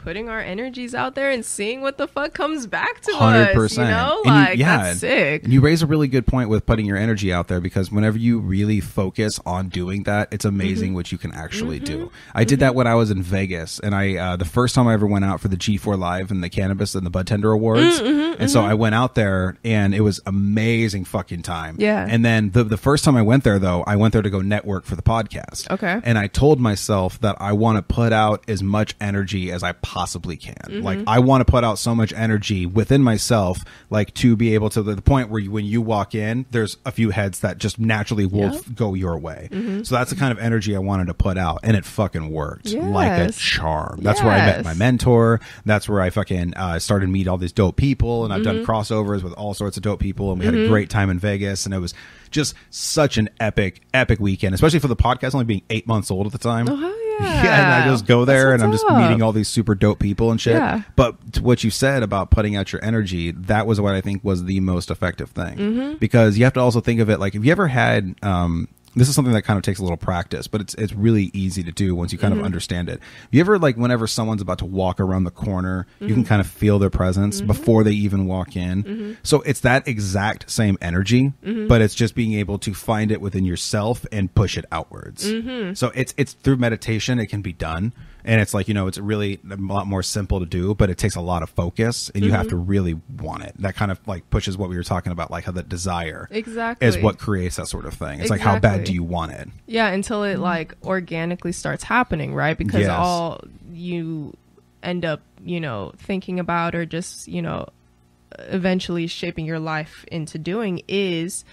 putting our energies out there and seeing what the fuck comes back to 100%. us, like that's sick. And you raise a really good point with putting your energy out there, because whenever you really focus on doing that, it's amazing what you can actually do. I did that when I was in Vegas, and I the first time I ever went out for the G4 Live and the Cannabis and the Bud Tender Awards, and so I went out there, and it was amazing fucking time. Yeah. And then the first time I went there, though, I went there to go network for the podcast. Okay. And I told myself that I want to put out as much energy as I possibly can. Like, I want to put out so much energy within myself, like, to be able to the point where when you walk in, there's a few heads that just naturally will go your way. So that's the kind of energy I wanted to put out, and it fucking worked like a charm. That's where I met my mentor. That's where I fucking started to meet all these dope people, and I've done crossovers with all sorts of dope people, and we had a great time in Vegas, and it was just such an epic weekend, especially for the podcast only being 8 months old at the time. Oh, hell yeah. Yeah, and I just go there and I'm just up. meeting all these super dope people and shit. Yeah. But to what you said about putting out your energy, that was what I think was the most effective thing. Because you have to also think of it like, if you ever had this is something that kind of takes a little practice, but it's really easy to do once you kind of understand it. You ever, like, whenever someone's about to walk around the corner, you can kind of feel their presence before they even walk in. So it's that exact same energy, but it's just being able to find it within yourself and push it outwards. So it's through meditation, it can be done. And it's like, it's really a lot more simple to do, but it takes a lot of focus, and you have to really want it. That kind of like pushes what we were talking about, like how that desire is what creates that sort of thing. It's like, how bad do you want it? Yeah, until it like organically starts happening, right? Because all you end up, thinking about, or just, eventually shaping your life into doing is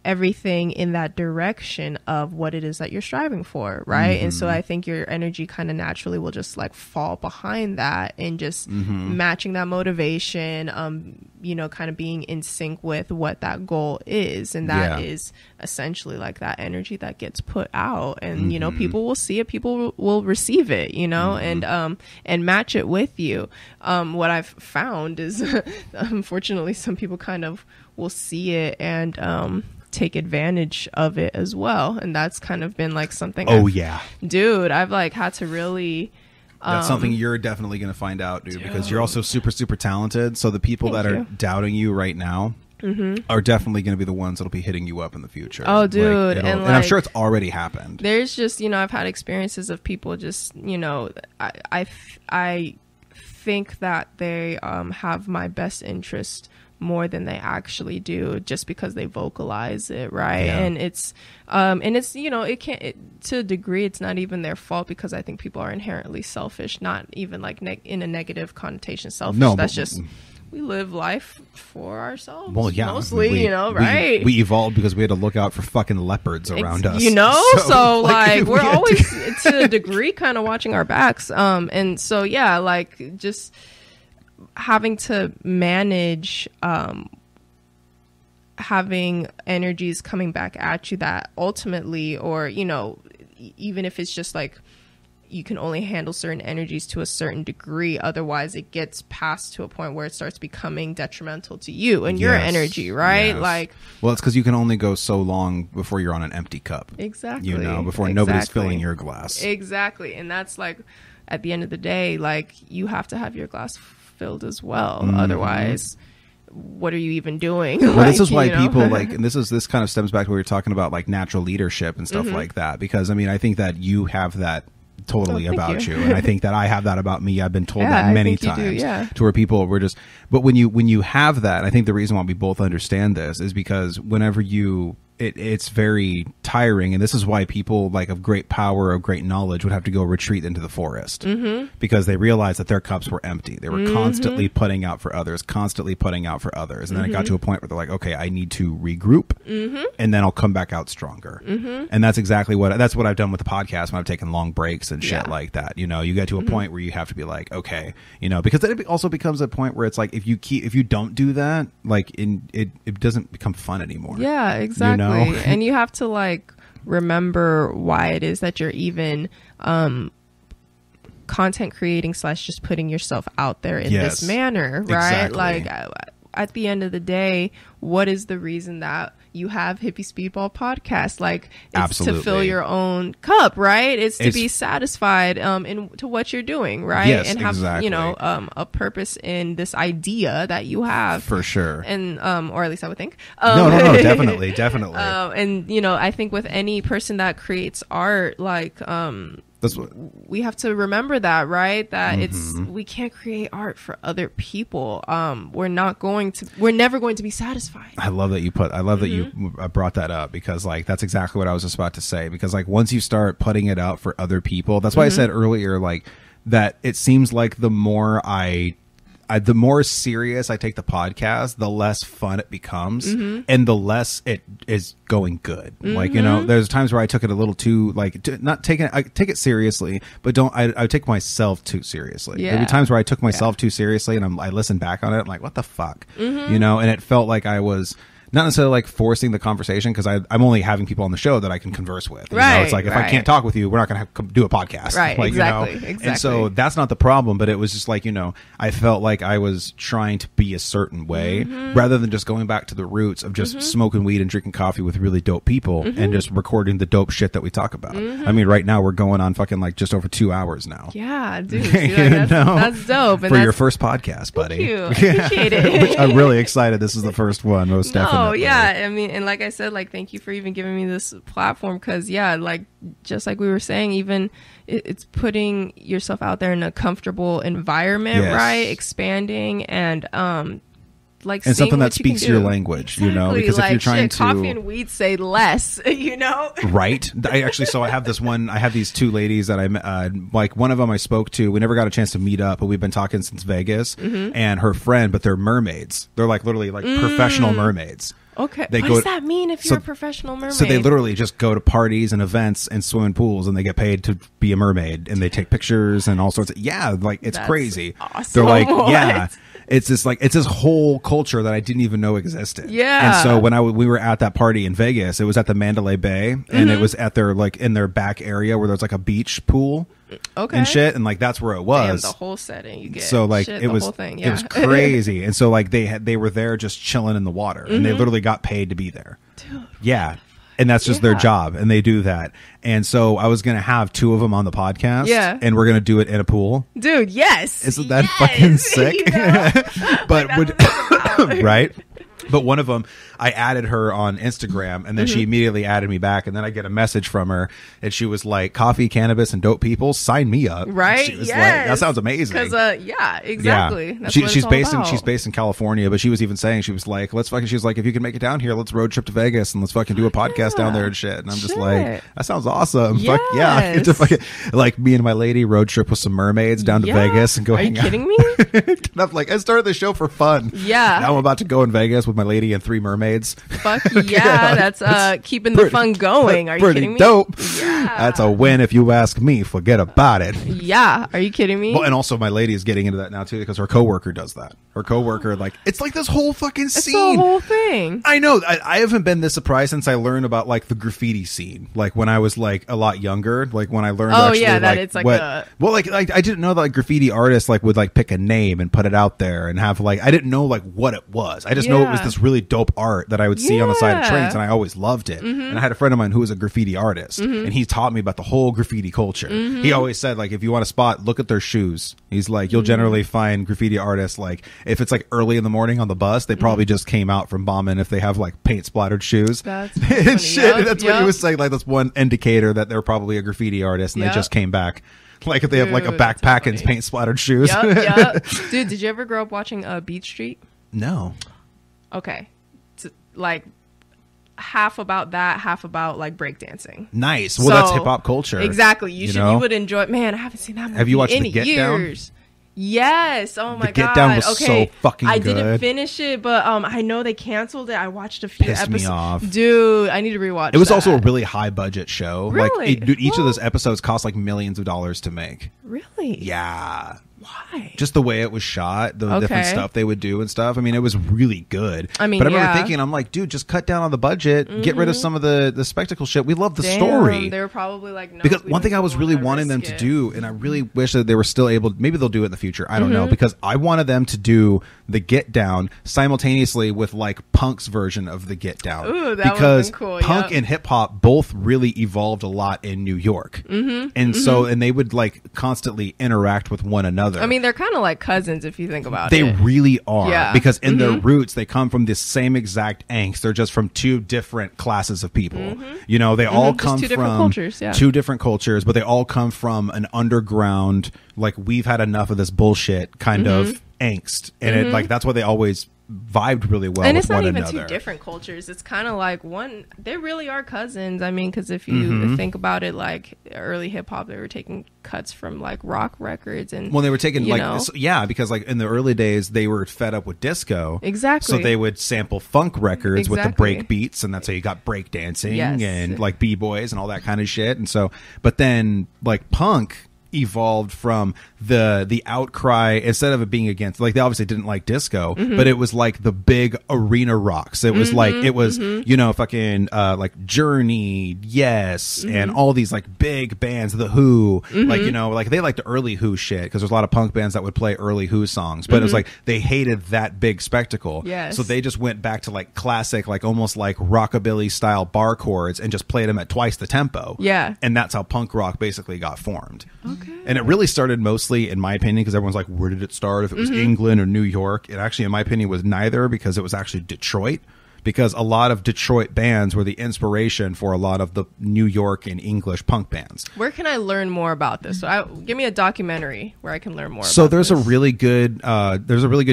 everything in that direction of what it is that you're striving for, right? And so I think your energy kind of naturally will just like fall behind that, and just matching that motivation, kind of being in sync with what that goal is, and that is essentially like that energy that gets put out, and people will see it, people will receive it, and match it with you. What I've found is unfortunately some people kind of will see it and take advantage of it as well, and that's kind of been like something I've like had to really that's something you're definitely going to find out, dude, because you're also super talented. So the people that are doubting you right now are definitely going to be the ones that'll be hitting you up in the future. Oh, dude. And I'm sure it's already happened. There's just, I've had experiences of people just, I think that they have my best interest more than they actually do, just because they vocalize it, right? And it's it can't, to a degree, it's not even their fault, because I think people are inherently selfish, not even like in a negative connotation selfish. No, that's just, we live life for ourselves. Well, yeah, mostly, right? We evolved because we had to look out for fucking leopards around us. So like we're always to a degree kind of watching our backs. And so like just having to manage having energies coming back at you that ultimately, or even if it's just like you can only handle certain energies to a certain degree, otherwise it gets passed to a point where it starts becoming detrimental to you and your energy, right? Like, well, it's because you can only go so long before you're on an empty cup. Exactly. You know, before nobody's filling your glass. Exactly. And that's like, at the end of the day, like, you have to have your glass filled as well. Otherwise, what are you even doing? Well, like, this is why you know? people like, and this kind of stems back to what you're talking about, like natural leadership and stuff like that. Because I mean, I think that you have that totally about you, and I think that I have that about me. I've been told that many times, to where people were just. But when you have that, I think the reason why we both understand this is because whenever it's very tiring, and this is why people like of great power, of great knowledge, would have to go retreat into the forest because they realized that their cups were empty. They were constantly putting out for others, and then it got to a point where they're like, okay, I need to regroup, and then I'll come back out stronger. And that's exactly what I've done with the podcast when I've taken long breaks and shit like that. You know, you get to a point where you have to be like, okay, you know, because then it also becomes a point where it's like if you don't do that, like it doesn't become fun anymore. Yeah, exactly. You know? And you have to like remember why it is that you're even content creating / just putting yourself out there in this manner, right? Exactly. Like at the end of the day, what is the reason that you have Hippie Speedball podcast? Like, it's to fill your own cup, right? It's to be satisfied to what you're doing, right? Yes, and have exactly. you know a purpose in this idea that you have, for sure. And or at least I would think. No, definitely. And you know, I think with any person that creates art, like that's what we have to remember that, right? That we can't create art for other people. We're never going to be satisfied. I love that you brought that up, because like that's exactly what I was just about to say, because like once you start putting it out for other people, that's why I said earlier, like, that it seems like the more the more serious I take the podcast, the less fun it becomes, and the less it is going good. Like, you know, there's times where I took it a little too, like, I take it seriously, but I take myself too seriously. There'd be times where I took myself too seriously, and I listen back on it, I'm like, what the fuck, you know, and it felt like I was not necessarily like forcing the conversation, because I'm only having people on the show that I can converse with. Right. You know, it's like if I can't talk with you, we're not going to do a podcast. Right. Like, exactly. You know? Exactly. And so that's not the problem, but it was just like, you know, I felt like I was trying to be a certain way rather than just going back to the roots of just smoking weed and drinking coffee with really dope people and just recording the dope shit that we talk about. I mean, right now we're going on fucking like just over 2 hours now. Yeah, dude. That's dope. And for your first podcast, buddy. Thank you. Appreciate it. I'm really excited. This is the first one, most definitely. Oh, yeah. I mean, and like I said, like, thank you for even giving me this platform, because like, just like we were saying, even it's putting yourself out there in a comfortable environment, right? Expanding and like, and something that speaks your exactly. language, you know, because like, if you're trying to coffee and weed say less, you know. Right. I have these two ladies that I like, one of them I spoke to, we never got a chance to meet up, but we've been talking since Vegas, and her friend, but they're mermaids. They're like literally like professional mermaids. Okay. What does that mean if you're a professional mermaid? So they literally just go to parties and events and swim in pools, and they get paid to be a mermaid, and they take pictures and all sorts of, like, it's That's crazy. Awesome. They're like, yeah. It's this whole culture that I didn't even know existed. Yeah. And so when we were at that party in Vegas, it was at the Mandalay Bay, and it was at their, like, in their back area where there's like a beach pool. Okay. And shit, and like that's where it was. Damn, the whole setting you get. So like shit, it was, the whole thing, it was crazy. And so like they were there just chilling in the water, and they literally got paid to be there. Dude, yeah. And that's just their job, and they do that. And so I was gonna have two of them on the podcast, and we're gonna do it in a pool. Dude, yes. Isn't that fucking sick? You know? But right. But one of them, I added her on Instagram, and then she immediately added me back, and then I get a message from her, and she was like, "Coffee, cannabis, and dope people, sign me up." Right? She was like, "That sounds amazing." Because exactly. Yeah. That's She's based about. in California, but she was even saying, she was like, she was like, if you can make it down here, let's road trip to Vegas and let's fucking do a podcast down there and shit. And I'm just like, that sounds awesome. Yes. Fuck yeah, I get to fucking, like, me and my lady road trip with some mermaids down to Vegas and go hang out. Are you kidding me? I'm like, I started the show for fun. Yeah. Now I'm about to go in Vegas with my lady and 3 mermaids. Fuck yeah, that's keeping the fun going. Are you kidding me? Dope. Yeah. That's a win if you ask me. Forget about it. Yeah, are you kidding me? Well, and also my lady is getting into that now too because her coworker does that. Her coworker, like, it's like this whole fucking scene. It's the whole thing. I know. I haven't been this surprised since I learned about like the graffiti scene. Like when I was like a lot younger. Like when I learned. Oh actually, yeah, that like, it's like well, like I didn't know that like graffiti artists like would like pick a name and put it out there and have like I didn't know like what it was. I just know it was this really dope art that I would see on the side of trains, and I always loved it. And I had a friend of mine who was a graffiti artist, and he taught me about the whole graffiti culture. He always said like if you want a spot, look at their shoes. He's like you'll generally find graffiti artists like if it's like early in the morning on the bus, they probably just came out from bombing if they have like paint splattered shoes. That's and shit. That's what he was saying. Like that's one indicator that they're probably a graffiti artist and they just came back. Like if they have like a backpack and paint splattered shoes. Yep. Dude, did you ever grow up watching Beat Street? No. Okay. Like half about that, half about like breakdancing. Nice. Well, that's hip hop culture. Exactly. You would enjoy it. Man, I haven't seen that movie Have you watched in The Get years. Down? Yes. Oh my god. The Get Down was so fucking good. I didn't finish it, but I know they canceled it. I watched a few Pissed episodes. me off. Dude, I need to rewatch it. Was that. also a really high budget show. Really? Like dude, each of those episodes cost like millions of dollars to make. Really? Yeah. Why? Just the way it was shot, the different stuff they would do and stuff. I mean, it was really good. I mean, but I remember thinking, I'm like, dude, just cut down on the budget, get rid of some of the spectacle shit. We love the story. They were probably like, no. Because one thing I was really wanting them to do, and I really wish that they were still able, maybe they'll do it in the future. I don't know, because I wanted them to do the Get Down simultaneously with like Punk's version of the Get Down. Ooh, that because would've been cool. Punk and hip hop both really evolved a lot in New York, and so and they would like constantly interact with one another. I mean, they're kind of like cousins if you think about they it. They really are. Yeah. Because in their roots, they come from the same exact angst. They're just from 2 different classes of people. You know, they all come just 2 from different cultures, 2 different cultures, but they all come from an underground, like, we've had enough of this bullshit kind of angst. And it like that's why they always vibed really well and with it's not one even another. 2 different cultures. It's kind of like one. They really are cousins. I mean, because if you think about it, like early hip hop, they were taking cuts from like rock records and well, they were taking like know. yeah, because like in the early days they were fed up with disco, exactly. So they would sample funk records with the break beats, and that's how you got break dancing and like b-boys and all that kind of shit. And so, but then like punk evolved from the outcry. Instead of it being against, like, they obviously didn't like disco, but it was like the big arena rocks. It was like it was you know, fucking like Journey, Yes, and all these like big bands, The Who, like, you know, like they liked the early Who shit because there's a lot of punk bands that would play early Who songs, but it was like they hated that big spectacle. So they just went back to like classic, like almost like rockabilly style bar chords and just played them at twice the tempo. And that's how punk rock basically got formed. And it really started mostly, in my opinion, because everyone's like, where did it start? If it was England or New York. It actually, in my opinion, was neither, because it was actually Detroit. Because a lot of Detroit bands were the inspiration for a lot of the New York and English punk bands. Where can I learn more about this? So give me a documentary where I can learn more. So about there's this. a really good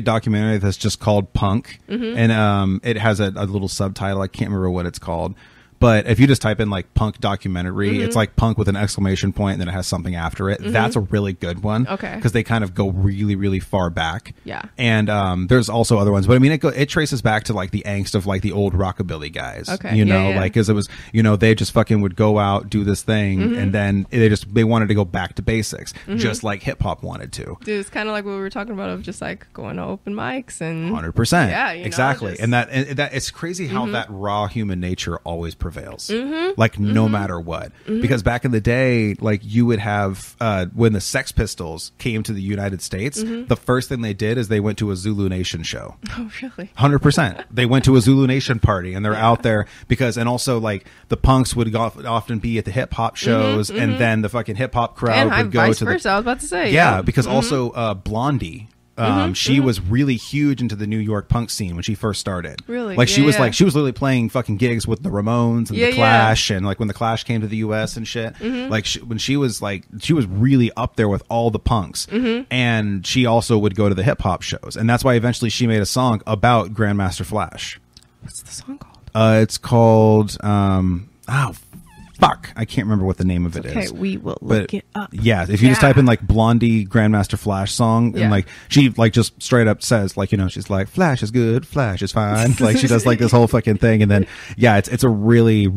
documentary that's just called Punk, and it has a little subtitle. I can't remember what it's called. But if you just type in like punk documentary, it's like punk with an exclamation point, and then it has something after it. That's a really good one. Okay. Because they kind of go really, really far back. Yeah. And there's also other ones, but I mean, it traces back to like the angst of like the old rockabilly guys. Okay. You know, like, because it was, you know, they just fucking would go out, do this thing, and then they wanted to go back to basics, just like hip hop wanted to. Dude, it's kind of like what we were talking about of just like going to open mics and 100%. Yeah, you know, exactly. just... And that it's crazy how that raw human nature always prevails, like no matter what. Because back in the day, like, you would have when the Sex Pistols came to the United States, the first thing they did is they went to a Zulu Nation show. Oh, really? 100%. They went to a Zulu Nation party, and they're out there because, and also like the punks would often be at the hip hop shows, and then the fucking hip hop crowd would go to versa, I was about to say. Yeah, because also Blondie. She was really huge into the New York punk scene when she first started. Really? Like, she was literally playing fucking gigs with the Ramones and the Clash, and like when the Clash came to the US and shit. Like, when she was really up there with all the punks. And she also would go to the hip hop shows, and that's why eventually she made a song about Grandmaster Flash. What's the song called? It's called Fuck, I can't remember what the name of it is. Okay, we will look it up. Yeah, if you just type in like Blondie Grandmaster Flash song, and like she like just straight up says like, you know, she's like, Flash is good, Flash is fine. Like she does like this whole fucking thing, and then it's a really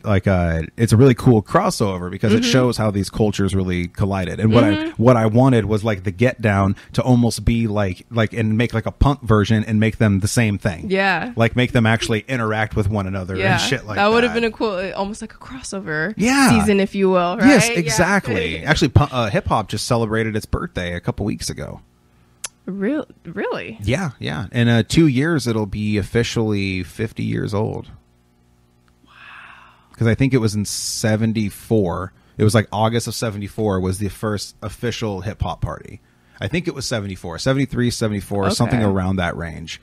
like it's a really cool crossover because it shows how these cultures really collided. And what I wanted was like the Get Down to almost be like and make like a punk version and make them the same thing. Yeah, like make them actually interact with one another and shit like that. That would have been a cool, almost like a crossover. Yeah. Season, if you will, right? Yes, exactly. Yeah. Actually, hip hop just celebrated its birthday a couple weeks ago. Really? Yeah. In 2 years, it'll be officially 50 years old. Wow. Because I think it was in 74. It was like August of 74 was the first official hip hop party. I think it was 74, 73, 74, something around that range.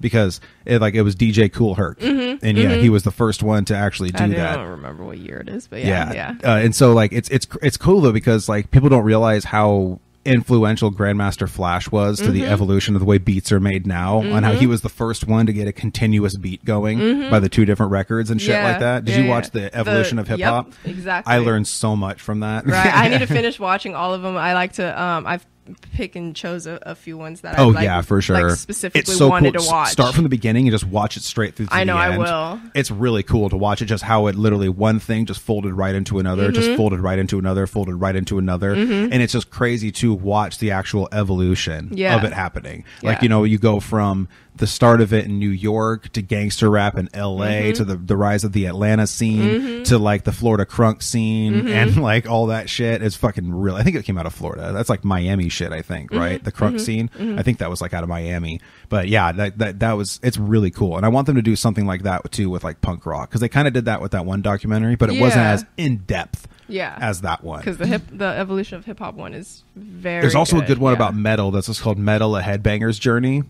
Because it was DJ Kool Herc, and he was the first one to actually do that. I don't remember what year it is, but yeah. And so like it's cool though, because like people don't realize how influential Grandmaster Flash was to the evolution of the way beats are made now, on how he was the first one to get a continuous beat going by the 2 different records and shit like that. Did you watch the evolution of hip hop? Yep, exactly. I learned so much from that. Right, I need to finish watching all of them. I like to I've pick and chose a few ones that I for sure. Like specifically wanted to watch. Start from the beginning and just watch it straight through to the end. I will. It's really cool to watch it, just how it literally one thing just folded right into another, just folded right into another, folded right into another, and it's just crazy to watch the actual evolution of it happening. Like, you know, you go from the start of it in New York to gangster rap in LA to the rise of the Atlanta scene to like the Florida crunk scene and like all that shit is fucking real. I think it came out of Florida. That's like Miami shit, I think, right? The crunk scene. I think that was like out of Miami. But yeah, that was, it's really cool. And I want them to do something like that too with like punk rock, because they kind of did that with that one documentary, but it wasn't as in depth as that one. Because the evolution of hip hop one is very There's also a good one about metal that's just called Metal: A Headbanger's Journey.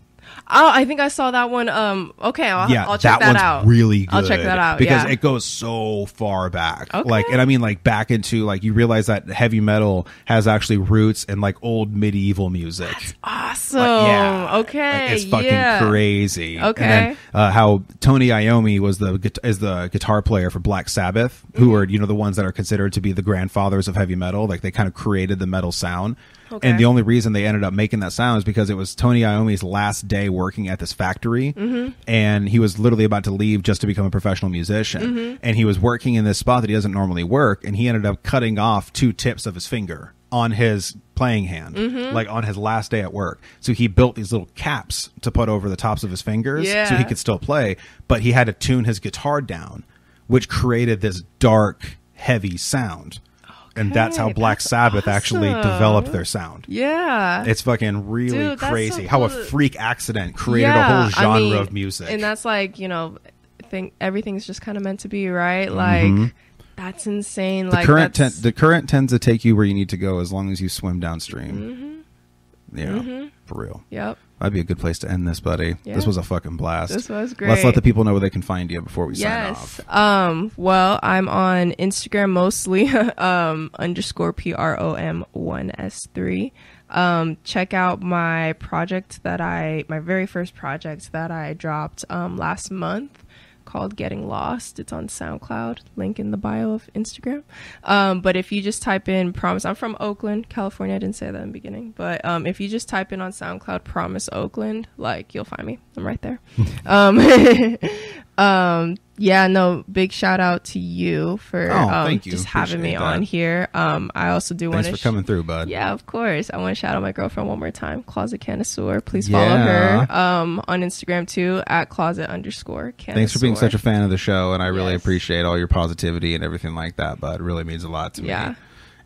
Oh, I think I saw that one. Okay, I'll check that out. Really good. I'll check that out because it goes so far back. Okay. Like, and I mean, like back into like you realize that heavy metal has actually roots in like old medieval music. That's awesome. Okay, like, it's fucking crazy. Okay, and then how Tony Iommi was the guitar player for Black Sabbath, who are the ones that are considered to be the grandfathers of heavy metal. Like they kind of created the metal sound. Okay. And the only reason they ended up making that sound is because it was Tony Iommi's last day working at this factory, and he was literally about to leave just to become a professional musician. And he was working in this spot that he doesn't normally work, and he ended up cutting off 2 tips of his finger on his playing hand, like on his last day at work. So he built these little caps to put over the tops of his fingers so he could still play, but he had to tune his guitar down, which created this dark, heavy sound. And that's how Black Sabbath actually developed their sound. Yeah. It's fucking really crazy how a freak accident created a whole genre of music. And that's like, I think everything's just kind of meant to be, right? Like, that's insane. The current tends to take you where you need to go as long as you swim downstream. For real. Yep. That'd be a good place to end this, buddy. Yeah. This was a fucking blast. This was great. Let's let the people know where they can find you before we sign off. Well, I'm on Instagram mostly, _PROM1S3. Check out my very first project that I dropped last month, called Getting Lost. It's on SoundCloud, link in the bio of Instagram. But if you just type in Promise, I'm from Oakland, California. I didn't say that in the beginning, but if you just type in on SoundCloud Promise Oakland, like, you'll find me. I'm right there. Big shout out to you for thank you. Just having me on here. I also do want to Thanks for coming through, bud. Yeah, of course. I want to shout out my girlfriend one more time, Closet Connoisseur. Please follow her on Instagram too, @closet_Connoisseur. Thanks for being such a fan of the show, and I really appreciate all your positivity and everything like that, bud. It really means a lot to me.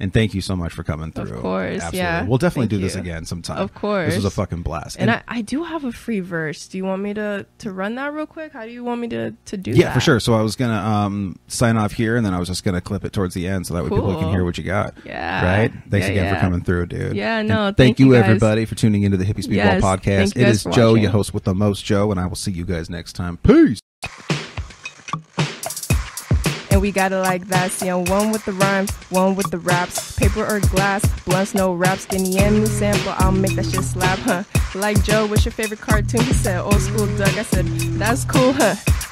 And thank you so much for coming through. Of course. Absolutely. Yeah. We'll definitely do this again sometime. Of course. This was a fucking blast. And I do have a free verse. Do you want me to run that real quick? How do you want me to do that? Yeah, for sure. So I was going to sign off here, and then I was just going to clip it towards the end so that way people can hear what you got. Yeah. Right? Thanks again for coming through, dude. Yeah, no, and thank you everybody for tuning into the Hippie Speedball podcast. It is Joe, watching. your host with the most, Joe, and I will see you guys next time. Peace. And we got it like that, one with the rhymes, one with the raps, paper or glass, blunts, no raps, skinny and new sample, I'll make that shit slap, Like Joe, what's your favorite cartoon? He said, old school Doug, I said, that's cool,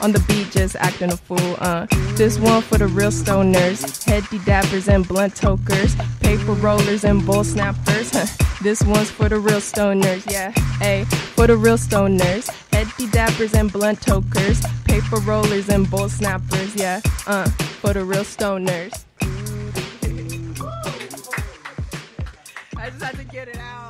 On the beat, just acting a fool. This one for the real stoners, heady dappers and blunt tokers, paper rollers and bowl snappers. This one's for the real stoners, yeah. Hey, for the real stoners, heady dappers and blunt tokers, paper rollers and bowl snappers, yeah. For the real stoners. I just had to get it out.